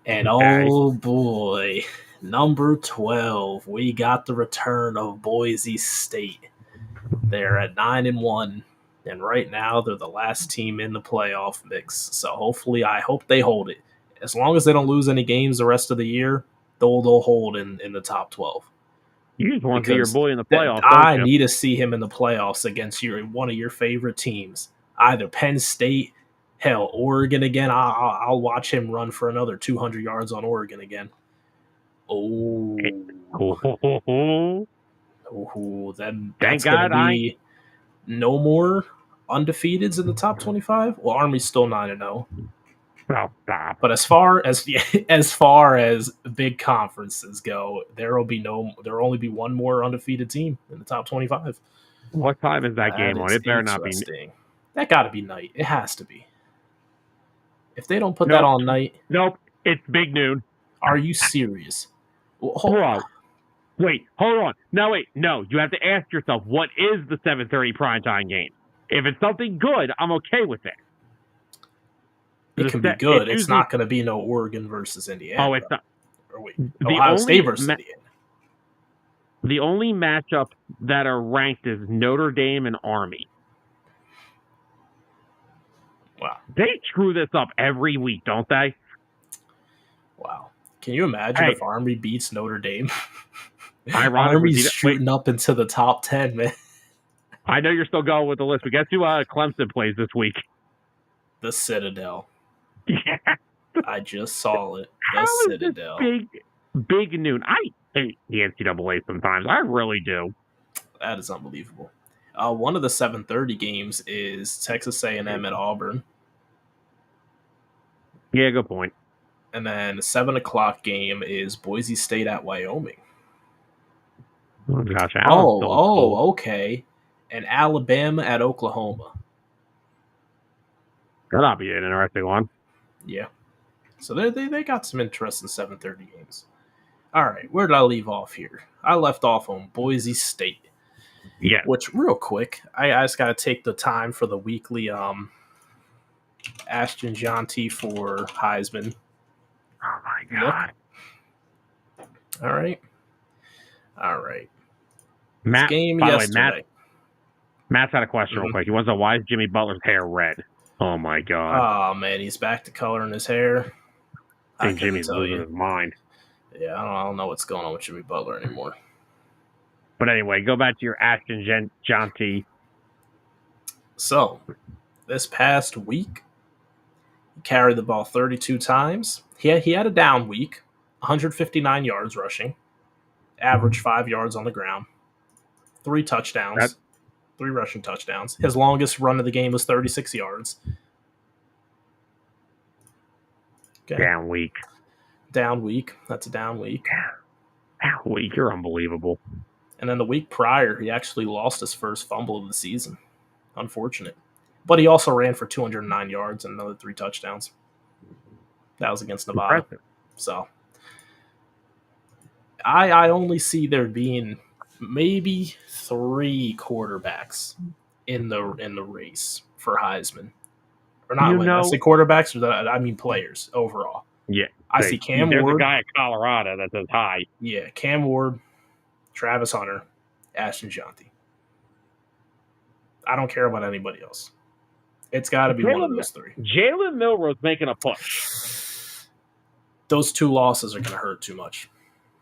And oh boy, number 12, we got the return of Boise State. They're at 9-1, and right now they're the last team in the playoff mix. So I hope they hold it. As long as they don't lose any games the rest of the year, they'll hold in the top 12. You just want to see your boy in the playoffs. I need to see him in the playoffs against one of your favorite teams, either Penn State. Hell, Oregon again. I'll watch him run for another 200 yards on Oregon again. Oh, then that's going to be no more undefeateds in the top 25. Well, Army's still 9-0. Oh, stop. But as far as big conferences go, there'll only be one more undefeated team in the top 25. What time is that game on? It better not be. That got to be night. It has to be. If they don't put that on night... Nope, it's big noon. Are you serious? Well, hold on. Wait, hold on. No, you have to ask yourself, what is the 7:30 primetime game? If it's something good, I'm okay with it. It can be good. It's not going to be no Oregon versus Indiana. Oh, it's not. Or wait, Ohio State versus Indiana. The only matchup that are ranked is Notre Dame and Army. Wow. They screw this up every week, don't they? Wow. Can you imagine if Army beats Notre Dame? Army's shooting up into the top 10, man. I know you're still going with the list, but guess who Clemson plays this week? The Citadel. Yeah. I just saw it. The Citadel. Big noon. I hate the NCAA sometimes. I really do. That is unbelievable. One of the 7:30 games is Texas A&M at Auburn. Yeah, good point. And then the 7 o'clock game is Boise State at Wyoming. Oh, gosh. Okay. And Alabama at Oklahoma. That'll be an interesting one. Yeah. So they got some interesting 7:30 games. All right, where did I leave off here? I left off on Boise State. Yeah. Which, real quick, I just got to take the time for the weekly Ashton Jonty for Heisman. Oh, my God. All right. Matt, game by yesterday. the way, Matt's got a question real quick. He wants to know, why is Jimmy Butler's hair red? Oh, my God. Oh, man, he's back to coloring his hair. I think Jimmy's losing his mind. Yeah, I don't know what's going on with Jimmy Butler anymore. But anyway, go back to your Ashton Jonty. So, this past week, He carried the ball 32 times. He had a down week, 159 yards rushing, average 5 yards on the ground, 3 touchdowns, 3 rushing touchdowns. His longest run of the game was 36 yards. Okay. Down week. Down week. That's a down week. Down week. You're unbelievable. And then the week prior, he actually lost his first fumble of the season. Unfortunate. But he also ran for 209 yards and another 3 touchdowns. That was against Nevada. Impressive. So I only see there being maybe 3 quarterbacks in the race for Heisman. Or not, I say quarterbacks, or I mean players overall. Yeah. I see Cam Ward. There's a guy at Colorado that says hi. Yeah, Cam Ward, Travis Hunter, Ashton Shanti. I don't care about anybody else. It's got to be one of those 3. Jalen Milroe's making a push. Those 2 losses are going to hurt too much.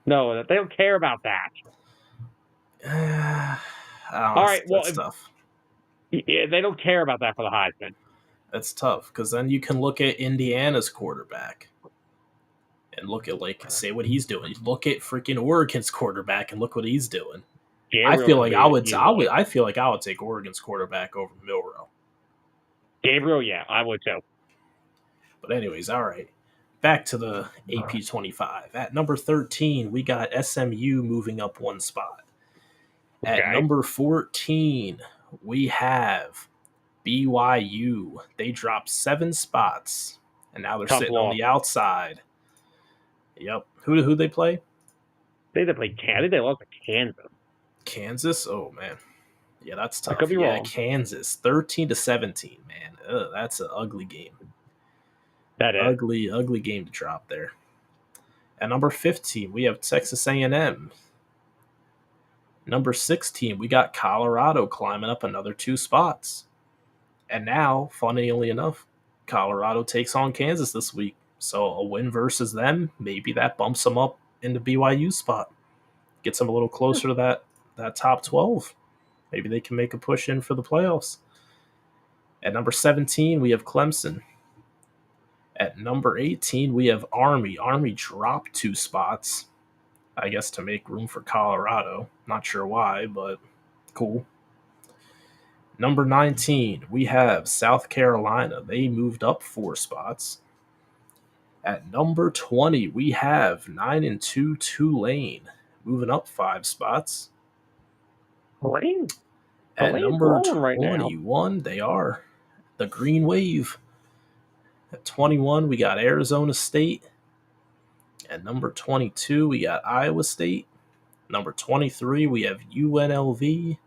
No, they don't care about that. All right, well, that's tough. Yeah, they don't care about that for the Heisman. That's tough, because then you can look at Indiana's quarterback and look at, say what he's doing. Look at freaking Oregon's quarterback and look what he's doing. I feel like I would take Oregon's quarterback over Milroe. Gabriel, yeah, I would too. But anyways, all right. Back to the AP 25. At number 13, we got SMU moving up 1 spot. At number 14, we have BYU. They dropped 7 spots, and now they're sitting on the outside. Yep. Who they play? They played Kansas. They lost to Kansas. Kansas? Oh, man. Yeah, that's tough. I could be wrong. Kansas, 13-17, man. Ugh, that's an ugly game. That is. Ugly game to drop there. At number 15, we have Texas A&M. Number 16, we got Colorado climbing up another 2 spots. And now, funnily enough, Colorado takes on Kansas this week. So a win versus them, maybe that bumps them up into BYU spot. Gets them a little closer to that top 12. Maybe they can make a push in for the playoffs. At number 17, we have Clemson. At number 18, we have Army. Army dropped 2 spots, I guess, to make room for Colorado. Not sure why, but cool. Number 19, we have South Carolina. They moved up 4 spots. At number 20, we have 9-2 Tulane, moving up 5 spots. At number 21, they are the Green Wave. At 21, we got Arizona State. At number 22, we got Iowa State. Number 23, we have UNLV.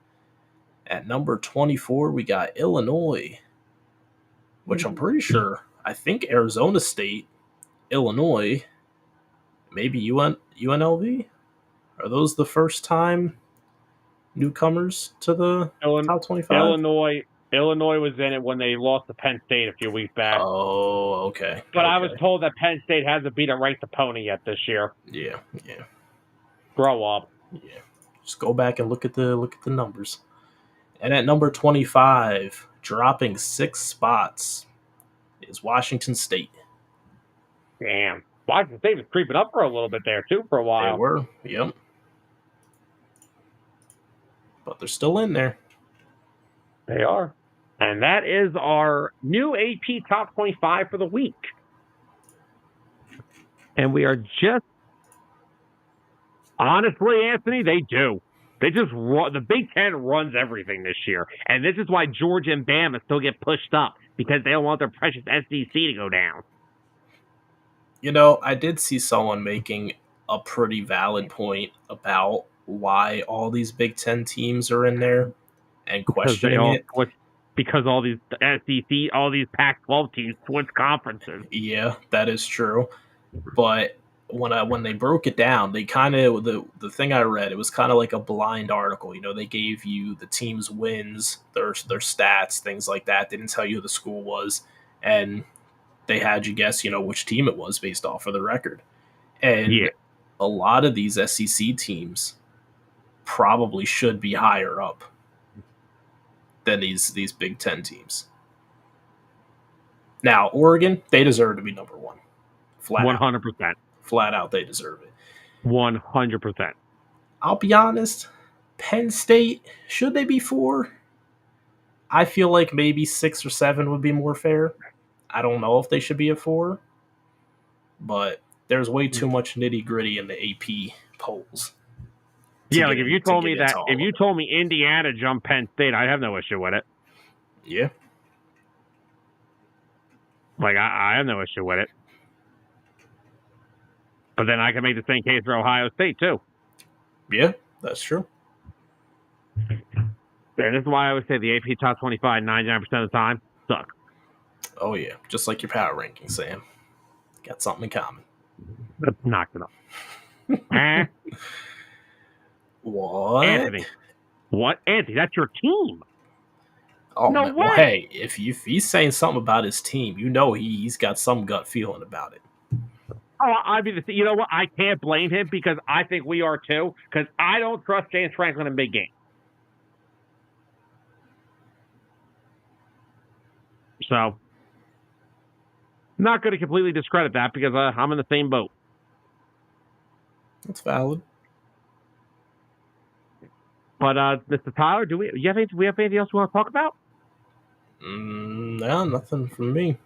At number 24, we got Illinois, which I'm pretty sure, I think Arizona State, Illinois, maybe UNLV? Are those the first time newcomers to the top 25? Illinois was in it when they lost to Penn State a few weeks back. Oh, okay. But I was told that Penn State hasn't beat a ranked opponent yet this year. Yeah. Grow up. Yeah. Just go back and look at the numbers. And at number 25, dropping 6 spots, is Washington State. Damn. Washington State was creeping up for a little bit there, too, for a while. They were, yep. But they're still in there. They are. And that is our new AP Top 25 for the week. And we are just... Honestly, Anthony, they do. They just run. The Big Ten runs everything this year. And this is why Georgia and Bama still get pushed up, because they don't want their precious SEC to go down. You know, I did see someone making a pretty valid point about why all these Big Ten teams are in there and questioning it. Because all these SEC, all these Pac-12 teams switch conferences. Yeah, that is true. But when they broke it down, they kind of the thing I read, it was kind of like a blind article. You know, they gave you the team's wins, their stats, things like that. They didn't tell you who the school was, and they had you guess, you know, which team it was based off of the record. And a lot of these SEC teams probably should be higher up than these Big Ten teams. Now, Oregon, they deserve to be number one. Flat 100%. out. Flat out, they deserve it. 100%. I'll be honest, Penn State, should they be 4? I feel like maybe 6 or 7 would be more fair. I don't know if they should be a 4, but there's way too much nitty-gritty in the AP polls. Yeah, like if you told me Indiana jumped Penn State, I'd have no issue with it. Yeah. Like, I have no issue with it. But then I can make the same case for Ohio State, too. Yeah, that's true. And this is why I always say the AP top 25 99% of the time suck. Oh, yeah. Just like your power ranking, Sam. Got something in common. That's knocked it up. What? Anthony. What? Anthony, that's your team. Oh, no way. Well, hey, if he's saying something about his team, you know he's got some gut feeling about it. Oh, you know what? I can't blame him because I think we are too, because I don't trust James Franklin in big games. So, not going to completely discredit that because I'm in the same boat. That's valid. But, Mr. Tyler, do we have anything else we want to talk about? No, nothing from me.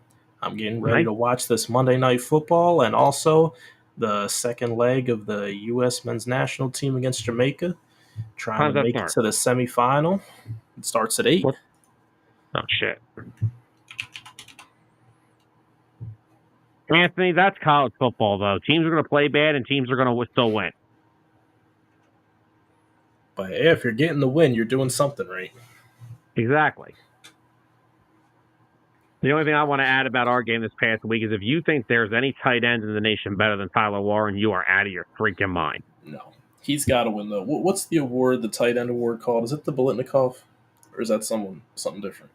I'm getting ready to watch this Monday Night Football and also the second leg of the U.S. men's national team against Jamaica, trying to make it to the semifinal. It starts at 8. What? Oh, shit. Anthony, that's college football, though. Teams are going to play bad, and teams are going to still win. But if you're getting the win, you're doing something right. Exactly. The only thing I want to add about our game this past week is if you think there's any tight end in the nation better than Tyler Warren, you are out of your freaking mind. No. He's got to win, though. What's the award, the tight end award called? Is it the Bolitnikov? Or is that something different?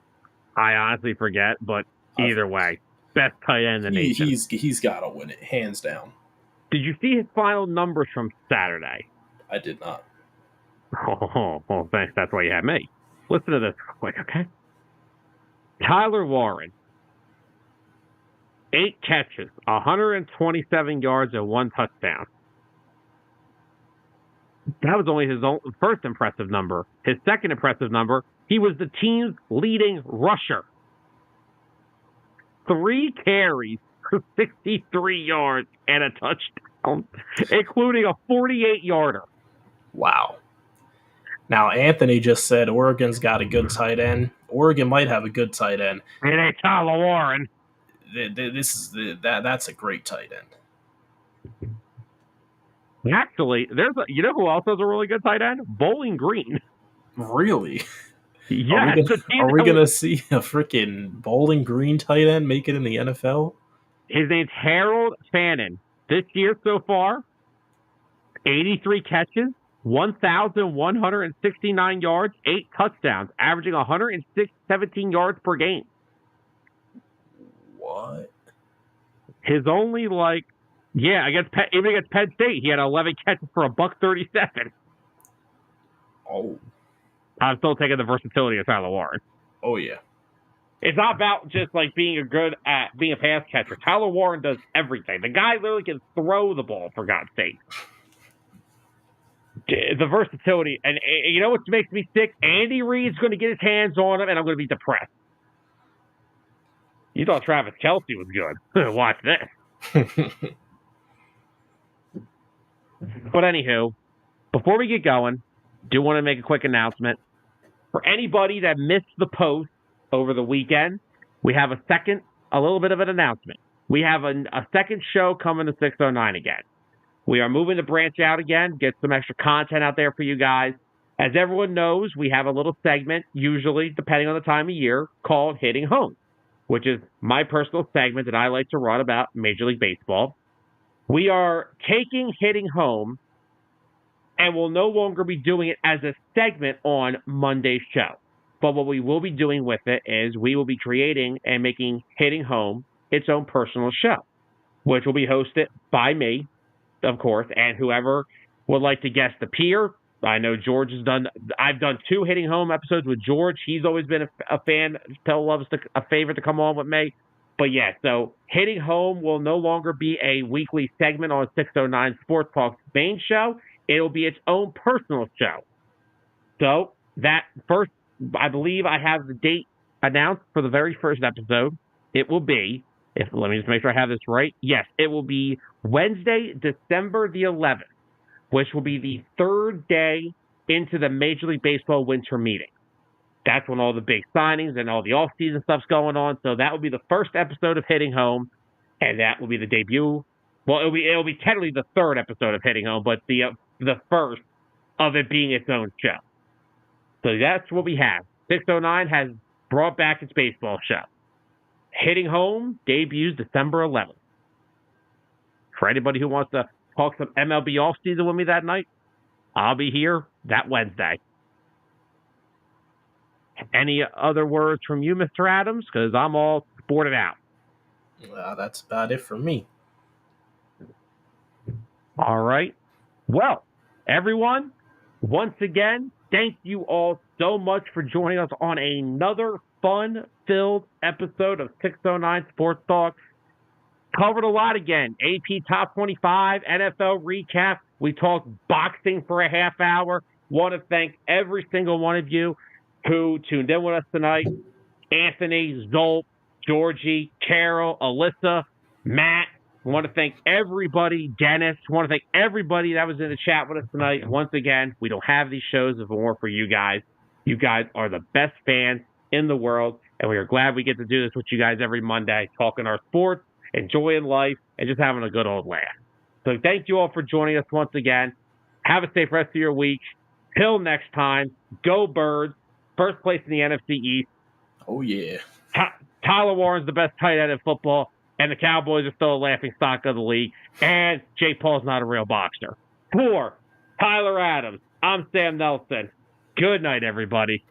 I honestly forget, but either way, best tight end in the nation. He's got to win it, hands down. Did you see his final numbers from Saturday? I did not. Oh, thanks. That's why you had me. Listen to this quick, okay? Tyler Warren, 8 catches, 127 yards, and 1 touchdown. That was only his first impressive number. His second impressive number, he was the team's leading rusher. 3 carries for 63 yards and a touchdown, including a 48-yarder. Wow. Now, Anthony just said Oregon's got a good tight end. Oregon might have a good tight end. It ain't Tyler Warren. That's a great tight end. Actually, you know who else has a really good tight end? Bowling Green. Really? Yeah. Are we going to see a freaking Bowling Green tight end make it in the NFL? His name's Harold Fannin. This year so far, 83 catches, 1,169 yards, 8 touchdowns, averaging 117 yards per game. What? His only, against Penn State, he had 11 catches for $137. Oh. I'm still taking the versatility of Tyler Warren. Oh, yeah. It's not about just being a pass catcher. Tyler Warren does everything. The guy literally can throw the ball, for God's sake. The versatility. And you know what makes me sick? Andy Reid's going to get his hands on him, and I'm going to be depressed. You thought Travis Kelce was good. Watch this. But anywho, before we get going, do want to make a quick announcement. For anybody that missed the post over the weekend, we have a little bit of an announcement. We have a second show coming to 609 again. We are moving to branch out again, get some extra content out there for you guys. As everyone knows, we have a little segment, usually, depending on the time of year, called Hitting Home, which is my personal segment that I like to run about Major League Baseball. We are taking Hitting Home and will no longer be doing it as a segment on Monday's show. But what we will be doing with it is we will be creating and making Hitting Home its own personal show, which will be hosted by me, of course, and whoever would like to guest appear. I know George has done. I've done 2 Hitting Home episodes with George. He's always been a fan. Loves a favorite to come on with me. But yeah, so Hitting Home will no longer be a weekly segment on 609 Sports Talk's main show. It will be its own personal show. So that first, I believe I have the date announced for the very first episode. It will be, let me just make sure I have this right. Yes, it will be Wednesday, December the 11th, which will be the third day into the Major League Baseball winter meeting. That's when all the big signings and all the off-season stuff's going on. So that will be the first episode of Hitting Home, and that will be the debut. Well, it'll be technically the third episode of Hitting Home, but the first of it being its own show. So that's what we have. 609 has brought back its baseball show. Hitting Home debuts December 11th. For anybody who wants to talk some MLB off-season with me that night, I'll be here that Wednesday. Any other words from you, Mr. Adams? Because I'm all sported out. Well, that's about it for me. All right. Well, everyone, once again, thank you all so much for joining us on another fun-filled episode of 609 Sports Talk. Covered a lot again. AP Top 25, NFL recap. We talked boxing for a half hour. Want to thank every single one of you who tuned in with us tonight. Anthony, Zolt, Georgie, Carol, Alyssa, Matt. I want to thank everybody. Dennis. I want to thank everybody that was in the chat with us tonight. Once again, we don't have these shows if it weren't for you guys. You guys are the best fans in the world, and we are glad we get to do this with you guys every Monday, talking our sports, enjoying life, and just having a good old laugh. So thank you all for joining us once again. Have a safe rest of your week. Till next time, go Birds. First place in the NFC East. Oh, yeah. Tyler Warren's the best tight end in football, and the Cowboys are still a laughing stock of the league, and Jake Paul's not a real boxer. For Tyler Adams, I'm Sam Nelson. Good night, everybody.